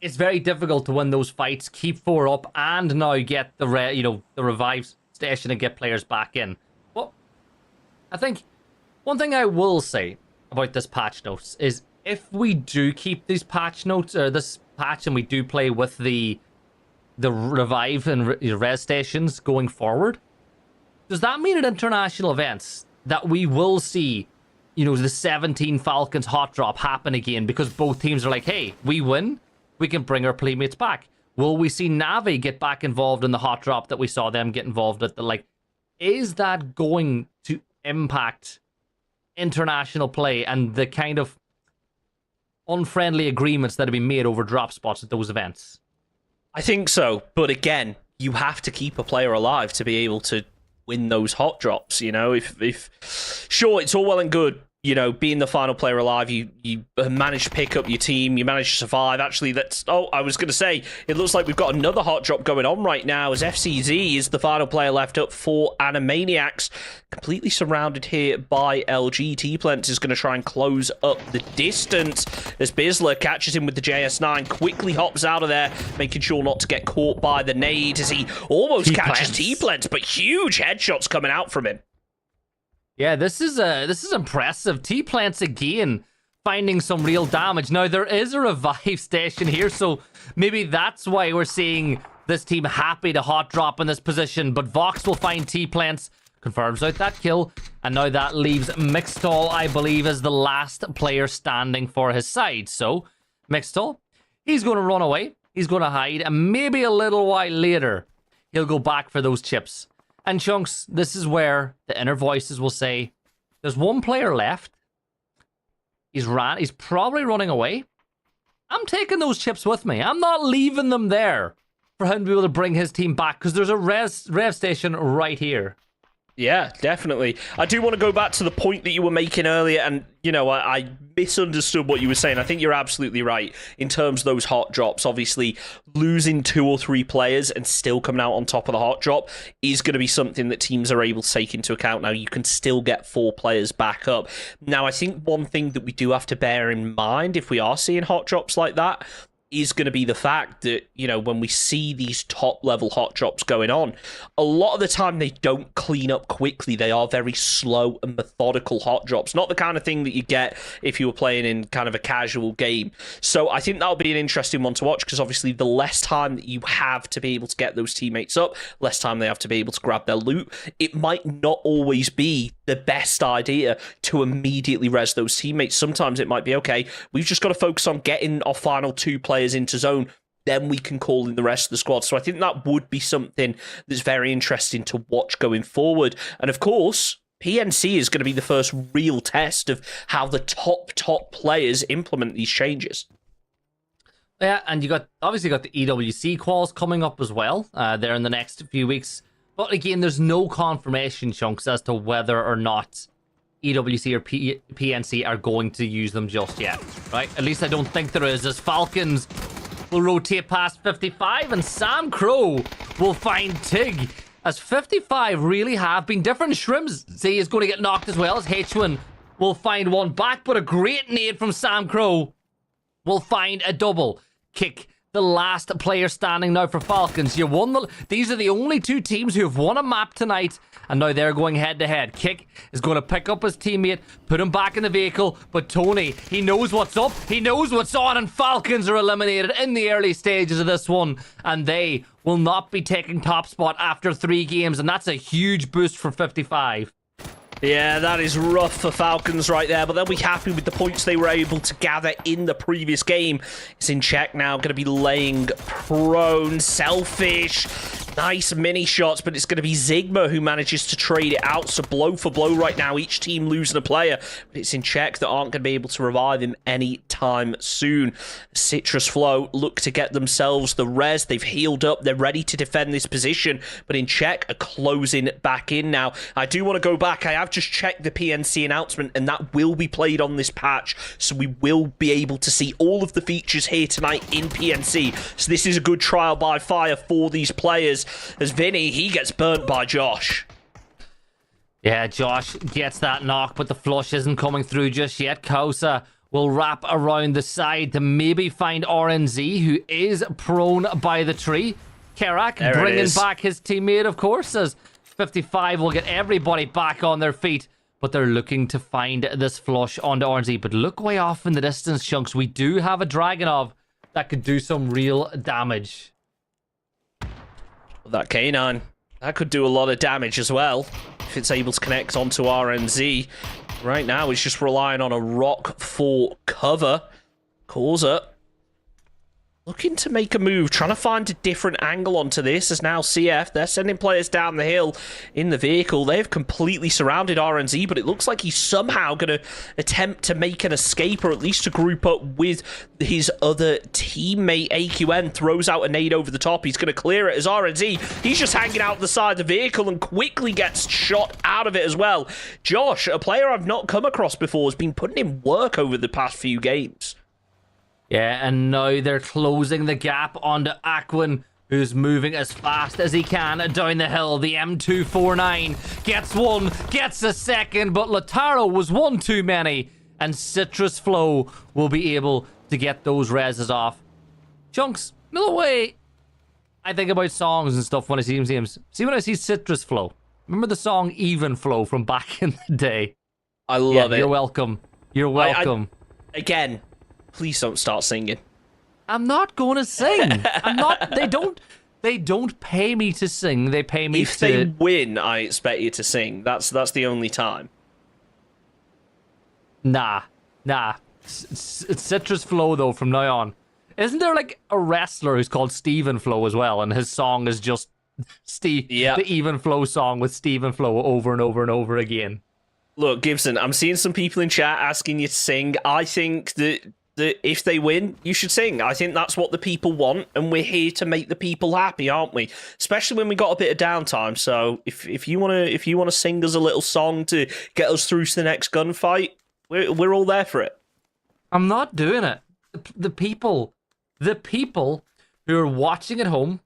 it's very difficult to win those fights, keep 4 up, and now get the revive station and get players back in. But I think one thing I will say about this patch notes is if we do keep these patch notes, or this patch, and we do play with the revive and res stations going forward, does that mean at international events that we will see, the 17 Falcons hot drop happen again because both teams are like, hey, we win, we can bring our playmates back? Will we see Navi get back involved in the hot drop that we saw them get involved at? Is that going to impact international play and the kind of unfriendly agreements that have been made over drop spots at those events? I think so, but again, you have to keep a player alive to be able to win those hot drops. If sure, it's all well and good, being the final player alive, you manage to pick up your team, you manage to survive. Actually, I was going to say, it looks like we've got another hot drop going on right now, as FCZ is the final player left up for Animaniacs, completely surrounded here by LG. T-Plent is going to try and close up the distance as Bizler catches him with the JS9, quickly hops out of there, making sure not to get caught by the nade as he almost catches T-Plent, but huge headshots coming out from him. Yeah, this is impressive. T-Plants again finding some real damage. Now, there is a revive station here, so maybe that's why we're seeing this team happy to hot drop in this position. But Vox will find T-Plants, confirms out that kill, and now that leaves Mixtall, I believe, as the last player standing for his side. So, Mixtall, he's going to run away, he's going to hide, and maybe a little while later, he'll go back for those chips. And Chunks, this is where the inner voices will say, there's one player left. He's probably running away. I'm taking those chips with me. I'm not leaving them there for him to be able to bring his team back, because there's a rev station right here. Yeah, definitely. I do want to go back to the point that you were making earlier, and, I misunderstood what you were saying. I think you're absolutely right in terms of those hot drops. Obviously, losing 2 or 3 players and still coming out on top of the hot drop is going to be something that teams are able to take into account. Now, you can still get 4 players back up. Now, I think one thing that we do have to bear in mind if we are seeing hot drops like that is going to be the fact that, when we see these top-level hot drops going on, a lot of the time they don't clean up quickly. They are very slow and methodical hot drops. Not the kind of thing that you get if you were playing in kind of a casual game. So I think that'll be an interesting one to watch, because obviously the less time that you have to be able to get those teammates up, less time they have to be able to grab their loot, it might not always be the best idea to immediately res those teammates. Sometimes it might be, okay, we've just got to focus on getting our final 2 players into zone, then we can call in the rest of the squad. So I think that would be something that's very interesting to watch going forward. And of course, PNC is going to be the first real test of how the top players implement these changes. Yeah, and you obviously got the EWC quals coming up as well there in the next few weeks. But again, there's no confirmation, Chunks, as to whether or not EWC or PNC are going to use them just yet, right? At least I don't think there is, as Falcons will rotate past 55, and Sam Crow will find Tig. As 55 really have been different. Shrimps say is going to get knocked as well, as H1 will find one back, but a great nade from Sam Crow will find a double. Kick, the last player standing now for Falcons. You won these are the only two teams who have won a map tonight, and now they're going head to head. Kick is going to pick up his teammate, put him back in the vehicle, but Tony, he knows what's up, he knows what's on, and Falcons are eliminated in the early stages of this one, and they will not be taking top spot after 3 games, and that's a huge boost for 55. Yeah, that is rough for Falcons right there, but they'll be happy with the points they were able to gather in the previous game. It's in check now, going to be laying prone, selfish, nice mini shots, but it's going to be Sigma who manages to trade it out, so blow for blow right now, each team losing a player, but it's in check that aren't going to be able to revive him anytime soon. Citrus Flow look to get themselves the res, they've healed up, they're ready to defend this position, but in check are closing back in now. I do want to go back, I have just checked the PNC announcement, and that will be played on this patch, so we will be able to see all of the features here tonight in PNC. So this is a good trial by fire for these players, as Vinny, he gets burnt by Josh. Yeah, Josh gets that knock, but the flush isn't coming through just yet. Kosa will wrap around the side to maybe find RNZ, who is prone by the tree. Kerak bringing back his teammate, of course, as 55 will get everybody back on their feet, but they're looking to find this flush onto RNZ. But look way off in the distance, Chunks. We do have a Dragonov that could do some real damage. That K9, that could do a lot of damage as well, if it's able to connect onto RNZ. Right now, it's just relying on a rock for cover. Causa looking to make a move, trying to find a different angle onto this, as now CF, they're sending players down the hill in the vehicle. They've completely surrounded RNZ, but it looks like he's somehow going to attempt to make an escape, or at least to group up with his other teammate. AQN throws out a nade over the top. He's going to clear it as RNZ. He's just hanging out the side of the vehicle and quickly gets shot out of it as well. Josh, a player I've not come across before, has been putting in work over the past few games. Yeah, and now they're closing the gap onto Aquin, who's moving as fast as he can down the hill. The M249 gets one, gets a second, but Lataro was one too many, and Citrus Flow will be able to get those reses off. Chunks, no way I think about songs and stuff when I see him. See when I see Citrus Flow. Remember the song Even Flow from back in the day? I love it. You're welcome. You're welcome. Again, please don't start singing. I'm not going to sing. I'm not. They don't pay me to sing. They pay me if they win, I expect you to sing. That's the only time. Nah. It's Citrus Flow though from now on. Isn't there like a wrestler who's called Steven Flow as well, and his song is just the Even Flow song with Steven Flow over and over and over again? Look, Gibson, I'm seeing some people in chat asking you to sing. I think that if they win, you should sing. I think that's what the people want, and we're here to make the people happy, aren't we? Especially when we got a bit of downtime. So if you wanna sing us a little song to get us through to the next gunfight, we're all there for it. I'm not doing it. The people who are watching at home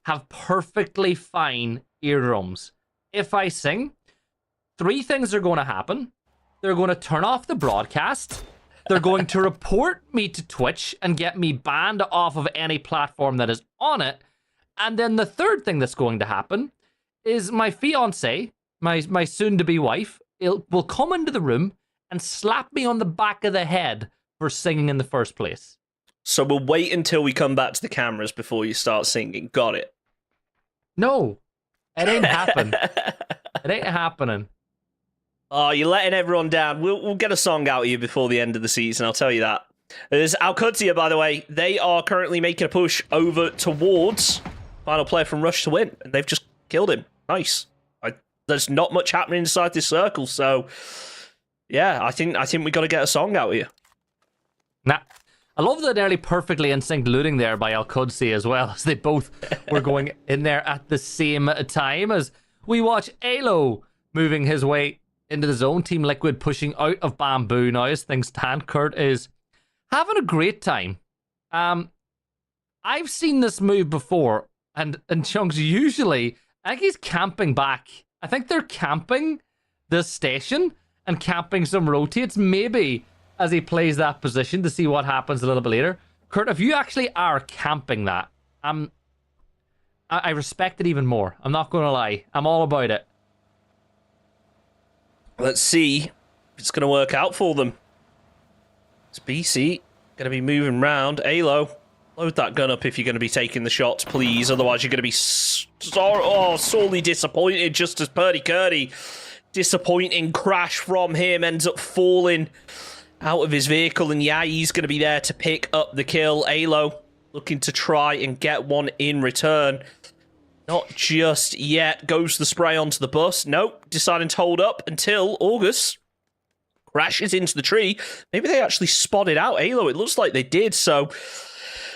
have perfectly fine eardrums. If I sing, 3 things are going to happen. They're going to turn off the broadcast. They're going to report me to Twitch and get me banned off of any platform that is on it. And then the third thing that's going to happen is my fiance, my soon-to-be wife, will come into the room and slap me on the back of the head for singing in the first place. So we'll wait until we come back to the cameras before you start singing. Got it? No, it ain't happening. It ain't happening. Oh, you're letting everyone down. We'll get a song out of you before the end of the season, I'll tell you that. There's Alcudia, by the way. They are currently making a push over towards final player from Rush to win, and they've just killed him. Nice. There's not much happening inside this circle, so yeah, I think we got to get a song out of you. Nah. I love the nearly perfectly in sync looting there by Al-Qudsi as well, as they both were going in there at the same time, as we watch Alo moving his way into the zone. Team Liquid pushing out of Bamboo now as things stand. Kurt is having a great time. I've seen this move before, and Chunks usually, I think he's camping back. I think they're camping this station and camping some rotates, maybe as he plays that position to see what happens a little bit later. Kurt, if you actually are camping that, I respect it even more. I'm not going to lie. I'm all about it. Let's see if it's going to work out for them. It's BC going to be moving round. Alo, load that gun up if you're going to be taking the shots, please. Otherwise, you're going to be sorely disappointed, just as Purdy Curdy. Disappointing crash from him, ends up falling out of his vehicle, and yeah, he's going to be there to pick up the kill. Alo looking to try and get one in return. Not just yet. Goes the spray onto the bus. Nope. Deciding to hold up until August crashes into the tree. Maybe they actually spotted out Alo. It looks like they did. So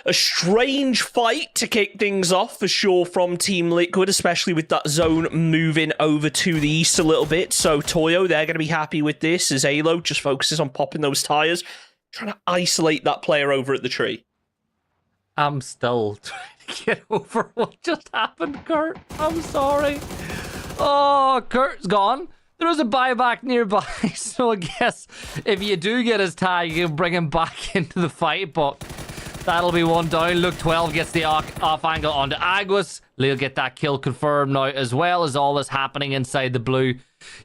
a strange fight to kick things off for sure from Team Liquid, especially with that zone moving over to the east a little bit. So Toyo, they're going to be happy with this as Alo just focuses on popping those tires, trying to isolate that player over at the tree. I'm still trying to get over what just happened, Kurt. I'm sorry. Oh, Kurt's gone. There was a buyback nearby, so I guess if you do get his tag, you can bring him back into the fight, but that'll be one down. Look, 12 gets the off angle onto Aguas. They'll get that kill confirmed now, as well as all this happening inside the blue.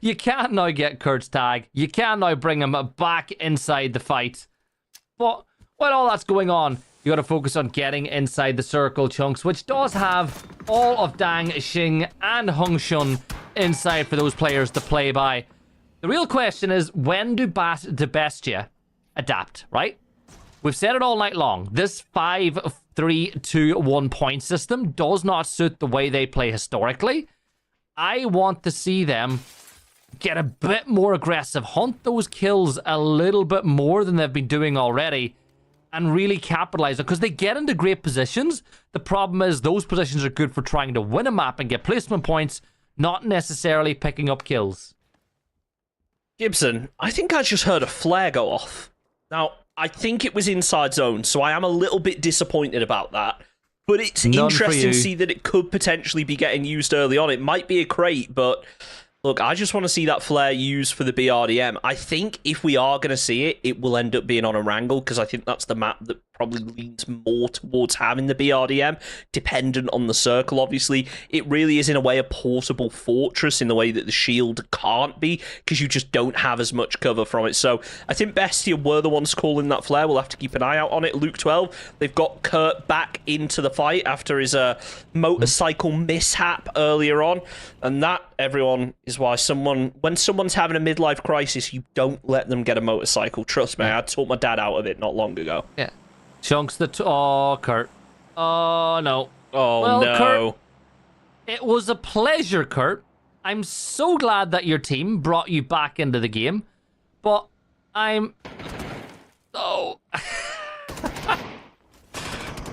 You can now get Kurt's tag. You can now bring him back inside the fight. But while all that's going on, you got to focus on getting inside the circle, Chunks, which does have all of Dang, Xing, and Hung Shun inside for those players to play by. The real question is, when do Bestia adapt, right? We've said it all night long. This 5-3-2-1 point system does not suit the way they play historically. I want to see them get a bit more aggressive, hunt those kills a little bit more than they've been doing already, and really capitalize it, because they get into great positions. The problem is those positions are good for trying to win a map and get placement points, not necessarily picking up kills. Gibson, I think I just heard a flare go off. Now, I think it was inside zone, so I am a little bit disappointed about that. But it's interesting to see that it could potentially be getting used early on. It might be a crate, but look, I just want to see that flare used for the BRDM. I think if we are going to see it, it will end up being on a Wrangle, because I think that's the map that probably leans more towards having the BRDM, dependent on the circle, obviously. It really is, in a way, a portable fortress in the way that the shield can't be, because you just don't have as much cover from it. So I think Bestia were the ones calling that flare. We'll have to keep an eye out on it. Luke 12, they've got Kurt back into the fight after his motorcycle mishap earlier on. And that, everyone, is why when someone's having a midlife crisis, you don't let them get a motorcycle. Trust me, I taught my dad out of it not long ago. Yeah. Chunks oh, Kurt. Oh, no. Oh, well, no. Kurt, it was a pleasure, Kurt. I'm so glad that your team brought you back into the game, but I'm... Oh...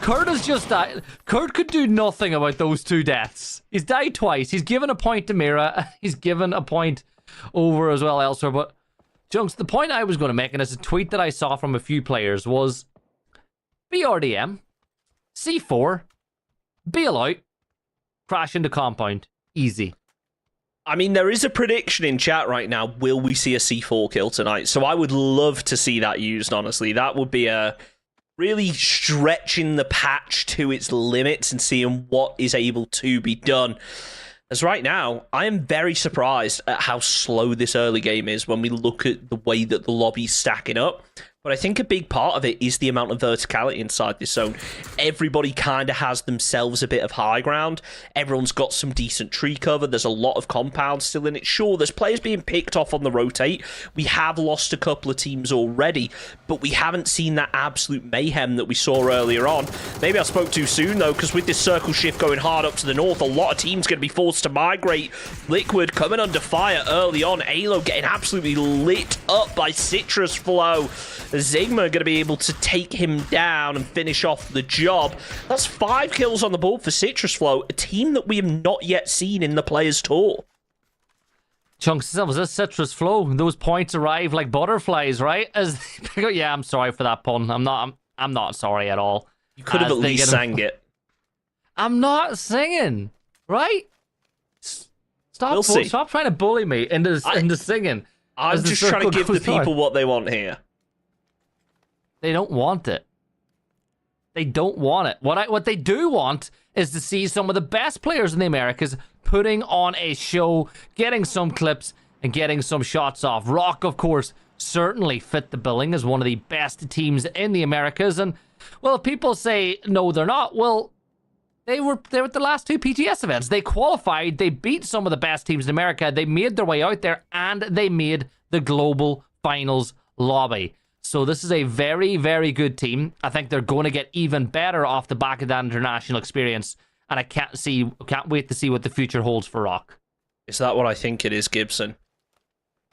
Kurt has just died. Kurt could do nothing about those two deaths. He's died twice. He's given a point to Mira. He's given a point over as well elsewhere. But, Chunks, the point I was going to make, and it's a tweet that I saw from a few players, was BRDM, C4, bail out, crash into compound. Easy. I mean, there is a prediction in chat right now. Will we see a C4 kill tonight? So I would love to see that used, honestly. That would be a... really stretching the patch to its limits and seeing what is able to be done. As right now, I am very surprised at how slow this early game is when we look at the way that the lobby's stacking up. But I think a big part of it is the amount of verticality inside this zone. Everybody kind of has themselves a bit of high ground. Everyone's got some decent tree cover. There's a lot of compounds still in it. Sure, there's players being picked off on the rotate. We have lost a couple of teams already, but we haven't seen that absolute mayhem that we saw earlier on. Maybe I spoke too soon, though, because with this circle shift going hard up to the north, a lot of teams going to be forced to migrate. Liquid coming under fire early on. Alo getting absolutely lit up by Citrus Flow. Zigma going to be able to take him down and finish off the job. That's 5 kills on the board for Citrus Flow, a team that we have not yet seen in the Players Tour. Chunks, was this Citrus Flow? Those points arrive like butterflies, right? Yeah, I'm sorry for that pun. I'm not sorry at all. You could have at least sang it. I'm not singing, right? Stop trying to bully me into singing. I'm just trying to give the people what they want here. They don't want it. They don't want it. What they do want is to see some of the best players in the Americas putting on a show, getting some clips, and getting some shots off. Rock, of course, certainly fit the billing as one of the best teams in the Americas. And, well, if people say, no, they're not, well, they were at the last 2 PTS events. They qualified, they beat some of the best teams in America, they made their way out there, and they made the global finals lobby. So this is a very, very good team. I think they're going to get even better off the back of that international experience, and I can't wait to see what the future holds for Rock. Is that what I think it is, Gibson?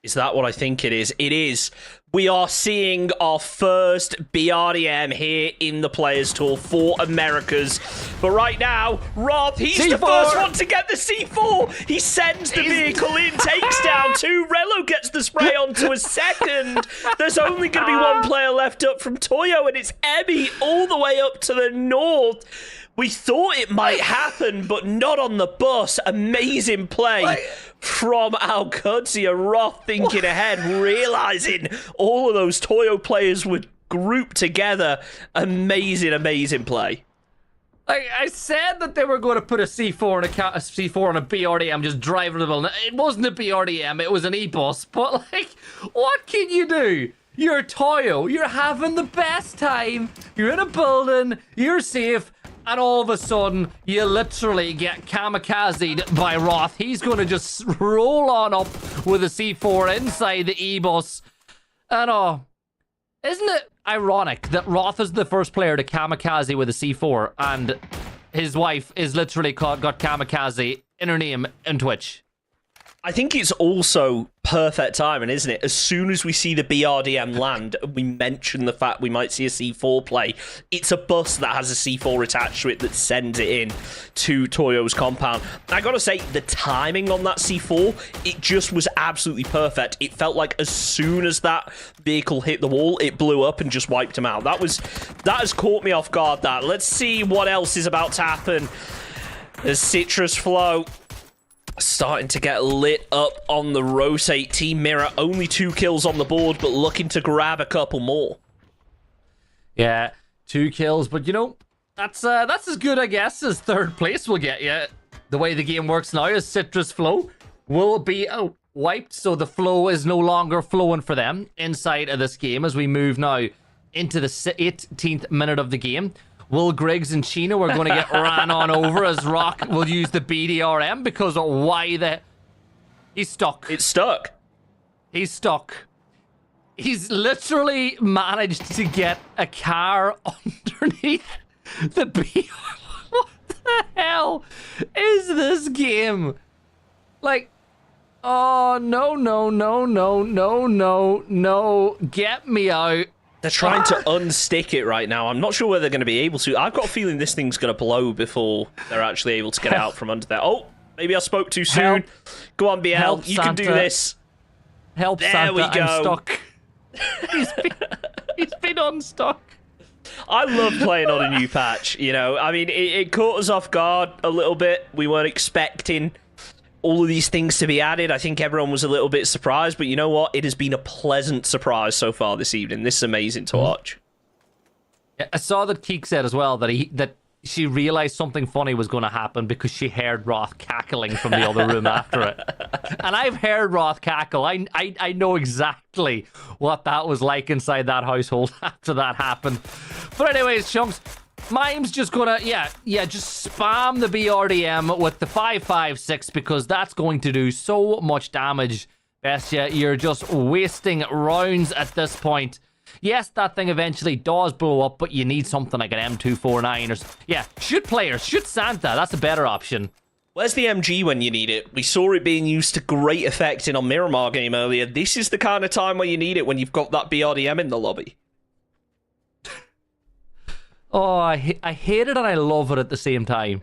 Is that what I think it is? It is. We are seeing our first BRDM here in the Players Tour for Americas. But right now, Rob, he's C4. The first one to get the C4. He sends the vehicle in, takes down 2. Relo gets the spray onto a second. There's only going to be 1 player left up from Toyo, and it's Emmy all the way up to the north. We thought it might happen, but not on the bus. Amazing play from Alcudia. Roth thinking ahead, realizing all of those Toyo players were grouped together. Amazing, amazing play. I said that they were going to put a C4 and a C4 on a BRDM just driving the building. It wasn't a BRDM, it was an E-bus. But, like, what can you do? You're Toyo. You're having the best time. You're in a building. You're safe. And all of a sudden, you literally get kamikazed by Roth. He's going to just roll on up with a C4 inside the E-bus. And isn't it ironic that Roth is the first player to kamikaze with a C4 and his wife is literally got kamikaze in her name in Twitch? I think it's also perfect timing, isn't it? As soon as we see the BRDM land, we mention the fact we might see a C4 play. It's a bus that has a C4 attached to it that sends it in to Toyo's compound. I gotta say, the timing on that C4, it just was absolutely perfect. It felt like as soon as that vehicle hit the wall, it blew up and just wiped him out. That has caught me off guard, that. Let's see what else is about to happen. There's Citrus Flow starting to get lit up on the rotate. Team Mirror, only 2 kills on the board, but looking to grab a couple more. Yeah, 2 kills, but you know, that's as good, I guess, as 3rd place will get you. The way the game works now is Citrus Flow will be wiped, so the flow is no longer flowing for them inside of this game as we move now into the 18th minute of the game. Will Griggs and Chino are going to get ran on over as Rock will use the BDRM because of why he's stuck. It's stuck. He's stuck. He's literally managed to get a car underneath the BDRM. What the hell is this game? Like, oh, no. Get me out. They're trying to unstick it right now. I'm not sure whether they're going to be able to. I've got a feeling this thing's going to blow before they're actually able to get out from under there. Oh, maybe I spoke too soon. Go on, BL. Help, you Santa. can do this. Help, there Santa. We go. I'm stuck. he's been unstuck. I love playing on a new patch, you know. I mean, it caught us off guard a little bit. We weren't expecting all of these things to be added. I think everyone was a little bit surprised, but you know what? It has been a pleasant surprise so far this evening. This is amazing to watch. Yeah, I saw that Keek said as well that she realized something funny was going to happen because she heard Roth cackling from the other room after it. And I've heard Roth cackle. I know exactly what that was like inside that household after that happened. But anyways, Chunks, Mime's just gonna, just spam the BRDM with the 5.56 because that's going to do so much damage. Bestia, you're just wasting rounds at this point. Yes, that thing eventually does blow up, but you need something like an M249 or... shoot players, shoot Santa, that's a better option. Where's the MG when you need it? We saw it being used to great effect in our Miramar game earlier. This is the kind of time where you need it when you've got that BRDM in the lobby. Oh, I hate it and I love it at the same time.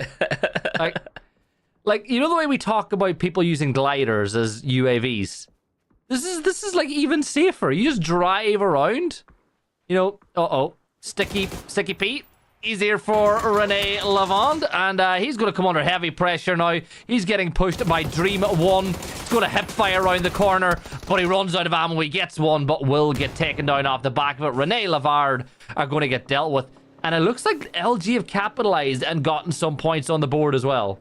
like, you know the way we talk about people using gliders as UAVs? This is like even safer. You just drive around. You know, sticky Pete. easier for Rene Lavande, and he's going to come under heavy pressure now. He's getting pushed by Dream 1. He's going to hip fire around the corner, but he runs out of ammo. He gets one, but will get taken down off the back of it. Rene Lavande are going to get dealt with, and it looks like LG have capitalized and gotten some points on the board as well.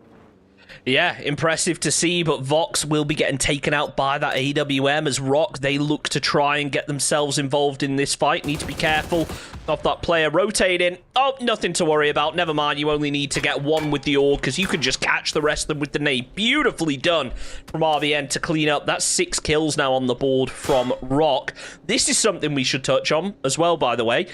Yeah, impressive to see, but Vox will be getting taken out by that AWM as Rock, they look to try and get themselves involved in this fight. Need to be careful of that player rotating. Oh, nothing to worry about. Never mind, you only need to get one with the AUG because you can just catch the rest of them with the nade. Beautifully done from RVN to clean up. That's 6 kills now on the board from Rock. This is something we should touch on as well, by the way.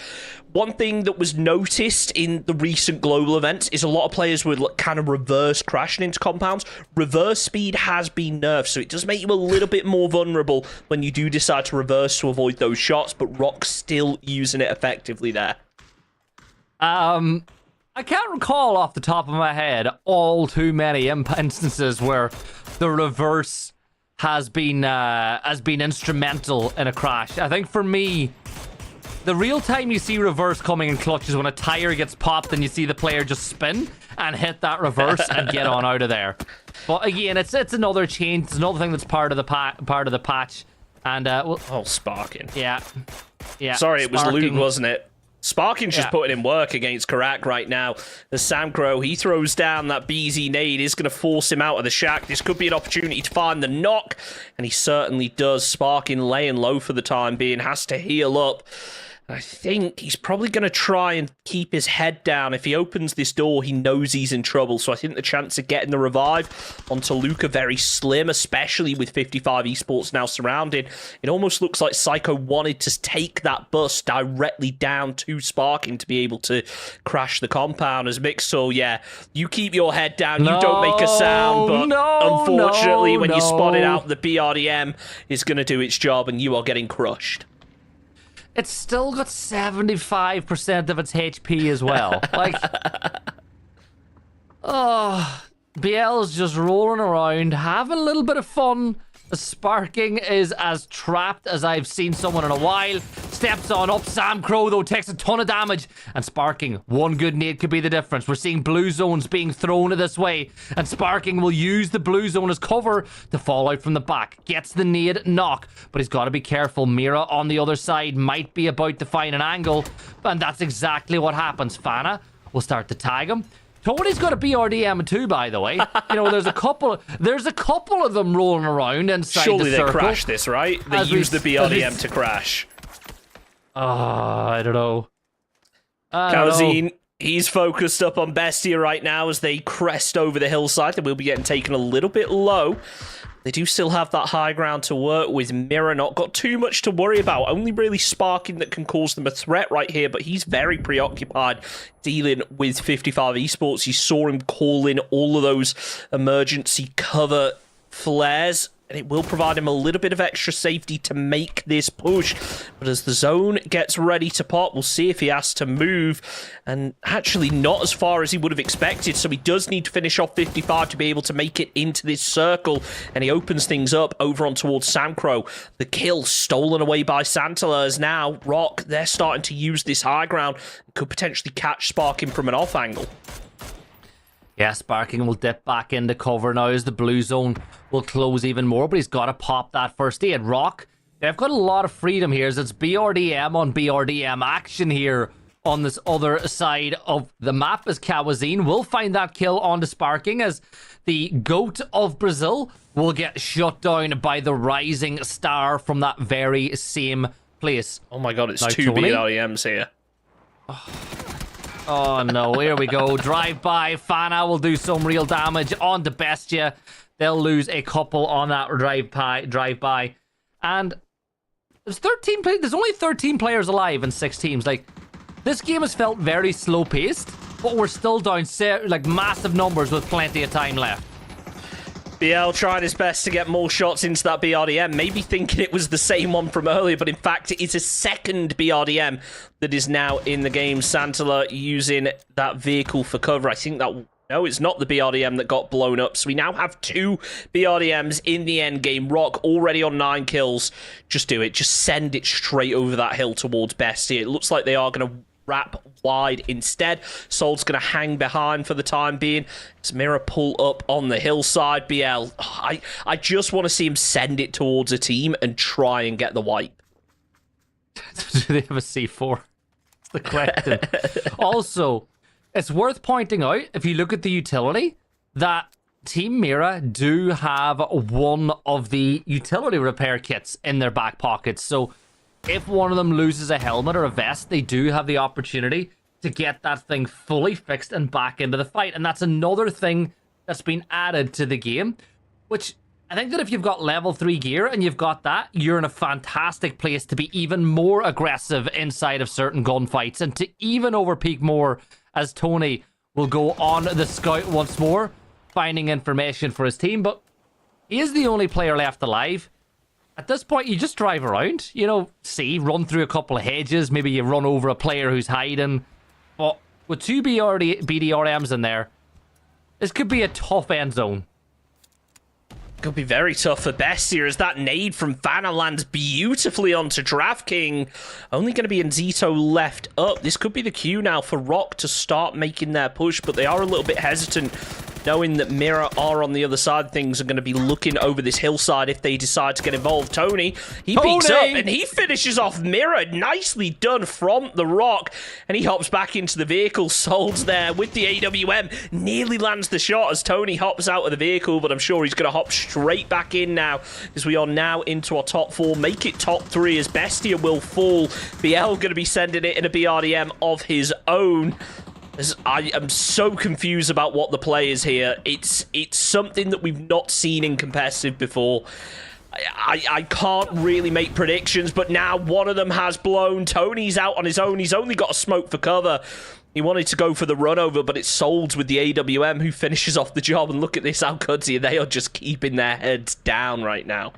One thing that was noticed in the recent global events is a lot of players were kind of reverse crashing into compounds. Reverse speed has been nerfed, so it does make you a little bit more vulnerable when you do decide to reverse to avoid those shots, but Rock's still using it effectively there. I can't recall off the top of my head all too many instances where the reverse has been instrumental in a crash. I think for me, the real time you see reverse coming in clutch is when a tire gets popped and you see the player just spin and hit that reverse and get on out of there. But again, it's another change. It's another thing that's part of the patch. And Sparking. Yeah. Sorry, it was Sparking. Luke, wasn't it? Sparking's just putting in work against Karak right now. The Samcro, he throws down that BZ nade, is going to force him out of the shack. This could be an opportunity to find the knock, and he certainly does. Sparking laying low for the time being, has to heal up. I think he's probably going to try and keep his head down. If he opens this door, he knows he's in trouble. So I think the chance of getting the revive onto Luke are very slim, especially with 55 Esports now surrounded. It almost looks like Psycho wanted to take that bus directly down to Sparking to be able to crash the compound. As Mixel, yeah, you keep your head down. You don't make a sound. But unfortunately, when you spot it out, the BRDM is going to do its job and you are getting crushed. It's still got 75% of its HP as well. Like, BL's just rolling around, having a little bit of fun. Sparking is as trapped as I've seen someone in a while. Steps on up. Sam Crow, though, takes a ton of damage. And Sparking, one good nade could be the difference. We're seeing blue zones being thrown this way. And Sparking will use the blue zone as cover to fall out from the back. Gets the nade knock. But he's got to be careful. Mira on the other side might be about to find an angle. And that's exactly what happens. Fana will start to tag him. Tony's got a BRDM too, by the way. You know, there's a couple of them rolling around inside Surely the circle. they crashed this, right? They used the BRDM to crash. I don't know. Calzine, he's focused up on Bestia right now as they crest over the hillside. They will be getting taken a little bit low. They do still have that high ground to work with. Mira not got too much to worry about. Only really Sparking that can cause them a threat right here, but he's very preoccupied dealing with 55 Esports. You saw him call in all of those emergency cover flares, and it will provide him a little bit of extra safety to make this push. But as the zone gets ready to pop, we'll see if he has to move. And actually not as far as he would have expected, so he does need to finish off 55 to be able to make it into this circle. And he opens things up over on towards Samcro. The kill stolen away by Santala as now Rock, they're starting to use this high ground. Could potentially catch Sparking from an off angle. Yeah, Sparking will dip back into cover now as the blue zone will close even more, but he's got to pop that first aid. Rock, they've got a lot of freedom here as it's BRDM on BRDM action here on this other side of the map as Kawazine will find that kill onto Sparking as the GOAT of Brazil will get shut down by the rising star from that very same place. Oh my god, it's now, two Tony? BRDMs here. Oh no, here we go. Drive-by. Fana will do some real damage on the Bestia. They'll lose a couple on that drive-by. And there's only 13 players alive in 6 teams. Like, this game has felt very slow-paced, but we're still down like massive numbers with plenty of time left. BL tried his best to get more shots into that BRDM, maybe thinking it was the same one from earlier, but in fact it is a second BRDM that is now in the game. Santala using that vehicle for cover. I think that... No, it's not the BRDM that got blown up. So we now have 2 BRDMs in the end game. Rock already on 9 kills. Just do it. Just send it straight over that hill towards Bestie. It looks like they are going to wrap wide instead. Sold's going to hang behind for the time being. As Mira pull up on the hillside. BL, I just want to see him send it towards a team and try and get the wipe. Do they have a C4? That's the question. Also, it's worth pointing out, if you look at the utility, that Team Mira do have one of the utility repair kits in their back pockets. So if one of them loses a helmet or a vest, they do have the opportunity to get that thing fully fixed and back into the fight. And that's another thing that's been added to the game, which I think that if you've got level 3 gear and you've got that, you're in a fantastic place to be even more aggressive inside of certain gunfights and to even overpeak more, as Tony will go on the scout once more, finding information for his team. But he is the only player left alive. At this point, you just drive around, you know, run through a couple of hedges, maybe you run over a player who's hiding. But with 2 BDRMs in there, this could be a tough end zone. Could be very tough for Best here, as that nade from Vanna lands beautifully onto DraftKing. Only going to be Nzito left up. This could be the cue now for Rock to start making their push, but they are a little bit hesitant, knowing that Mira are on the other side of things, are going to be looking over this hillside if they decide to get involved. Tony, he peeks up and he finishes off Mira. Nicely done from the Rock. And he hops back into the vehicle. Sold's there with the AWM. Nearly lands the shot as Tony hops out of the vehicle, but I'm sure he's going to hop straight back in now, as we are now into our top 4. Make it top 3 as Bestia will fall. BL going to be sending it in a BRDM of his own. I am so confused about what the play is here. It's something that we've not seen in competitive before. I can't really make predictions, but now one of them has blown. Tony's out on his own. He's only got a smoke for cover. He wanted to go for the run over, but it's Solds with the AWM who finishes off the job. And look at this, Alcudia. They are just keeping their heads down right now.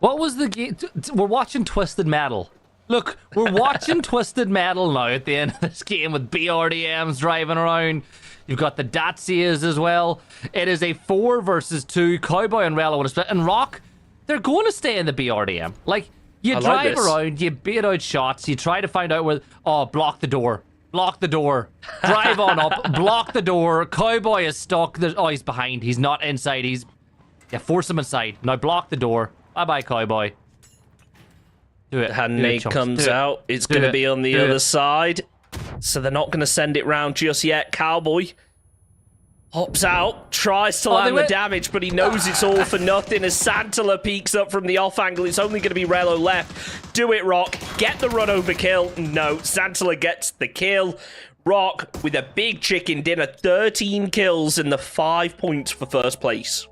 What was the game? We're watching Twisted Metal. Look, we're watching Twisted Metal now at the end of this game with BRDMs driving around. You've got the Datsias as well. It is a 4 versus 2. Cowboy and Rella with a split. And Rock, they're going to stay in the BRDM. Like, you drive around, you bait out shots, you try to find out where... Oh, block the door. Block the door. Drive on up. Block the door. Cowboy is stuck. Oh, he's behind. He's not inside. Yeah, force him inside. Now block the door. Bye-bye, Cowboy. Do it. Handmade comes out. It's going to be on the other side. So they're not going to send it round just yet. Cowboy hops out, tries to land the damage, but he knows it's all for nothing as Santala peeks up from the off angle. It's only going to be Rello left. Do it, Rock. Get the run over kill. No, Santala gets the kill. Rock with a big chicken dinner. 13 kills and the 5 points for first place.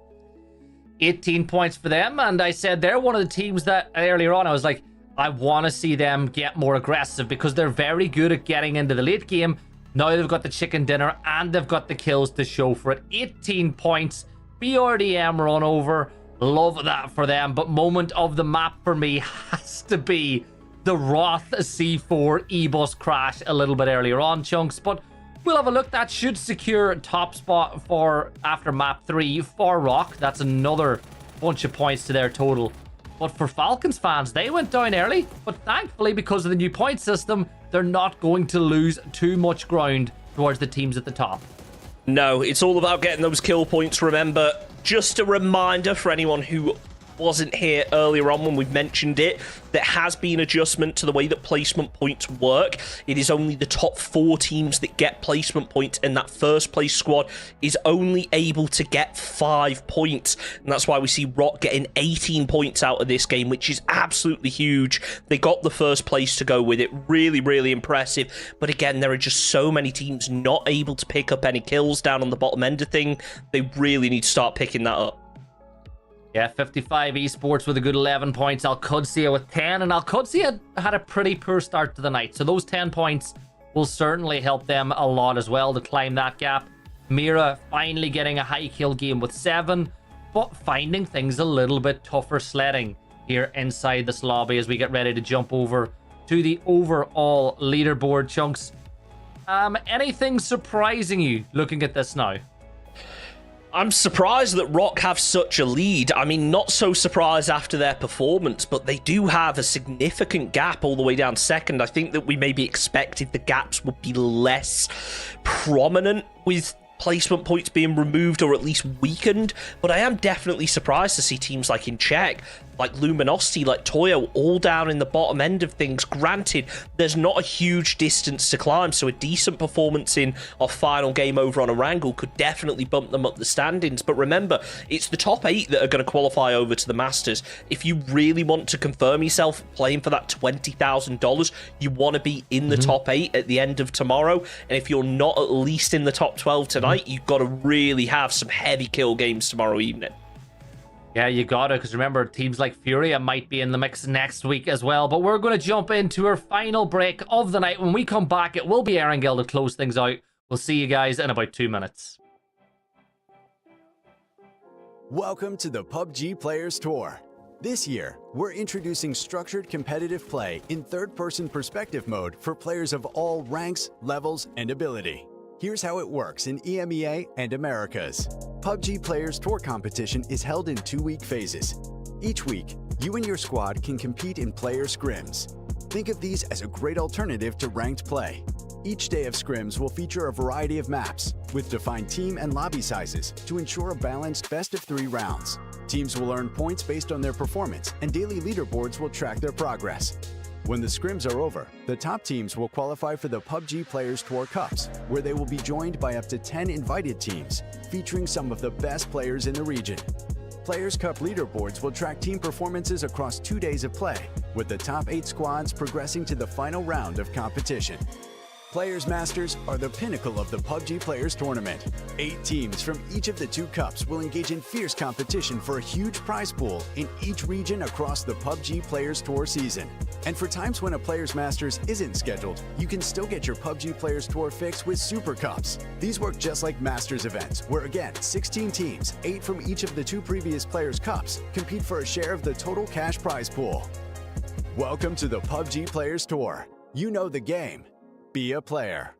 18 points for them, and I said they're one of the teams that earlier on I was like, I want to see them get more aggressive because they're very good at getting into the late game. Now they've got the chicken dinner and they've got the kills to show for it. 18 points, BRDM run over. Love that for them, but moment of the map for me has to be the Roth C4 E-Bus crash a little bit earlier on, Chunks, but we'll have a look. That should secure top spot for after map 3 for Rock. That's another bunch of points to their total. But for Falcons fans, they went down early, but thankfully, because of the new point system, they're not going to lose too much ground towards the teams at the top. No, it's all about getting those kill points, remember. Just a reminder for anyone who wasn't here earlier on when we've mentioned it, there has been adjustment to the way that placement points work. It is only the top 4 teams that get placement points, and that first place squad is only able to get 5 points. And that's why we see Rock getting 18 points out of this game, which is absolutely huge. They got the first place to go with it. Really, really impressive. But again, there are just so many teams not able to pick up any kills down on the bottom end of thing. They really need to start picking that up. Yeah, 55 Esports with a good 11 points. Alcudia with 10. And Alcudia had a pretty poor start to the night. So those 10 points will certainly help them a lot as well to climb that gap. Mira finally getting a high kill game with 7. But finding things a little bit tougher sledding here inside this lobby as we get ready to jump over to the overall leaderboard, Chunks. Anything surprising you looking at this now? I'm surprised that Rock have such a lead. I mean, not so surprised after their performance, but they do have a significant gap all the way down second. I think that we maybe expected the gaps would be less prominent with placement points being removed or at least weakened, but I am definitely surprised to see teams like in Czech, like Luminosity, like Toyo, all down in the bottom end of things. Granted, there's not a huge distance to climb, so a decent performance in our final game over on Erangel could definitely bump them up the standings. But remember, it's the top 8 that are going to qualify over to the Masters. If you really want to confirm yourself playing for that $20,000, you want to be in the top 8 at the end of tomorrow. And if you're not at least in the top 12 tonight, you've got to really have some heavy kill games tomorrow evening. Yeah, you got it, because remember, teams like Furia might be in the mix next week as well. But we're going to jump into our final break of the night. When we come back, it will be Erangel to close things out. We'll see you guys in about 2 minutes. Welcome to the PUBG Players Tour. This year, we're introducing structured competitive play in third-person perspective mode for players of all ranks, levels, and ability. Here's how it works in EMEA and Americas. PUBG Players Tour competition is held in 2-week phases. Each week, you and your squad can compete in player scrims. Think of these as a great alternative to ranked play. Each day of scrims will feature a variety of maps, with defined team and lobby sizes to ensure a balanced best-of-3 rounds. Teams will earn points based on their performance, and daily leaderboards will track their progress. When the scrims are over, the top teams will qualify for the PUBG Players Tour Cups, where they will be joined by up to 10 invited teams, featuring some of the best players in the region. Players Cup leaderboards will track team performances across 2 days of play, with the top 8 squads progressing to the final round of competition. Players Masters are the pinnacle of the PUBG Players Tournament. 8 teams from each of the 2 cups will engage in fierce competition for a huge prize pool in each region across the PUBG Players Tour season. And for times when a Players Masters isn't scheduled, you can still get your PUBG Players Tour fix with Super Cups. These work just like Masters events, where again, 16 teams, 8 from each of the 2 previous Players Cups, compete for a share of the total cash prize pool. Welcome to the PUBG Players Tour. You know the game. Be a player.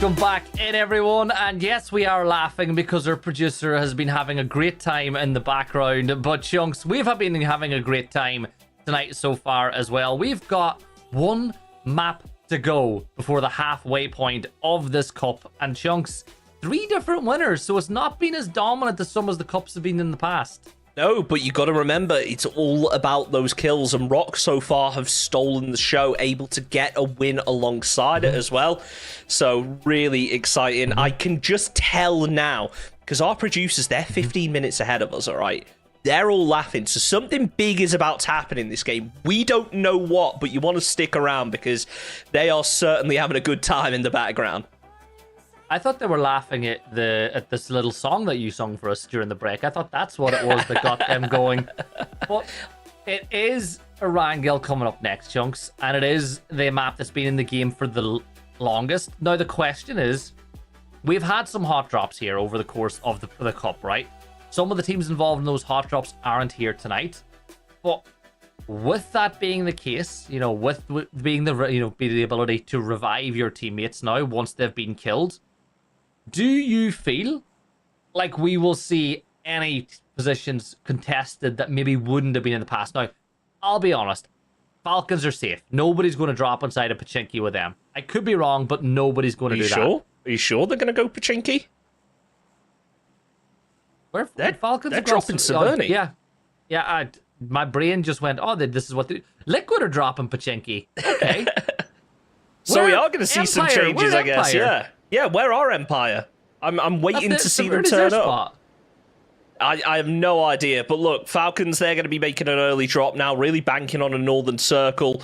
Welcome back in, everyone, and yes, we are laughing because our producer has been having a great time in the background, but Chunks, we've been having a great time tonight so far as well. We've got 1 map to go before the halfway point of this cup, and Chunks, 3 different winners, so it's not been as dominant as some as the cups have been in the past. No, but you got to remember, it's all about those kills, and Rock so far have stolen the show, able to get a win alongside it as well. So really exciting. I can just tell now, because our producers, they're 15 minutes ahead of us, all right? They're all laughing, so something big is about to happen in this game. We don't know what, but you want to stick around because they are certainly having a good time in the background. I thought they were laughing at this little song that you sung for us during the break. I thought that's what it was that got them going. But it is Erangel coming up next, Chunks, and it is the map that's been in the game for the longest. Now, the question is, we've had some hot drops here over the course of the cup, right? Some of the teams involved in those hot drops aren't here tonight. But with that being the case, you know, with being the ability to revive your teammates now once they've been killed, do you feel like we will see any positions contested that maybe wouldn't have been in the past? Now, I'll be honest, Falcons are safe. Nobody's going to drop inside a Pachinki with them. I could be wrong, but nobody's going to do that. Are you sure they're going to go Pachinki? Where They're Falcons are dropping Severny. Yeah. My brain just went, oh, this is what Liquid are dropping Pachinki. Okay. So we are going to see some changes, I guess. Empire? Yeah. Where are Empire? I'm waiting to see them turn up. I have no idea. But look, Falcons, they're going to be making an early drop now, really banking on a Northern Circle.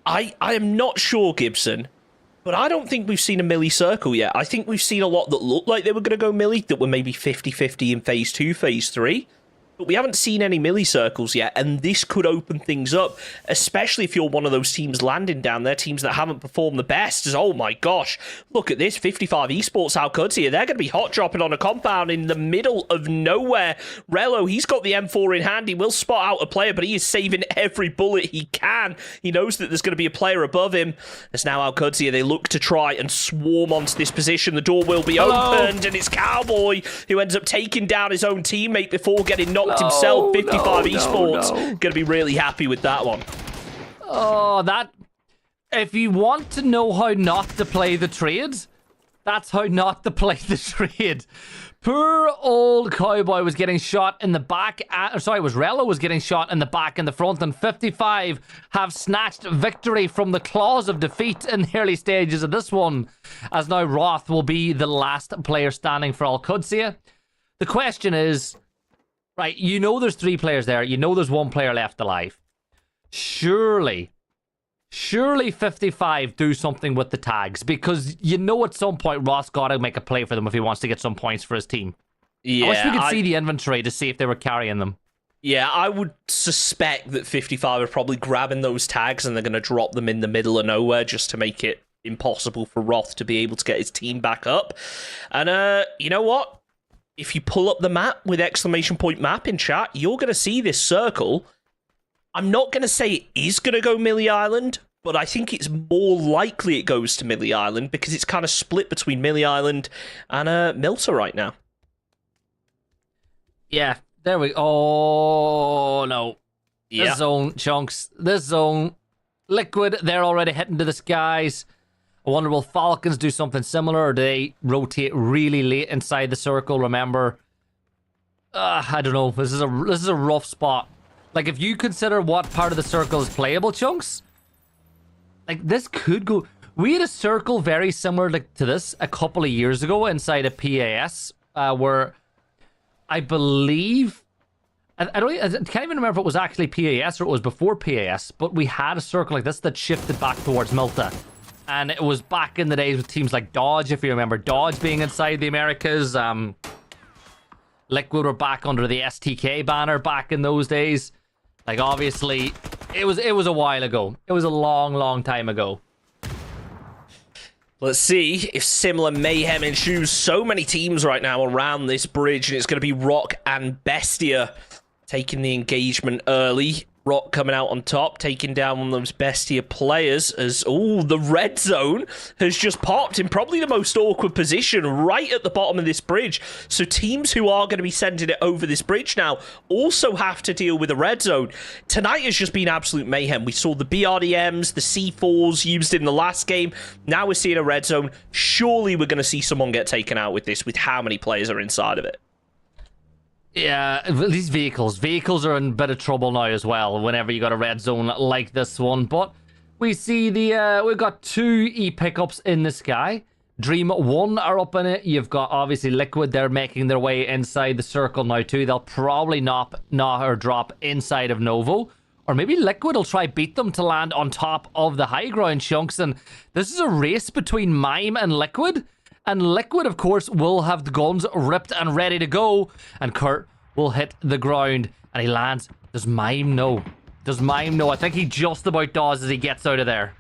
I am not sure, Gibson, but I don't think we've seen a Millie Circle yet. I think we've seen a lot that looked like they were going to go Millie, that were maybe 50-50 in Phase 2, Phase 3. But we haven't seen any Millie Circles yet, and this could open things up, especially if you're one of those teams landing down there, teams that haven't performed the best. As, oh my gosh, look at this, 55 Esports Alcuds here. They're going to be hot dropping on a compound in the middle of nowhere. Relo, he's got the M4 in hand. He will spot out a player, but he is saving every bullet he can. He knows that there's going to be a player above him. There's now Alcuds here. They look to try and swarm onto this position. The door will be opened, and it's Cowboy who ends up taking down his own teammate before getting knocked himself. 55 Esports going to be really happy with that one. Oh, that... If you want to know how not to play the trade, that's how not to play the trade. Poor old Cowboy was getting shot in the back. Relo was getting shot in the back and the front, and 55 have snatched victory from the claws of defeat in the early stages of this one, as now Roth will be the last player standing for Al-Qudsiya. The question is, right, you know there's 3 players there. You know there's 1 player left alive. Surely 55 do something with the tags, because you know at some point Roth's got to make a play for them if he wants to get some points for his team. Yeah, I wish we could see the inventory to see if they were carrying them. Yeah, I would suspect that 55 are probably grabbing those tags and they're going to drop them in the middle of nowhere just to make it impossible for Roth to be able to get his team back up. And you know what? If you pull up the map with ! map in chat, you're going to see this circle. I'm not going to say it is going to go Millie Island, but I think it's more likely it goes to Millie Island because it's kind of split between Millie Island and Milta right now. Yeah, there we go. Oh, no. Yeah. This zone, Chunks. This zone. Liquid, they're already heading to the skies. I wonder, will Falcons do something similar, or do they rotate really late inside the circle? Remember, I don't know. This is a rough spot. Like, if you consider what part of the circle is playable, Chunks, like, this could go... We had a circle very similar to this a couple of years ago inside a PAS, where I believe... I can't even remember if it was actually PAS or it was before PAS, but we had a circle like this that shifted back towards Milta. And it was back in the days with teams like Dodge, if you remember Dodge being inside the Americas. Liquid were back under the STK banner back in those days. Like, obviously, it was a while ago. It was a long, long time ago. Let's see if similar mayhem ensues. So many teams right now around this bridge, and it's going to be Rock and Bestia taking the engagement early. Rock coming out on top, taking down one of those Bestia players as, the red zone has just popped in probably the most awkward position right at the bottom of this bridge. So teams who are going to be sending it over this bridge now also have to deal with the red zone. Tonight has just been absolute mayhem. We saw the BRDMs, the C4s used in the last game. Now we're seeing a red zone. Surely we're going to see someone get taken out with this, with how many players are inside of it. Yeah, these vehicles are in a bit of trouble now as well whenever you got a red zone like this one. But we see we've got 2 E-pickups in the sky. Dream 1 are up in it. You've got obviously Liquid. They're making their way inside the circle now too. They'll probably not or drop inside of Novo. Or maybe Liquid will try beat them to land on top of the high ground, Chunks. And this is a race between Mime and Liquid. And Liquid, of course, will have the guns ripped and ready to go. And Kurt will hit the ground. And he lands. Does Mime know? I think he just about does as he gets out of there.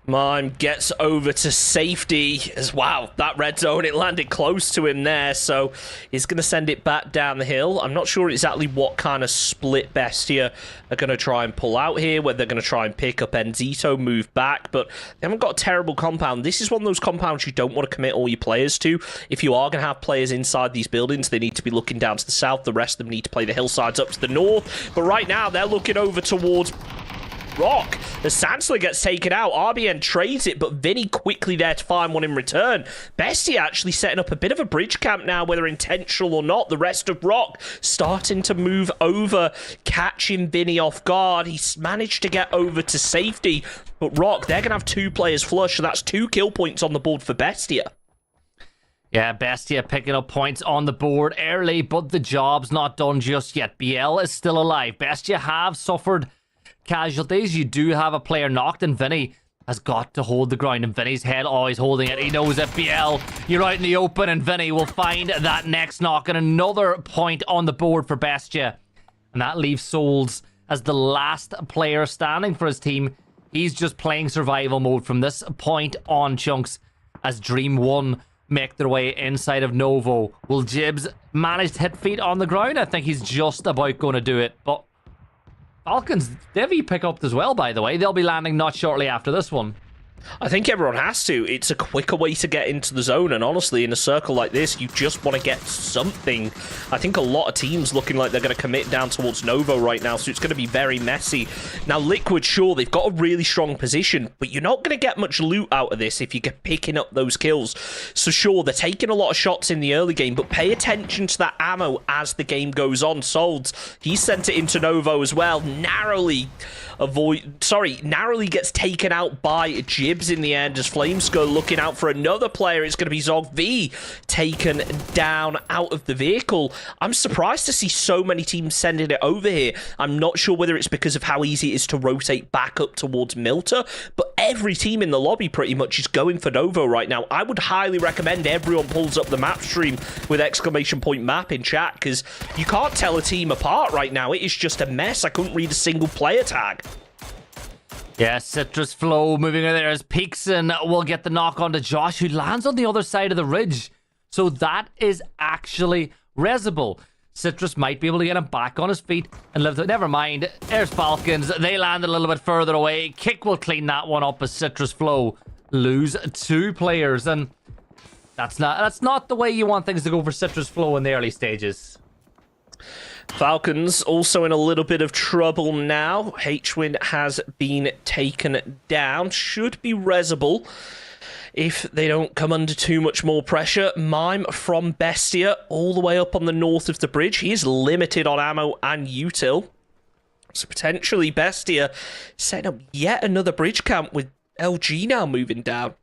Mime gets over to safety as wow, that red zone, it landed close to him there, so he's going to send it back down the hill. I'm not sure exactly what kind of split Bestia are going to try and pull out here, whether they're going to try and pick up Enzito, move back, but they haven't got a terrible compound. This is one of those compounds you don't want to commit all your players to. If you are going to have players inside these buildings, they need to be looking down to the south. The rest of them need to play the hillsides up to the north, but right now they're looking over towards Rock. The Sansler gets taken out. RBN trades it, but Vinny quickly there to find one in return. Bestia actually setting up a bit of a bridge camp now, whether intentional or not. The rest of Rock starting to move over, catching Vinny off guard. He's managed to get over to safety, but Rock, they're going to have 2 players flush, so that's 2 kill points on the board for Bestia. Yeah, Bestia picking up points on the board early, but the job's not done just yet. BL is still alive. Bestia have suffered casualties. You do have a player knocked, and Vinny has got to hold the ground, and Vinny's head always holding it. He knows that BL, you're out in the open, and Vinny will find that next knock, and another point on the board for Bestia. And that leaves Souls as the last player standing for his team. He's just playing survival mode from this point on, Chunks, as Dream 1 make their way inside of Novo. Will Jibs manage to hit feet on the ground? I think he's just about going to do it, but Falcons, Devi pick up as well, by the way. They'll be landing not shortly after this one. I think everyone has to. It's a quicker way to get into the zone, and honestly, in a circle like this, you just want to get something. I think a lot of teams looking like they're going to commit down towards Novo right now, so it's going to be very messy. Now, Liquid, sure, they've got a really strong position, but you're not going to get much loot out of this if you get picking up those kills. So sure, they're taking a lot of shots in the early game, but pay attention to that ammo as the game goes on. Solds, he sent it into Novo as well, narrowly gets taken out by Jibs in the end as Flameskull looking out for another player. It's going to be Zog V taken down out of the vehicle. I'm surprised to see so many teams sending it over here. I'm not sure whether it's because of how easy it is to rotate back up towards Milta, but every team in the lobby pretty much is going for Novo right now. I would highly recommend everyone pulls up the map stream with !map in chat, because you can't tell a team apart right now. It is just a mess. I couldn't read a single player tag. Yeah, Citrus Flow moving in there as Peakson will get the knock onto Josh, who lands on the other side of the ridge. So that is actually Resible. Citrus might be able to get him back on his feet and live. Never mind. There's Falcons. They land a little bit further away. Kick will clean that one up as Citrus Flow lose 2 players, and that's not the way you want things to go for Citrus Flow in the early stages. Falcons also in a little bit of trouble now. H-Win has been taken down. Should be Resible if they don't come under too much more pressure. Mime from Bestia all the way up on the north of the bridge. He is limited on ammo and util. So potentially Bestia setting up yet another bridge camp with LG now moving down.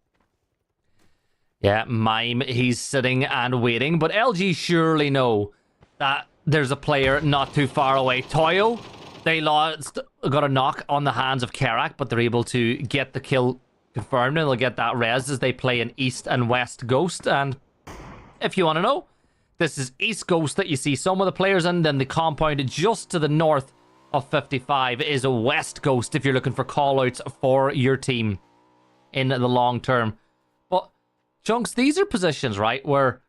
Yeah, Mime, he's sitting and waiting, but LG surely know that there's a player not too far away. Toyo, they got a knock on the hands of Kerak, but they're able to get the kill confirmed, and they'll get that res as they play an East and West Ghost. And if you want to know, this is East Ghost that you see some of the players in, then the compound just to the north of 55 is a West Ghost if you're looking for callouts for your team in the long term. But, Chunks, these are positions, right, where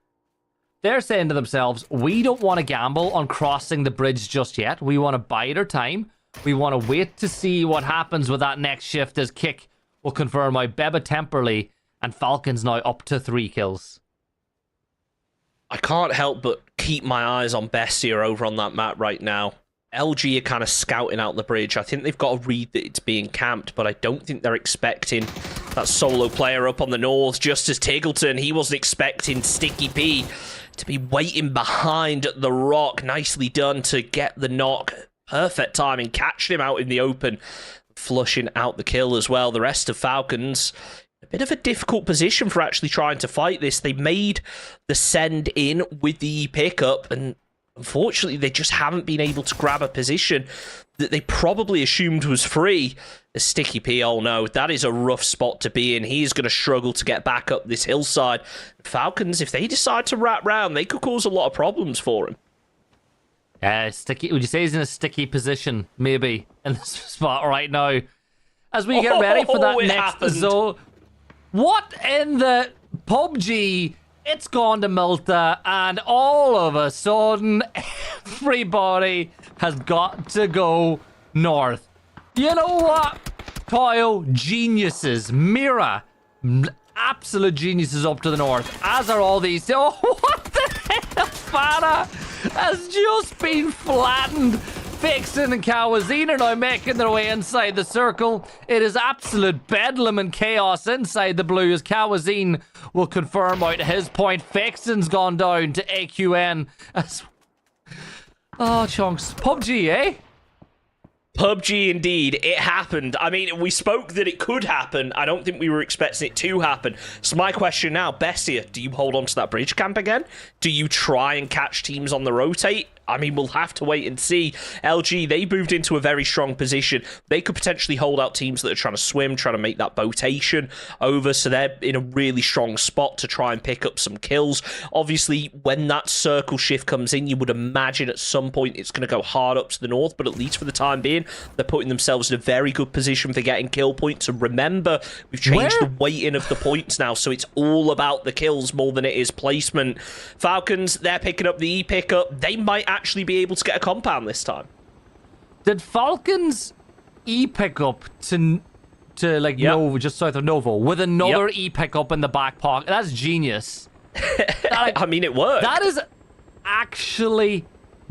they're saying to themselves, we don't want to gamble on crossing the bridge just yet. We want to bide our time. We want to wait to see what happens with that next shift as Kick will confirm out Beba Temperley, and Falcons now up to 3 kills. I can't help but keep my eyes on Bestia over on that map right now. LG are kind of scouting out the bridge. I think they've got to read that it's being camped, but I don't think they're expecting that solo player up on the north. Just as Tiggleton, he wasn't expecting Sticky P to be waiting behind the rock. Nicely done to get the knock. Perfect timing, catching him out in the open, flushing out the kill as well. The rest of Falcons, a bit of a difficult position for actually trying to fight this. They made the send in with the pickup, and unfortunately, they just haven't been able to grab a position that they probably assumed was free. The Sticky P, oh no, that is a rough spot to be in. He's going to struggle to get back up this hillside. Falcons, if they decide to wrap round, they could cause a lot of problems for him. Sticky. Would you say he's in a sticky position, maybe, in this spot right now? As we get ready for that next zone. What in the PUBG? It's gone to Milta, and all of a sudden, everybody has got to go north. You know what? Toyo, geniuses. Mira, absolute geniuses up to the north. As are all these. Oh, what the hell? Fana has just been flattened Vixen and Kawazine are now making their way inside the circle. It is absolute bedlam and chaos inside the blue as Kawazine will confirm out his point. Vixen's gone down to AQN. Oh, Chunks. PUBG, eh? PUBG indeed, it happened. I mean, we spoke that it could happen. I don't think we were expecting it to happen. So my question now, Bestia, do you hold on to that bridge camp again? Do you try and catch teams on the rotate? I mean, we'll have to wait and see. LG, they moved into a very strong position. They could potentially hold out teams that are trying to swim, trying to make that botation over, so they're in a really strong spot to try and pick up some kills. Obviously, when that circle shift comes in, you would imagine at some point it's going to go hard up to the north, but at least for the time being, they're putting themselves in a very good position for getting kill points. And remember, we've changed the weighting of the points now, so it's all about the kills more than it is placement. Falcons, they're picking up the E-pickup. They might actually be able to get a compound this time. Did Falcons pick up to like Novo, just south of Novo, with another pick up in the back pocket? That's genius. I mean, it worked. That is actually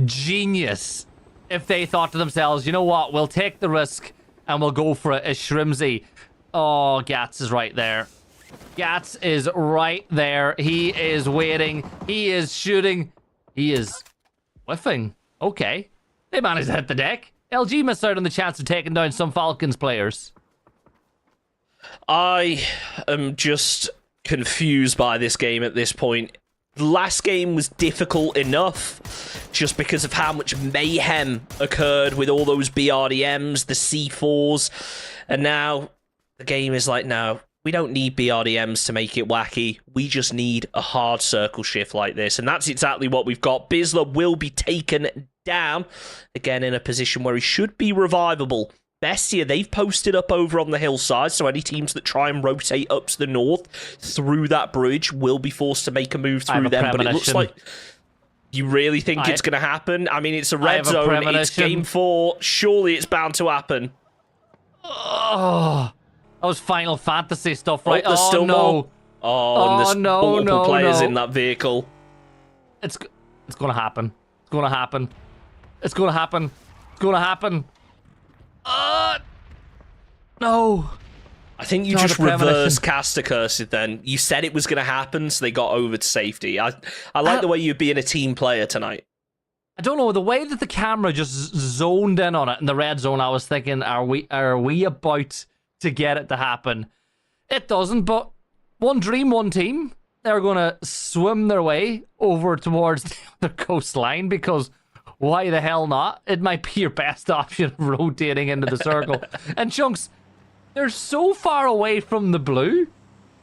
genius. If they thought to themselves, you know what, we'll take the risk and we'll go for it as Shrimsy. Oh, Gats is right there. Gats is right there. He is waiting. He is shooting. He is whiffing. Okay. They managed to hit the deck. LG missed out on the chance of taking down some Falcons players. I am just confused by this game at this point. The last game was difficult enough just because of how much mayhem occurred with all those BRDMs, the C4s, and now the game is like, no, we don't need BRDMs to make it wacky. We just need a hard circle shift like this, and that's exactly what we've got. Bizzler will be taken down, again in a position where he should be revivable. Bestia, they've posted up over on the hillside, so any teams that try and rotate up to the north through that bridge will be forced to make a move through them. But it looks like... You really think it's going to happen? I mean, it's a red zone, it's game 4. Surely it's bound to happen. Oh, that was Final Fantasy stuff, right? Oh, there's still more. Oh, and there's multiple players in that vehicle. It's going to happen. It's going to happen. It's going to happen. It's going to happen. No. I think you just reverse cast a curse then. You said it was going to happen, so they got over to safety. I like the way you're being a team player tonight. I don't know, the way that the camera just zoned in on it in the red zone, I was thinking, are we about to get it to happen? It doesn't, but one dream, one team. They're going to swim their way over towards the other coastline because why the hell not? It might be your best option of rotating into the circle. And Chunks, they're so far away from the blue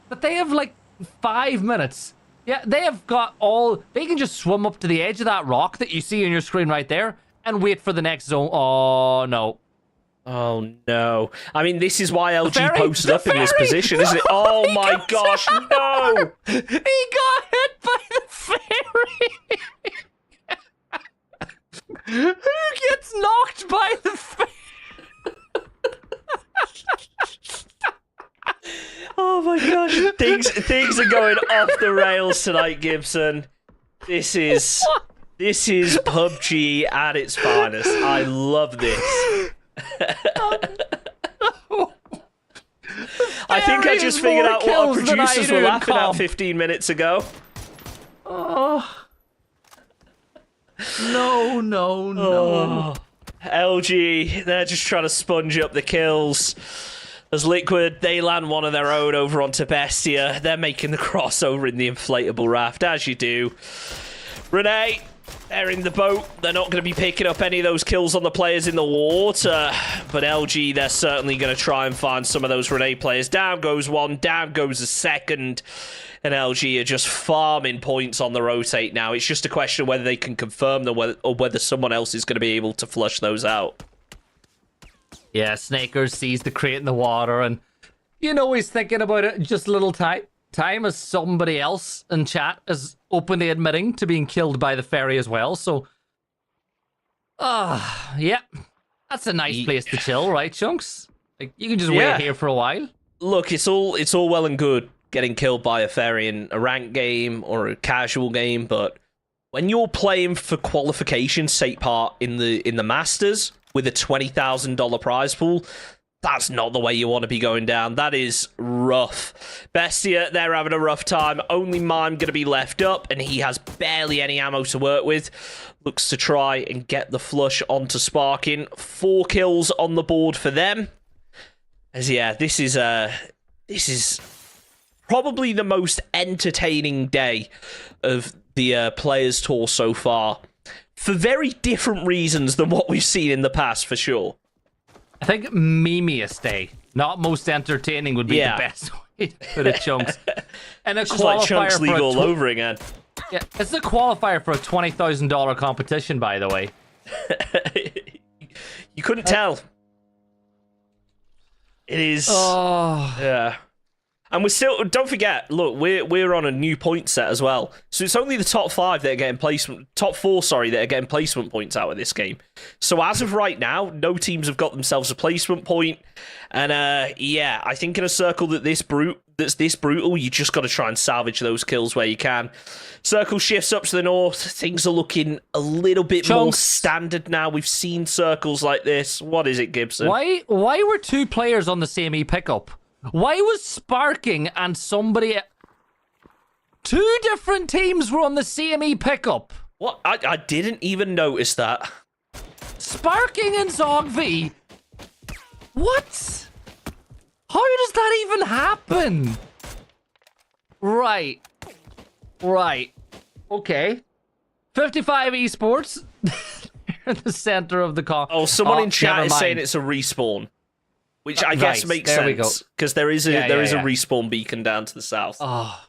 that they have like 5 minutes. Yeah, they have got they can just swim up to the edge of that rock that you see on your screen right there and wait for the next zone. Oh, no. Oh, no. I mean, this is why LG posted up in this position, isn't it? Oh, my gosh, no! He got hit by the ferry! Who gets knocked by the ferry? Oh my gosh, things are going off the rails tonight, Gibson. This is PUBG at its finest. I love this. I think I just figured out what our producers were laughing at 15 minutes ago. Oh. No. LG, they're just trying to sponge up the kills. As Liquid, they land one of their own over onto Bestia. They're making the crossover in the inflatable raft, as you do. Renee, they're in the boat. They're not going to be picking up any of those kills on the players in the water. But LG, they're certainly going to try and find some of those Renee players. Down goes one, down goes a second. And LG are just farming points on the rotate now. It's just a question of whether they can confirm them or whether someone else is going to be able to flush those out. Yeah, Snaker sees the crate in the water and, he's thinking about it just a little time as somebody else in chat is openly admitting to being killed by the ferry as well. So, yeah, that's a nice place to chill, right, Chunks? Like, you can just wait here for a while. Look, it's all well and good getting killed by a ferry in a ranked game or a casual game, but when you're playing for qualification, take part in the Masters with a $20,000 prize pool, that's not the way you want to be going down. That is rough. Bestia, they're having a rough time. Only Mime going to be left up, and he has barely any ammo to work with. Looks to try and get the flush onto Sparking. 4 kills on the board for them. As yeah, this is probably the most entertaining day of the Players Tour so far, for very different reasons than what we've seen in the past, for sure. I think memiest day, not most entertaining, would be the best way to put it, Chunks. And a It's just like Chunks League all over again. Yeah, it's the qualifier for a $20,000 competition, by the way. You couldn't tell. It is. Oh. Yeah. And we're still, don't forget, look, we're on a new point set as well. So it's only the top 5 that are getting placement, top 4, sorry, that are getting placement points out of this game. So as of right now, no teams have got themselves a placement point. And yeah, I think in a circle that's this brutal, you just got to try and salvage those kills where you can. Circle shifts up to the north. Things are looking a little bit more standard now. We've seen circles like this. What is it, Gibson? Why were 2 players on the same pickup? Why was Sparking and somebody... 2 different teams were on the same pickup. What? I didn't even notice that. Sparking and Zogv. What? How does that even happen? Right. Okay. 55 Esports. In the center of the car. Oh, someone in chat is saying it's a respawn. Which I guess makes sense, because there is a respawn beacon down to the south. Oh,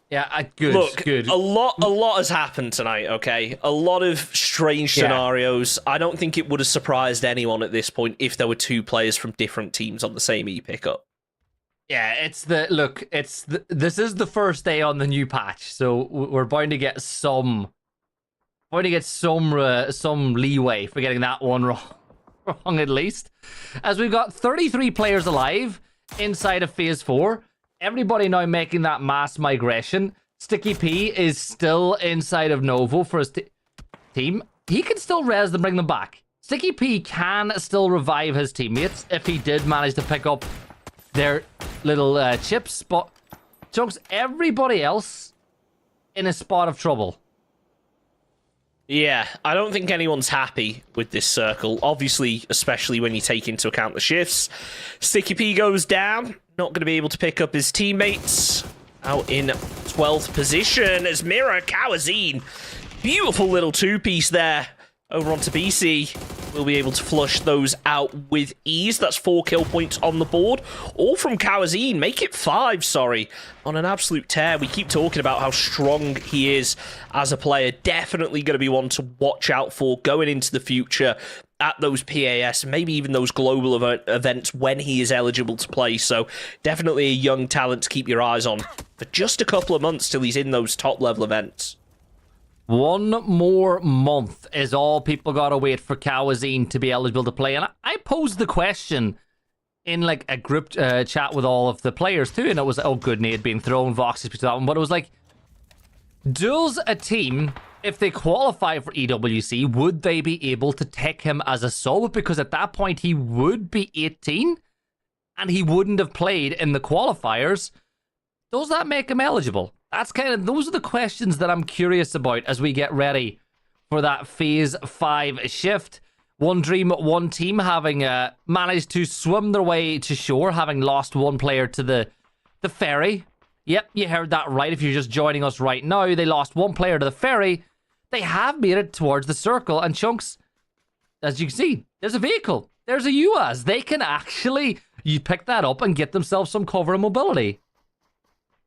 yeah, good. Look, good. a lot has happened tonight. Okay, a lot of strange scenarios. I don't think it would have surprised anyone at this point if there were 2 players from different teams on the same pickup. Yeah, this is the first day on the new patch, so we're bound to get some leeway for getting that one wrong at least. As we've got 33 players alive inside of Phase 4. Everybody now making that mass migration. Sticky P is still inside of Novo for his team. He can still res them, bring them back. Sticky P can still revive his teammates if he did manage to pick up their little chips. But Chunks, everybody else in a spot of trouble. Yeah, I don't think anyone's happy with this circle. Obviously, especially when you take into account the shifts. Sticky P goes down. Not going to be able to pick up his teammates. Out in 12th position as Mira Kawazine. Beautiful little 2-piece there. Over onto BC. We'll be able to flush those out with ease. That's 4 kill points on the board. All from Kawazine. Make it 5, sorry. On an absolute tear. We keep talking about how strong he is as a player. Definitely going to be one to watch out for going into the future at those PAS, maybe even those global events when he is eligible to play. So definitely a young talent to keep your eyes on for just a couple of months till he's in those top level events. 1 more month is all people gotta wait for Kawazine to be eligible to play. And I posed the question in like a group chat with all of the players too, and it was, oh good, Nate being thrown, Voxes to that one, but it was like, does a team, if they qualify for EWC, would they be able to take him as a sub? Because at that point he would be 18 and he wouldn't have played in the qualifiers. Does that make him eligible? Those are the questions that I'm curious about as we get ready for that Phase 5 shift. One Dream, one team having managed to swim their way to shore, having lost 1 player to the ferry. Yep, you heard that right. If you're just joining us right now, they lost 1 player to the ferry. They have made it towards the circle. And Chunks, as you can see, there's a vehicle. There's a UAZ. They can actually, you pick that up and get themselves some cover and mobility.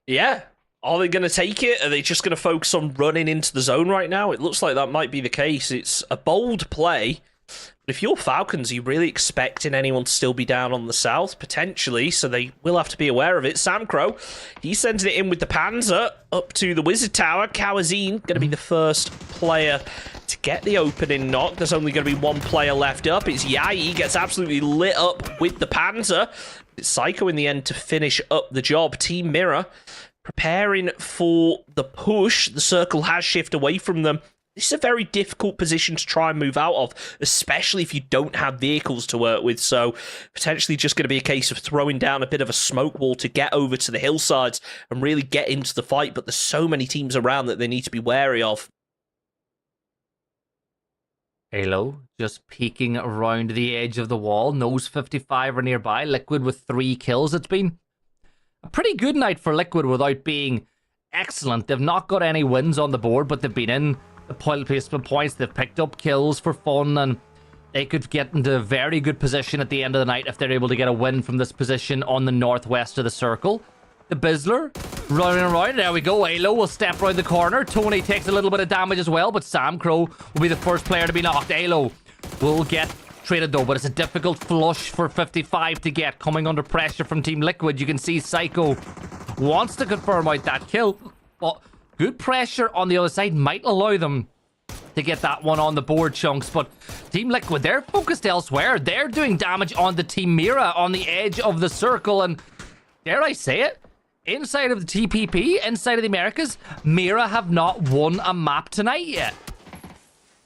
Yeah. Are they going to take it? Are they just going to focus on running into the zone right now? It looks like that might be the case. It's a bold play. But if you're Falcons, are you really expecting anyone to still be down on the south? Potentially, so they will have to be aware of it. Samcro, he sends it in with the Panzer up to the Wizard Tower. Kawazine going to be the first player to get the opening knock. There's only going to be 1 player left up. It's Yai. He gets absolutely lit up with the Panzer. It's Psycho in the end to finish up the job. Team Mirror preparing for the push. The circle has shifted away from them. This is a very difficult position to try and move out of, especially if you don't have vehicles to work with. So potentially just going to be a case of throwing down a bit of a smoke wall to get over to the hillsides and really get into the fight. But there's so many teams around that they need to be wary of. Halo just peeking around the edge of the wall. Nose 55 are nearby. Liquid with 3 kills. It's been a pretty good night for Liquid without being excellent. They've not got any wins on the board, but they've been in the placement points. They've picked up kills for fun, and they could get into a very good position at the end of the night if they're able to get a win from this position on the northwest of the circle. The Bizzler running around. There we go. Halo will step around the corner. Tony takes a little bit of damage as well, but Sam Crow will be the first player to be knocked. Halo will get traded though, but it's a difficult flush for 55 to get, coming under pressure from Team Liquid. You can see Psycho wants to confirm out that kill, but good pressure on the other side might allow them to get that one on the board, Chunks. But Team Liquid, they're focused elsewhere. They're doing damage on the Team Mira on the edge of the circle, and dare I say it, inside of the TPP, inside of the Americas, Mira have not won a map tonight yet.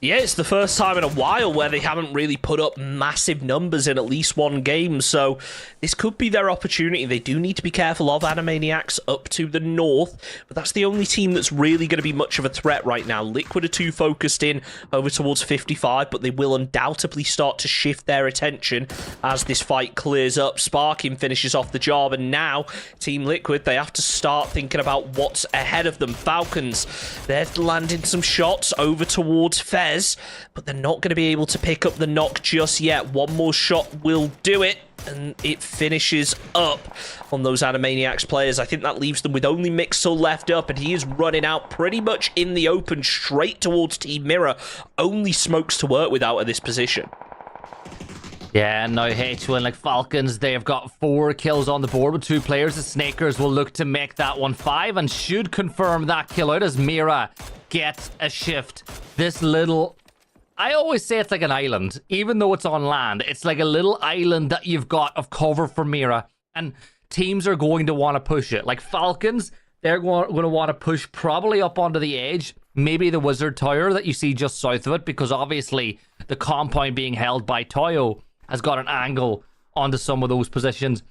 Yeah, it's the first time in a while where they haven't really put up massive numbers in at least one game, so this could be their opportunity. They do need to be careful of Animaniacs up to the north, but that's the only team that's really going to be much of a threat right now. Liquid are too focused in over towards 55, but they will undoubtedly start to shift their attention as this fight clears up. Sparking finishes off the job, and now Team Liquid, they have to start thinking about what's ahead of them. Falcons, they're landing some shots over towards Fez, but they're not going to be able to pick up the knock just yet. One more shot will do it, and it finishes up on those Animaniacs players. I think that leaves them with only Mixel left up, and he is running out pretty much in the open straight towards Team Mirror. Only smokes to work with out of this position. Yeah, and now H1, like Falcons, they've got 4 kills on the board with 2 players. The Snakers will look to make that one 5 and should confirm that kill out as Mira gets a shift. This little... I always say it's like an island. Even though it's on land, it's like a little island that you've got of cover for Mira. And teams are going to want to push it. Like Falcons, they're going to want to push probably up onto the edge. Maybe the Wizard Tower that you see just south of it, because obviously the compound being held by Toyo has got an angle onto some of those positions.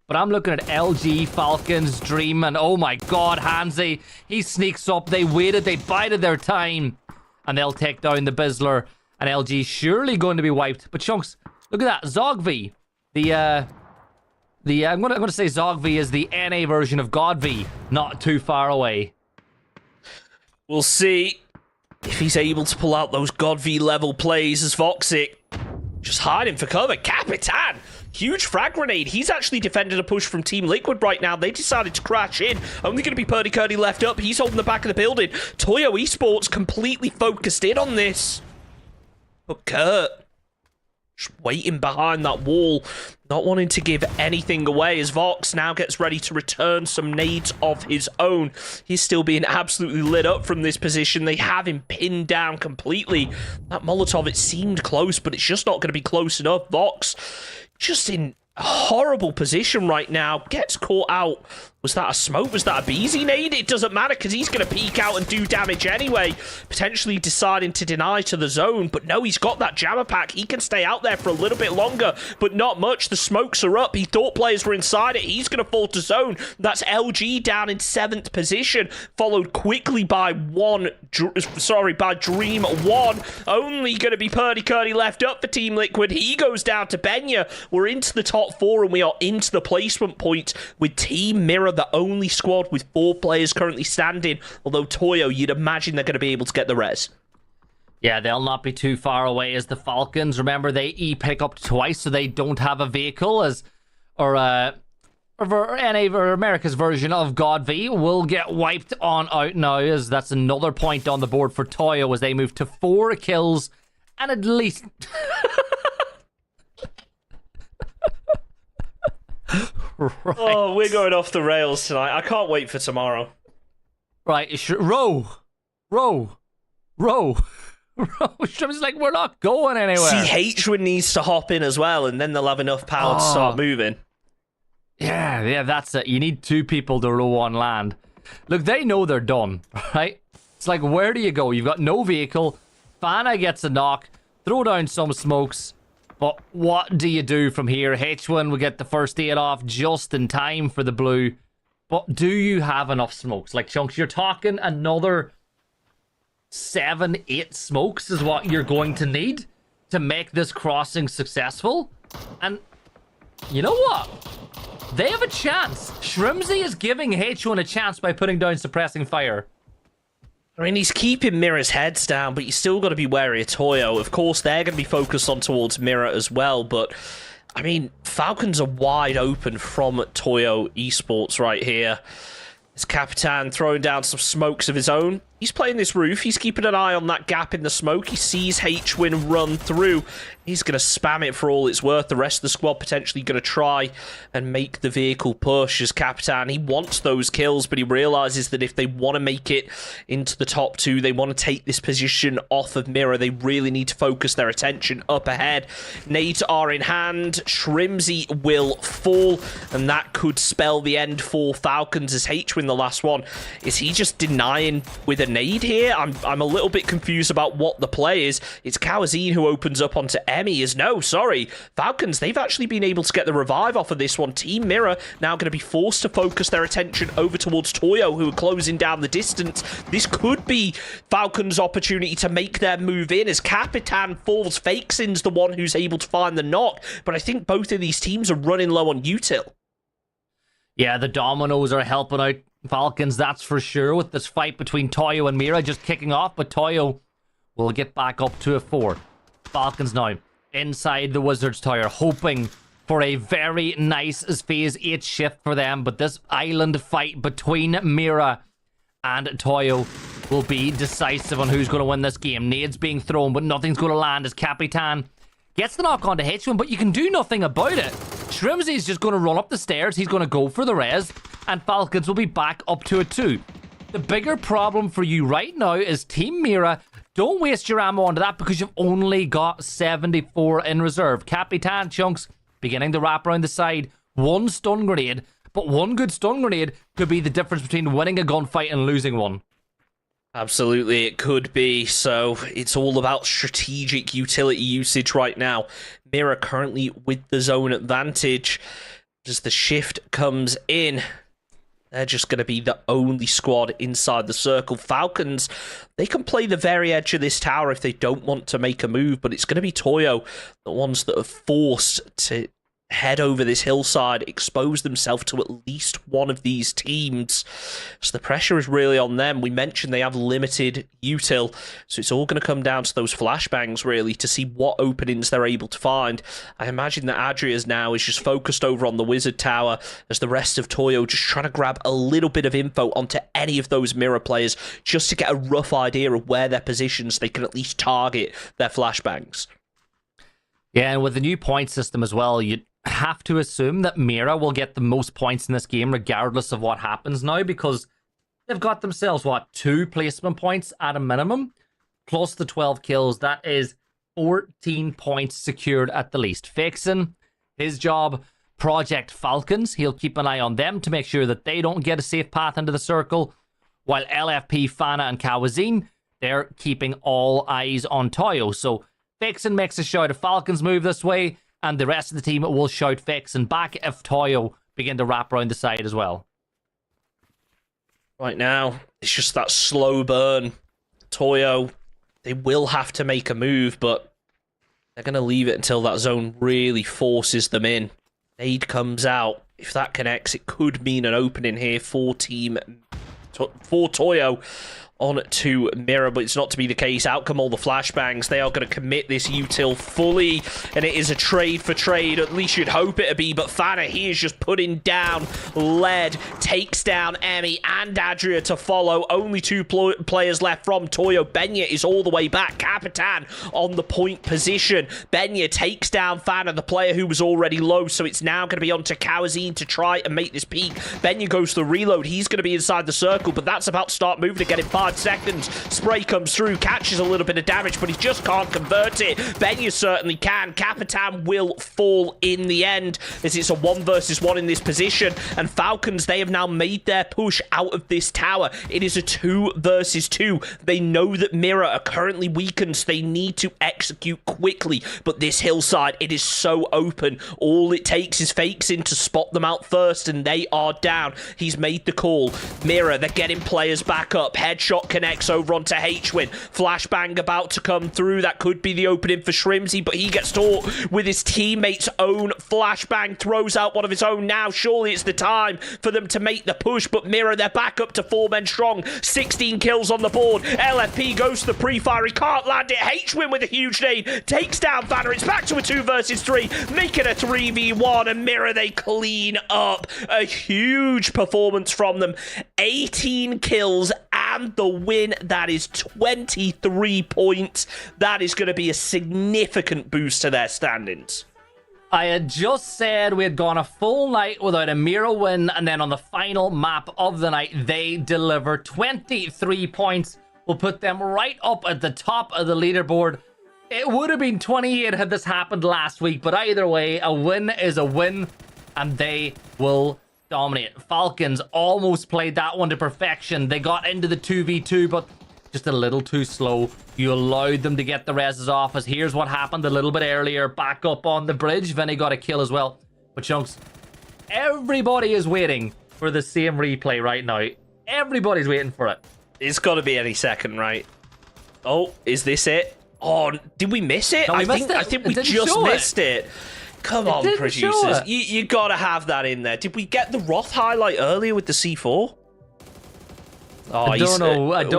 But I'm looking at LG, Falcons, Dream, and oh my god, Hansi, he sneaks up. They waited, they bided their time, and they'll take down the Bizzler, and LG surely going to be wiped. But Chunks, look at that, Zogvi, I'm gonna say Zogvi is the NA version of Godv, not too far away. We'll see if he's able to pull out those Godv level plays as Voxic just hiding for cover. Capitan, huge frag grenade. He's actually defended a push from Team Liquid right now. They decided to crash in. Only going to be Purdy Curdy left up. He's holding the back of the building. Toyo Esports completely focused in on this. But Kurt just waiting behind that wall, not wanting to give anything away as Vox now gets ready to return some nades of his own. He's still being absolutely lit up from this position. They have him pinned down completely. That Molotov, it seemed close, but it's just not going to be close enough. Vox just in a horrible position right now. Gets caught out. Was that a smoke? Was that a BZ nade? It doesn't matter because he's going to peek out and do damage anyway. Potentially deciding to deny to the zone. But no, he's got that jammer pack. He can stay out there for a little bit longer, but not much. The smokes are up. He thought players were inside it. He's going to fall to zone. That's LG down in 7th position, followed quickly by Dream 1. Only going to be Purdy Curdy left up for Team Liquid. He goes down to Benya. We're into the top 4 and we are into the placement point with Team Mirror, the only squad with 4 players currently standing. Although Toyo, you'd imagine they're going to be able to get the res. Yeah, they'll not be too far away as the Falcons. Remember, they pick up twice, so they don't have a vehicle or America's version of Godv will get wiped on out now, as that's another point on the board for Toyo as they move to 4 kills and at least... Right. Oh, we're going off the rails tonight. I can't wait for tomorrow. Right, row. It's like, we're not going anywhere. See, H1 needs to hop in as well, and then they'll have enough power to start moving. Yeah, that's it. You need 2 people to row on land. Look, they know they're done, right? It's like, where do you go? You've got no vehicle. Fana gets a knock. Throw down some smokes. But what do you do from here? H1 will get the first aid off just in time for the blue. But do you have enough smokes? Like, Chunks, you're talking another 7, 8 smokes is what you're going to need to make this crossing successful. And you know what? They have a chance. Shrimsy is giving H1 a chance by putting down suppressing fire. I mean, he's keeping Mirror's heads down, but you still got to be wary of Toyo. Of course, they're going to be focused on towards Mirror as well, but I mean, Falcons are wide open from Toyo Esports right here. As Capitan throwing down some smokes of his own. He's playing this roof. He's keeping an eye on that gap in the smoke. He sees H-Win run through. He's going to spam it for all it's worth. The rest of the squad potentially going to try and make the vehicle push as Capitan. He wants those kills, but he realizes that if they want to make it into the top 2, they want to take this position off of Mirror. They really need to focus their attention up ahead. Nades are in hand. Shrimsy will fall, and that could spell the end for Falcons as H-Win, the last one. Is he just denying with a nade here? I'm a little bit confused about what the play is. It's Kawazine who opens up onto Emmy. No, sorry. Falcons, they've actually been able to get the revive off of this one. Team Mirror now going to be forced to focus their attention over towards Toyo, who are closing down the distance. This could be Falcons' opportunity to make their move in as Capitan falls. Fakesin's the one who's able to find the knock, but I think both of these teams are running low on util. Yeah, the dominoes are helping out Falcons, that's for sure, with this fight between Toyo and Mira just kicking off, but Toyo will get back up to a 4. Falcons now inside the Wizards Tower, hoping for a very nice Phase 8 shift for them, but this island fight between Mira and Toyo will be decisive on who's going to win this game. Nades being thrown, but nothing's going to land as Capitan gets the knock onto H1, but you can do nothing about it. Shrimsy's just going to run up the stairs. He's going to go for the res, and Falcons will be back up to a 2. The bigger problem for you right now is Team Mira. Don't waste your ammo onto that because you've only got 74 in reserve. Capitan Chunks beginning to wrap around the side. 1 stun grenade, but 1 good stun grenade could be the difference between winning a gunfight and losing one. Absolutely, it could be. So it's all about strategic utility usage right now. Mirror currently with the zone advantage. As the shift comes in, they're just going to be the only squad inside the circle. Falcons, they can play the very edge of this tower if they don't want to make a move, but it's going to be Toyo, the ones that are forced to head over this hillside, expose themselves to at least one of these teams. So the pressure is really on them. We mentioned they have limited util, so it's all going to come down to those flashbangs, really, to see what openings they're able to find. I imagine that Adria's now is just focused over on the Wizard Tower, as the rest of Toyo just trying to grab a little bit of info onto any of those Mirror players, just to get a rough idea of where their positions they can at least target their flashbangs. Yeah, and with the new point system as well, you have to assume that Mira will get the most points in this game regardless of what happens now, because they've got themselves, 2 placement points at a minimum, plus the 12 kills. That is 14 points secured at the least. Fakesin, his job, Project Falcons. He'll keep an eye on them to make sure that they don't get a safe path into the circle, while LFP, Fana and Kawazine, they're keeping all eyes on Toyo. So Fakesin makes a shout if Falcons move this way, and the rest of the team will shout Fakesin back if Toyo begin to wrap around the side as well. Right now, it's just that slow burn. Toyo, they will have to make a move, but they're going to leave it until that zone really forces them in. Nade comes out. If that connects, it could mean an opening here for Toyo on to Mirror, but it's not to be the case. Out come all the flashbangs. They are going to commit this util fully, and it is a trade for trade. At least you'd hope it'd be, but Fana, he is just putting down lead, takes down Emmy and Adria to follow. Only 2 players left from Toyo. Benya is all the way back. Capitan on the point position. Benya takes down Fana, the player who was already low, so it's now going to be on to Kawazine to try and make this peak. Benya goes to the reload. He's going to be inside the circle, but that's about to start moving to get him 5 5 seconds. Spray comes through, catches a little bit of damage, but he just can't convert it. Benya certainly can. Capitan will fall in the end, as it's a 1 versus 1 in this position. And Falcons, they have now made their push out of this tower. It is a 2 versus 2. They know that Mirror are currently weakened, so they need to execute quickly. But this hillside, it is so open. All it takes is fakes in to spot them out first, and they are down. He's made the call. Mirror, they're getting players back up. Headshot connects over onto H-Win. Flashbang about to come through. That could be the opening for Shrimsy, but he gets caught with his teammate's own flashbang. Throws out one of his own now. Surely it's the time for them to make the push, but Mirror, they're back up to 4 men strong. 16 kills on the board. LFP goes to the pre-fire. He can't land it. H-Win with a huge nade. Takes down Banner. It's back to a 2 versus 3. Make it a 3v1, and Mirror, they clean up. A huge performance from them. 18 kills and the win. That is 23 points. That is going to be a significant boost to their standings. I had just said we had gone a full night without a Mira win, and then on the final map of the night, they deliver 23 points. Will put them right up at the top of the leaderboard. It would have been 28 had this happened last week, but either way, a win is a win, and they will dominate. Falcons almost played that one to perfection. They got into the 2v2, but just a little too slow. You allowed them to get the reses off, as here's what happened a little bit earlier. Back up on the bridge. Vinny got a kill as well. But Chunks, everybody is waiting for the same replay right now. Everybody's waiting for it. It's got to be any second, right? Oh, is this it? Oh, did we miss it? No, we missed it. I think we It didn't just show missed it. Come on, didn't producers. show it. You got to have that in there. Did we get the Roth highlight earlier with the C4? Oh, I don't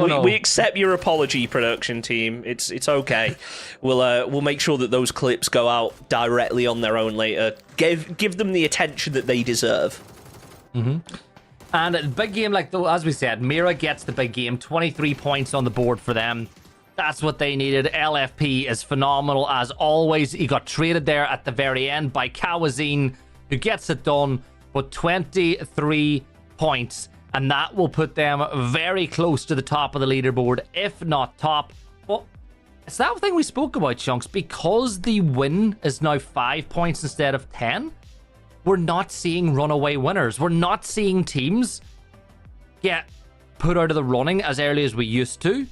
know. We accept your apology, production team. It's okay. We'll make sure that those clips go out directly on their own later. Give them the attention that they deserve. And a big game, like as we said, Mira gets the big game. 23 points on the board for them. That's what they needed. LFP is phenomenal as always. He got traded there at the very end by Kawazine, who gets it done. But 23 points. And that will put them very close to the top of the leaderboard, if not top. But it's that thing we spoke about, Chunks. Because the win is now 5 points instead of 10, we're not seeing runaway winners. We're not seeing teams get put out of the running as early as we used to.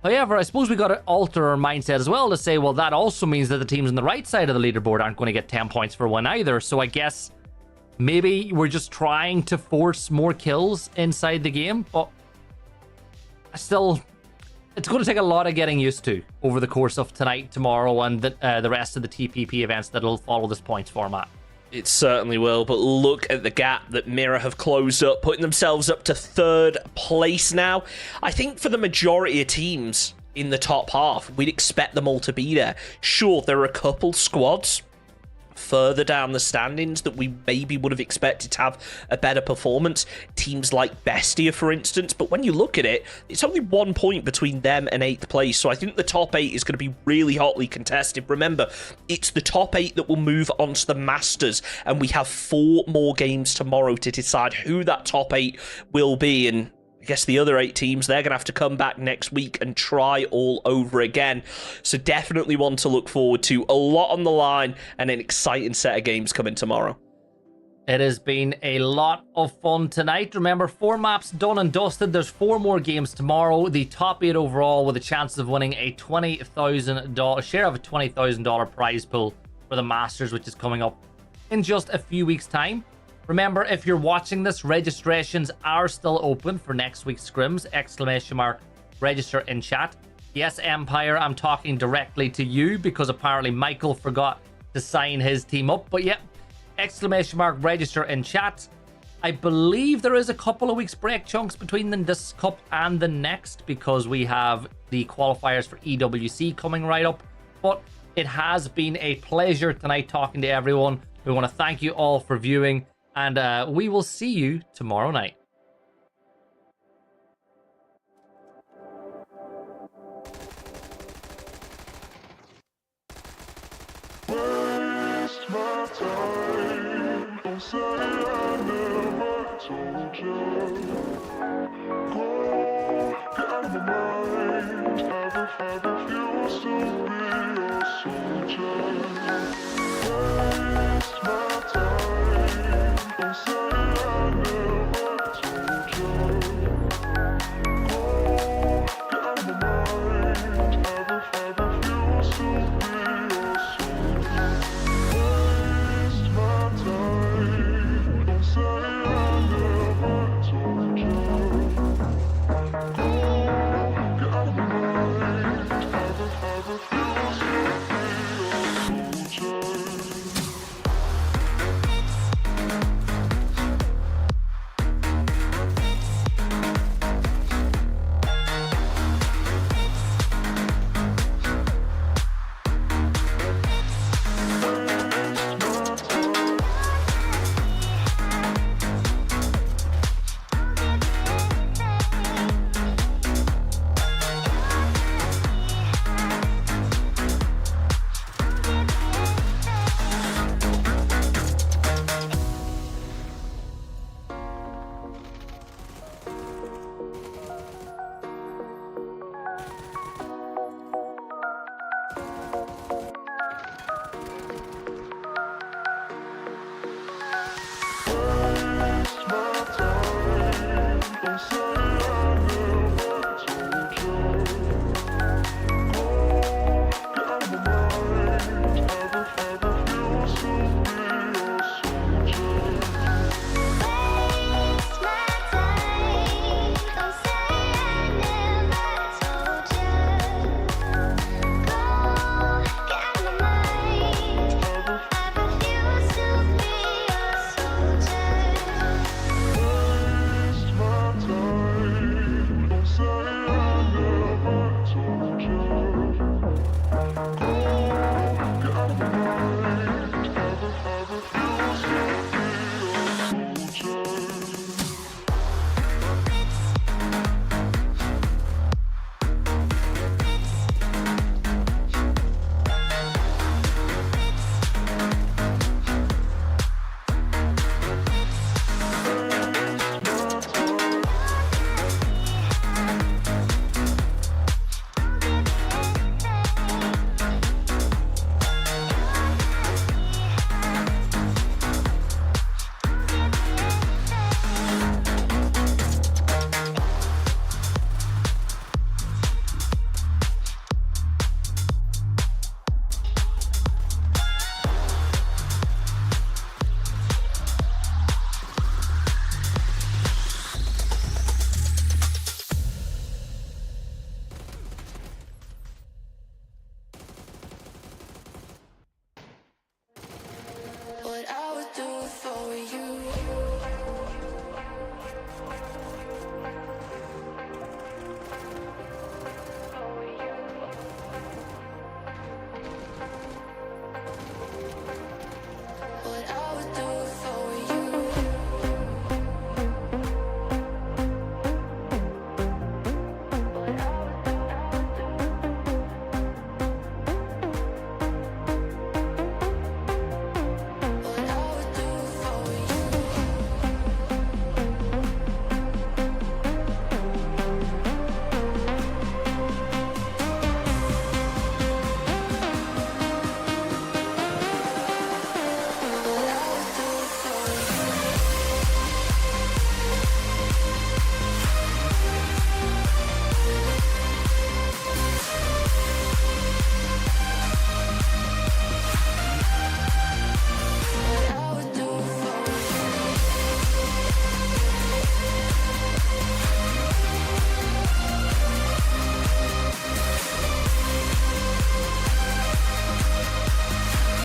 However, I suppose we got to alter our mindset as well to say, well, that also means that the teams on the right side of the leaderboard aren't going to get 10 points for one either. So I guess maybe we're just trying to force more kills inside the game, but still, it's going to take a lot of getting used to over the course of tonight, tomorrow, and the rest of the TPP events that'll follow this points format. It certainly will, but look at the gap that Mirror have closed up, putting themselves up to 3rd place now. I think for the majority of teams in the top half, we'd expect them all to be there. Sure, there are a couple squads further down the standings that we maybe would have expected to have a better performance. Teams like Bestia, for instance. But when you look at it, it's only 1 point between them and 8th place. So I think the top 8 is going to be really hotly contested. Remember, it's the top 8 that will move on to the Masters. And we have 4 more games tomorrow to decide who that top 8 will be. And I guess the other 8 teams, they're going to have to come back next week and try all over again. So definitely one to look forward to. A lot on the line and an exciting set of games coming tomorrow. It has been a lot of fun tonight. Remember, 4 maps done and dusted. There's 4 more games tomorrow. The top 8 overall with a chance of winning a $20,000 share of a $20,000 prize pool for the Masters, which is coming up in just a few weeks' time. Remember, if you're watching this, registrations are still open for next week's scrims. ! Register in chat. Yes, Empire, I'm talking directly to you because apparently Michael forgot to sign his team up. But yeah, ! Register in chat. I believe there is a couple of weeks break, Chunks, between this cup and the next because we have the qualifiers for EWC coming right up. But it has been a pleasure tonight talking to everyone. We want to thank you all for viewing. And we will see you tomorrow night. Waste my time. Don't say I never told you. Go, get of my mind. Have a few to be a soldier.